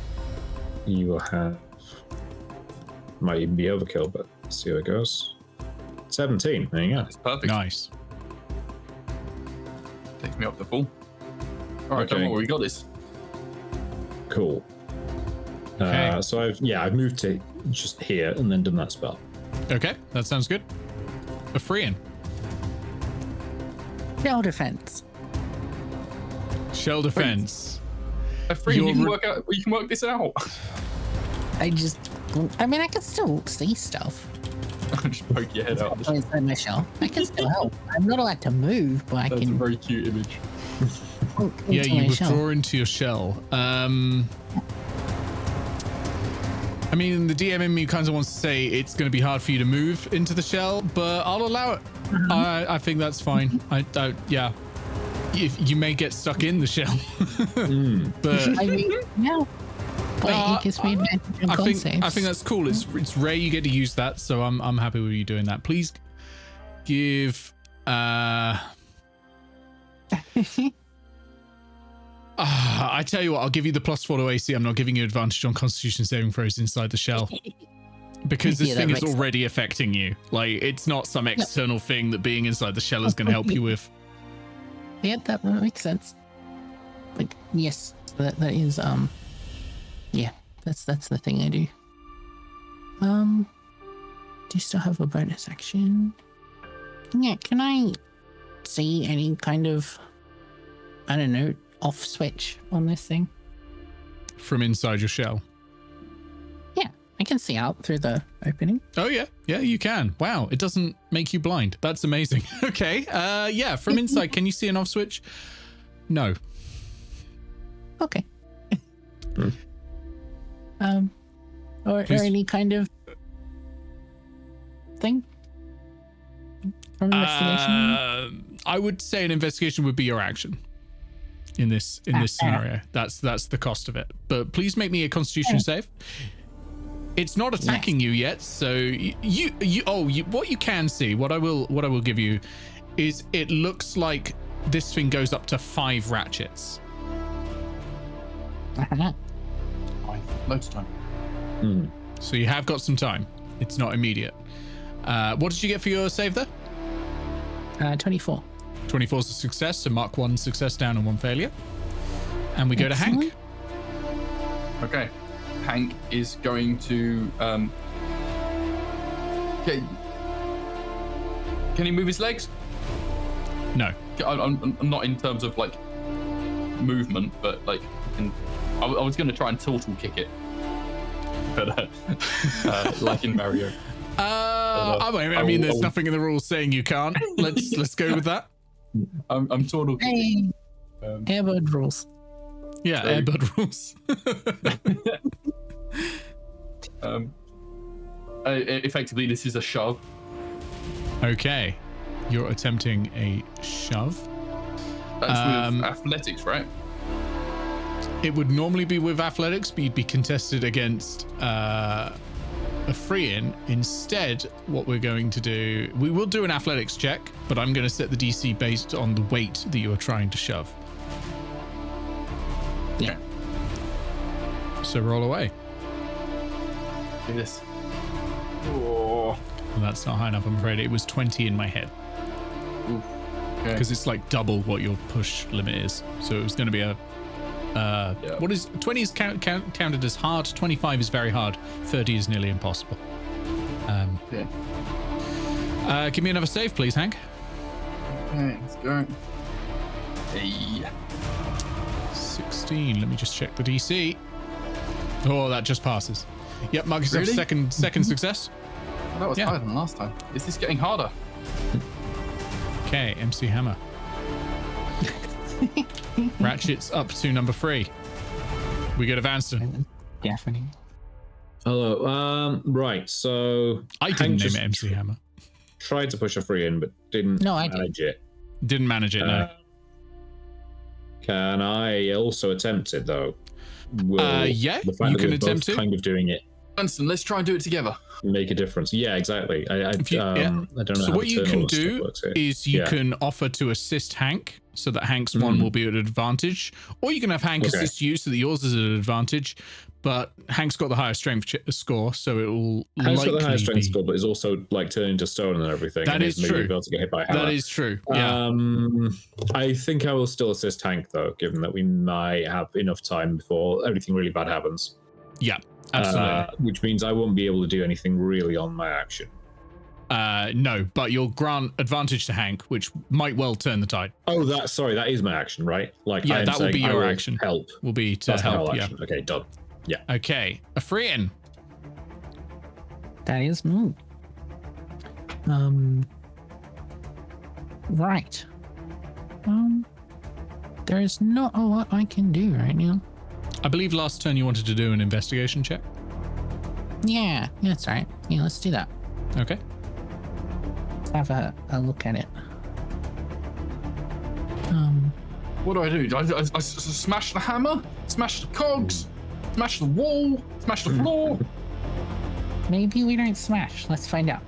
You will have. Might even be overkill, but let's see how it goes. 17. There you go. It's perfect. Nice. Takes me up to full. All right, Okay. come on, we got this. Cool. Okay. So I've moved to just here and then done that spell. Okay, that sounds good. A Freean. Shell defense. Shell defense. Free, you can work this out. I mean, I can still see stuff Just poke your head out. inside my shell. I can still help. I'm not allowed to move, but I That's a can. very cute image. Poke Yeah, into you my withdraw shell. into your shell. I mean, the DM in me kind of wants to say it's going to be hard for you to move into the shell, but I'll allow it. I think that's fine. Yeah. You may get stuck in the shell. But I mean, yeah. But it gives me advantage on con saves. I think that's cool. It's rare you get to use that, so I'm happy with you doing that. Please give I tell you what, I'll give you the +4 to AC. I'm not giving you advantage on Constitution saving throws inside the shell. Because this thing is already affecting you. Like, it's not some external thing that being inside the shell is going to help you with. Yeah, that makes sense. But yes, that is yeah, that's the thing I do. Do you still have a bonus action? Yeah, can I see any kind of, I don't know, off switch on this thing? From inside your shell? Yeah, I can see out through the opening. Oh yeah, you can. Wow, it doesn't make you blind. That's amazing. Okay, yeah, from inside, can you see an off switch? No. Okay. Or any kind of thing from investigation? I would say an investigation would be your action in this scenario. That's the cost of it. But please make me a Constitution save. It's not attacking you yet, so what you can see, what I will give you, is it looks like this thing goes up to 5 ratchets. Loads of time. So you have got some time. It's not immediate. What did you get for your save there? 24. 24 is a success, so mark 1 success down and 1 failure. And we go to Hank. Okay. Hank is going to can he move his legs? No. I'm not in terms of like movement, but like I was going to try and turtle kick it, but like in Mario. I mean, there's nothing in the rules saying you can't. Let's go with that. I'm turtle kicking. Airbud rules. Yeah, Airbud rules. Effectively, this is a shove. Okay, you're attempting a shove. That's with athletics, right? It would normally be with athletics, but you'd be contested against a free-in. Instead, what we're going to do, we will do an athletics check, but I'm going to set the DC based on the weight that you are trying to shove. Yeah. So roll away. Do this. Oh. Well, that's not high enough, I'm afraid. It was 20 in my head. Okay. Because it's like double what your push limit is. So it was going to be a what is 20 is counted as hard, 25 is very hard, 30 is nearly impossible. Give me another save, please, Hank. Okay, let's go. Hey. 16. Let me just check the DC. Oh, that just passes. Yep, mark yourself second success. That was higher than last time. Is this getting harder? Okay, MC Hammer. Ratchet's up to number 3. We go to Vanstone. Definitely. Hello. Right. So I didn't name it MC Hammer. Tried to push a free in, but didn't manage it. Didn't manage it. No. Can I also attempt it though? Yeah, you can attempt it. Kind of doing it. Winston, let's try and do it together. Make a difference. Yeah, exactly. I don't know. So how what you can do works here. is you can offer to assist Hank so that Hank's one will be at an advantage, or you can have Hank assist you so that yours is at an advantage. But Hank's got the higher strength score, so it will Hank's got the higher strength score, but is also like turned into stone and everything. That is true. Able to get hit by a hammer. That is true. Yeah. I think I will still assist Hank though, given that we might have enough time before anything really bad happens. Yeah. Absolutely. Which means I won't be able to do anything really on my action. No, but you'll grant advantage to Hank, which might well turn the tide. Oh, that is my action, right? Like, yeah, that will be your action. Help will be to help. Yeah. Okay, done. Yeah. Okay, a free-in. That is right. There is not a lot I can do right now. I believe last turn you wanted to do an investigation check. Yeah, that's right. Yeah, let's do that. Okay. Let's have a look at it. What do? I smash the hammer, smash the cogs, smash the wall, smash the floor. Maybe we don't smash. Let's find out.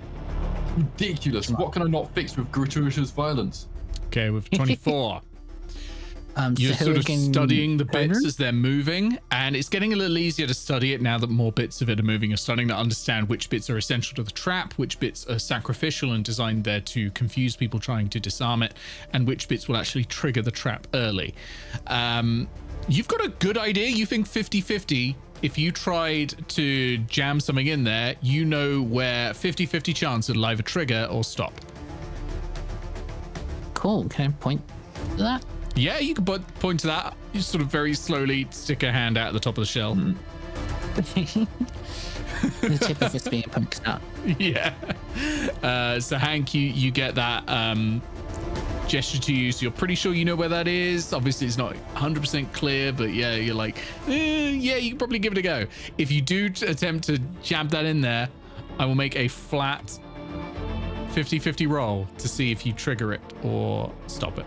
Ridiculous. What can I not fix with gratuitous violence? Okay, with 24. You're so sort we of can studying the turn bits her? as they're moving, and it's getting a little easier to study it now that more bits of it are moving. You're starting to understand which bits are essential to the trap, which bits are sacrificial and designed there to confuse people trying to disarm it, and which bits will actually trigger the trap early. You've got a good idea. You think 50-50. If you tried to jam something in there, you know where 50-50 chance it'll either trigger or stop. Cool. Can I point to that? Yeah, you can point to that. You sort of very slowly stick a hand out at the top of the shell. The tip of its being pokes out. Yeah. So Hank, you get that gesture to you. So you're pretty sure you know where that is. Obviously, it's not 100% clear, but yeah, you're like, yeah, you can probably give it a go. If you do attempt to jab that in there, I will make a flat 50-50 roll to see if you trigger it or stop it.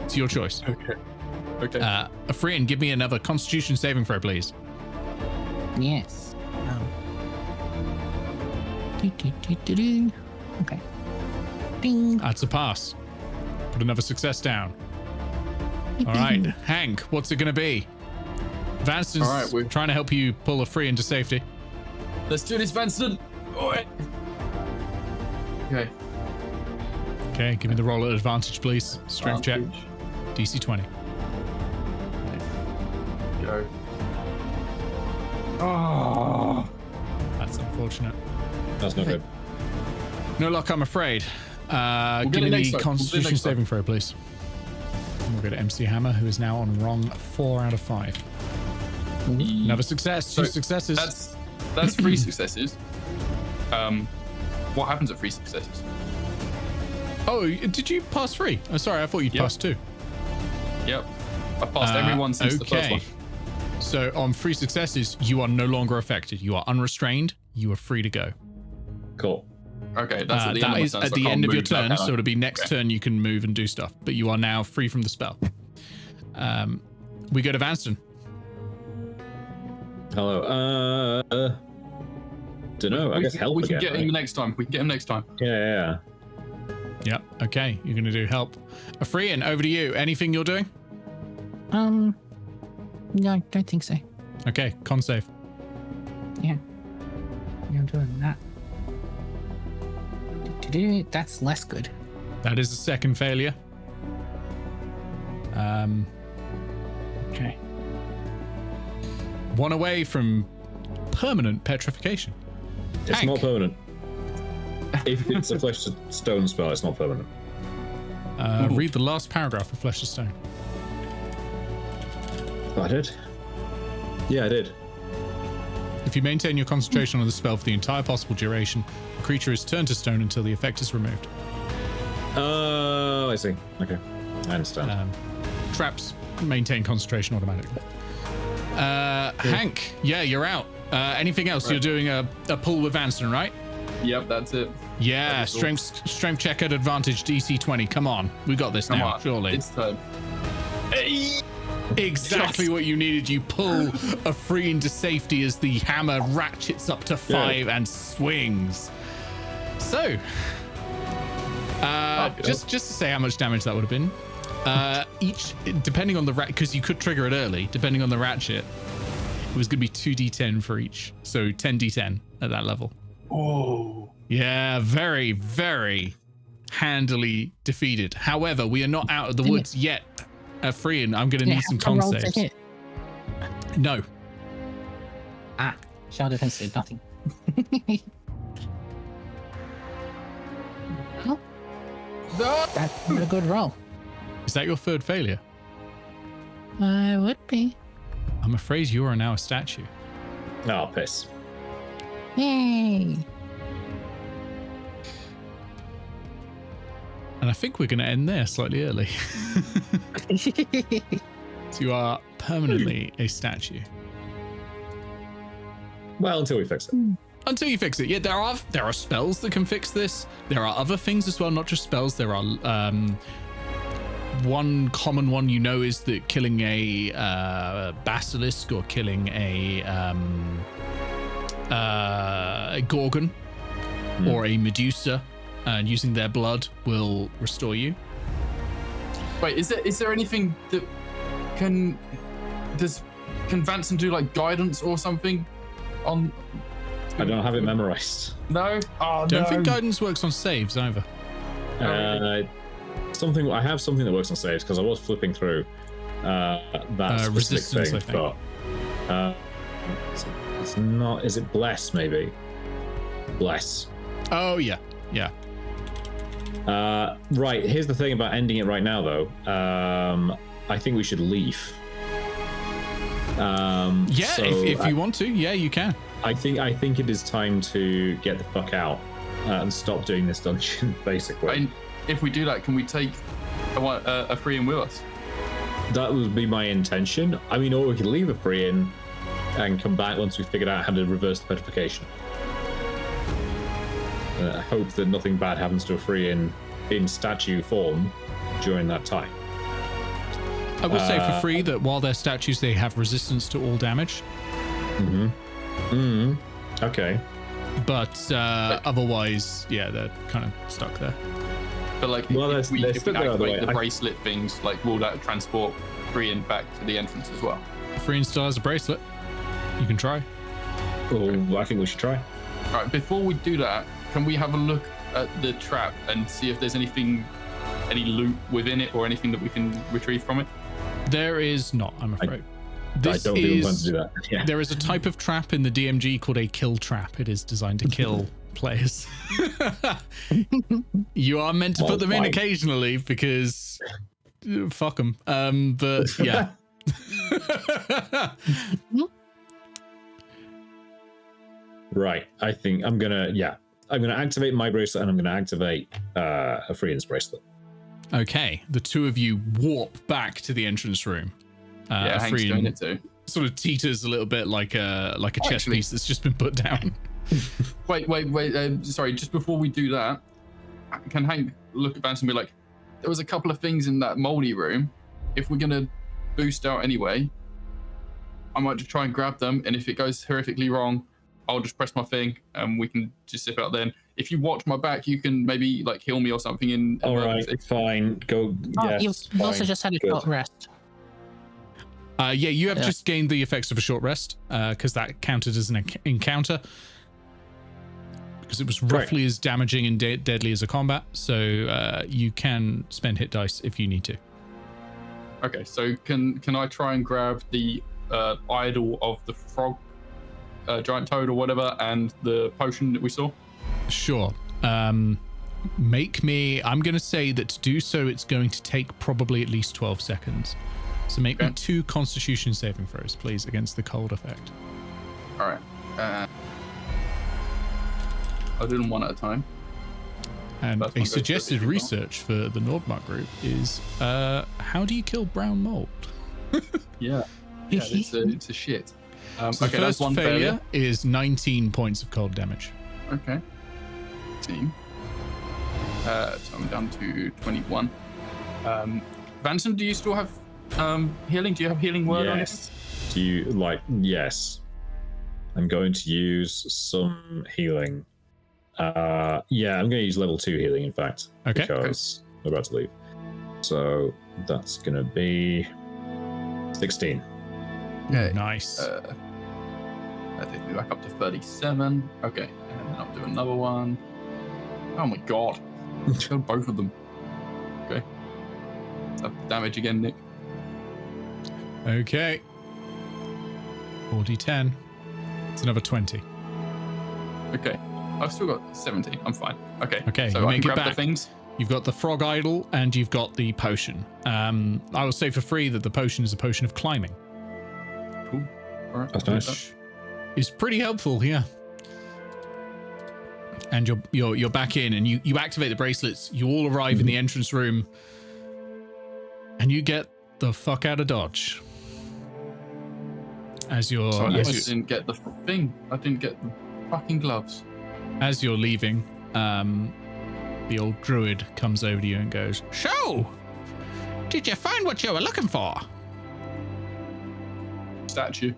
It's your choice. Okay. Afrian, give me another Constitution saving throw, please. Yes. Okay. Ding. That's a pass. Put another success down. All right, Hank, what's it going to be? Vanstone's All right, we're trying to help you pull a free into safety. Let's do this, Vanstone. Okay. Okay, give me the roll at advantage, please. Strength check. DC 20. Go. Oh. That's unfortunate. That's not good. No luck, I'm afraid. get Give it me next the time. Constitution next time. saving throw, please. And we'll go to MC Hammer, who is now on wrong 4 out of 5. Another success, 2 successes. That's 3 successes. What happens at 3 successes? Oh, did you pass 3? Oh, sorry, I thought you'd Yep. passed 2. Yep. I've passed everyone since the first one. So on 3 successes, you are no longer affected. You are unrestrained. You are free to go. Cool. Okay, that's at the That end is of my turn. at so I the can't end of your move now, turn, can so I? it'll be next turn you can move and do stuff. But you are now free from the spell. We go to Vanstone. Hello. Don't know. I guess help we again. can get him next time. We can get him next time. Yeah. Yep. Okay. You're going to do help. Afrian, over to you. Anything you're doing? No, I don't think so. Okay. Con save. Yeah. I'm doing that. That's less good. That is a second failure. Okay. 1 away from permanent petrification. It's Hank. not permanent. If it's a flesh to stone spell, it's not permanent. Read the last paragraph of Flesh to Stone. Oh, I did? Yeah, I did. If you maintain your concentration on the spell for the entire possible duration, the creature is turned to stone until the effect is removed. Oh, I see. Okay. I understand. Traps maintain concentration automatically. Hank, yeah, you're out. Anything else? Right. You're doing a pull with Vanstone, right? Yep, that's it. Yeah, That is all. strength check at advantage, DC 20. Come on, we got this Come now, on. surely. It's time. Hey! Exactly Just- what you needed. You pull a free into safety as the hammer ratchets up to 5 and swings. So, just to say how much damage that would have been. Each, depending on the because you could trigger it early, depending on the ratchet, it was going to be 2d10 for each. So 10d10 at that level. Oh. Yeah, very, very handily defeated. However, we are not out of the woods yet. Free, and I'm going to need some con roll to saves. hit. No. Shell defense did nothing. Well, that's not a good roll. Is that your 3rd failure? Would be. I'm afraid you are now a statue. Oh, piss. Yay. And I think we're going to end there slightly early. So you are permanently a statue. Well, until we fix it. Until you fix it. Yeah, there are spells that can fix this. There are other things as well, not just spells. There are one common one you know is that killing a basilisk or killing a gorgon or a medusa and using their blood will restore you. Wait, is there anything that can Vanstone do like guidance or something on? I don't have it memorized. No. Oh, Don't think guidance works on saves either. I have something that works on saves because I was flipping through that specific resistance, thing, I think. but it's not. Is it bless? Maybe bless. Oh yeah. Right. Here's the thing about ending it right now, though. I think we should leave. If you want to, yeah, you can. I think it is time to get the fuck out and stop doing this dungeon, basically. And if we do that, can we take a free in with us? That would be my intention. I mean, or we could leave a free in and come back once we figured out how to reverse the petrification. I hope that nothing bad happens to a free in statue form during that time. I will say for free that while they're statues, they have resistance to all damage. Okay. But But otherwise, yeah, they're kind of stuck there. But like, Well, if we they're stuck there activate other the way. bracelet things, like, will that transport free in back to the entrance as well? Free still has a bracelet. You can try. oh, I think we should try. All right. Before we do that, can we have a look at the trap and see if there's any loot within it or anything that we can retrieve from it? There is not, I'm afraid. I don't think we plan to do that. Yeah. There is a type of trap in the DMG called a kill trap. It is designed to kill players. You are meant to put them in fine. occasionally because fuck them. But yeah. Right. I think I'm gonna activate my bracelet and I'm gonna activate a Freedom's bracelet. Okay, the two of you warp back to the entrance room. Yeah, Hank's doing it too. Sort of teeters a little bit like a chess Actually- piece that's just been put down. Wait. Sorry, just before we do that, can Hank look at Vance and be like, there was a couple of things in that moldy room. If we're going to boost out anyway, I might just try and grab them. And if it goes horrifically wrong, I'll just press my thing and we can just zip out then. If you watch my back, you can maybe like heal me or something in All emergency. right, fine. Go. Oh, Yes, you've also fine. just had a Good. short rest. Yeah, you have just gained the effects of a short rest because that counted as an encounter. Because it was roughly as damaging and deadly as a combat. So you can spend hit dice if you need to. Okay, so can I try and grab the idol of the frog, giant toad or whatever, and the potion that we saw? Sure. Make me... I'm going to say that to do so, it's going to take probably at least 12 seconds. So make me 2 constitution saving throws, please, against the cold effect. All right. I'll do them one at a time. And First one a goes suggested 30 as well. research for the Nordmark group is how do you kill brown mold? Yeah, it's a shit. So the Okay, that's first one failure is 19 points of cold damage. Okay. 18. So I'm down to 21. Vanstone, do you still have healing? Do you have healing word on it? Yes. Do you like? Yes. I'm going to use some healing. Yeah, I'm going to use level 2 healing, in fact. Okay. Because we're about to leave. So that's going to be 16. Okay. Nice. That takes me back up to 37. Okay, and then I'll do another one. Oh my god. Killed both of them. Okay. Damage again, Nick. Okay. 4d10. It's another 20. Okay. I've still got 17. I'm fine. Okay. Okay, So you I make can it grab back. the things. You've got the frog idol and you've got the potion. I will say for free that the potion is a potion of climbing. Cool. All right. That's I'll do nice. that. Is pretty helpful, yeah. And you're back in, and you activate the bracelets. You all arrive in the entrance room, and you get the fuck out of Dodge. As you're So I as didn't get the thing. I didn't get the fucking gloves. as you're leaving, the old druid comes over to you and goes, "So, Did you find what you were looking for? Statue.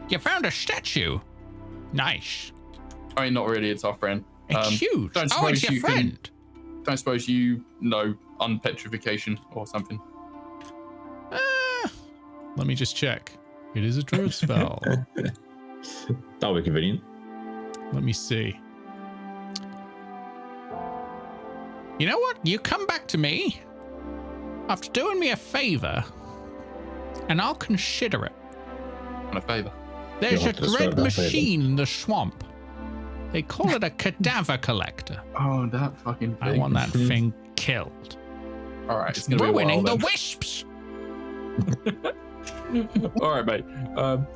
You found a statue. Nice. I mean, not really. It's our friend. It's huge. Don't Oh, it's suppose your you can- friend. Don't suppose you know unpetrification or something? Let me just check. It is a druid spell. That'll be convenient. Let me see. You know what? You come back to me after doing me a favor, and I'll consider it. On a favor. There's You'll a have to describe dread that favour. machine in the swamp. They call it a cadaver collector. Oh, that fucking thing. I want that thing killed. All right, it's gonna be a Ruining while the then. wisps. All right, mate.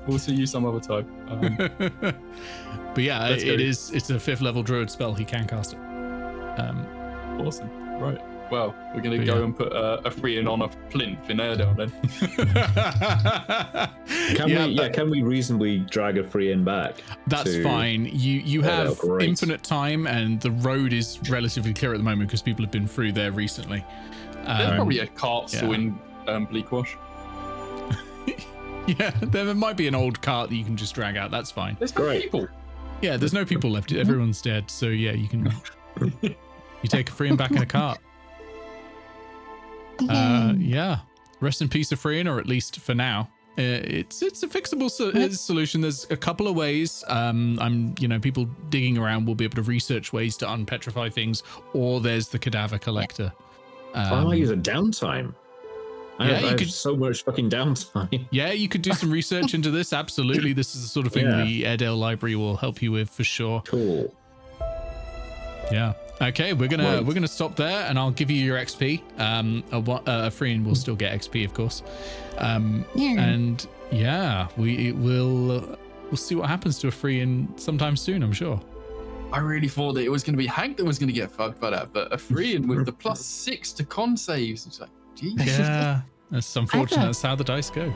We'll see you some other time. But yeah, Let's go. it's a 5th level druid spell. He can cast it. Awesome. Right. Well, we're gonna But go yeah. and put a free in on a plinth in Aeon then. Can we reasonably drag a free in back? That's to- fine. You Yeah, have great. infinite time, and the road is relatively clear at the moment because people have been through there recently. There's probably a cart still yeah. in Bleakwash. Yeah, there might be an old cart that you can just drag out. That's fine. There's no Great. people. Yeah, there's no people left. Everyone's dead. So yeah, you can. You take a Freeing back in a cart. Yeah. Rest in peace, Freeing, or at least for now. It's a fixable solution. There's a couple of ways. People digging around will be able to research ways to unpetrify things, or there's the cadaver collector. I might use a downtime. I Yeah, have, you I have could- so much fucking downtime. Yeah, you could do some research into this. Absolutely. This is the sort of thing Yeah. the Airedale Library will help you with for sure. Cool. Yeah. Okay, we're Right. gonna stop there, and I'll give you your XP. A Freeing will still get XP, of course. And yeah, we'll see what happens to a Freeing sometime soon, I'm sure. I really thought that it was going to be Hank that was going to get fucked by that, but a free in with the +6 to con saves. It's like, geez. Yeah, that's unfortunate. I bet- That's how the dice go.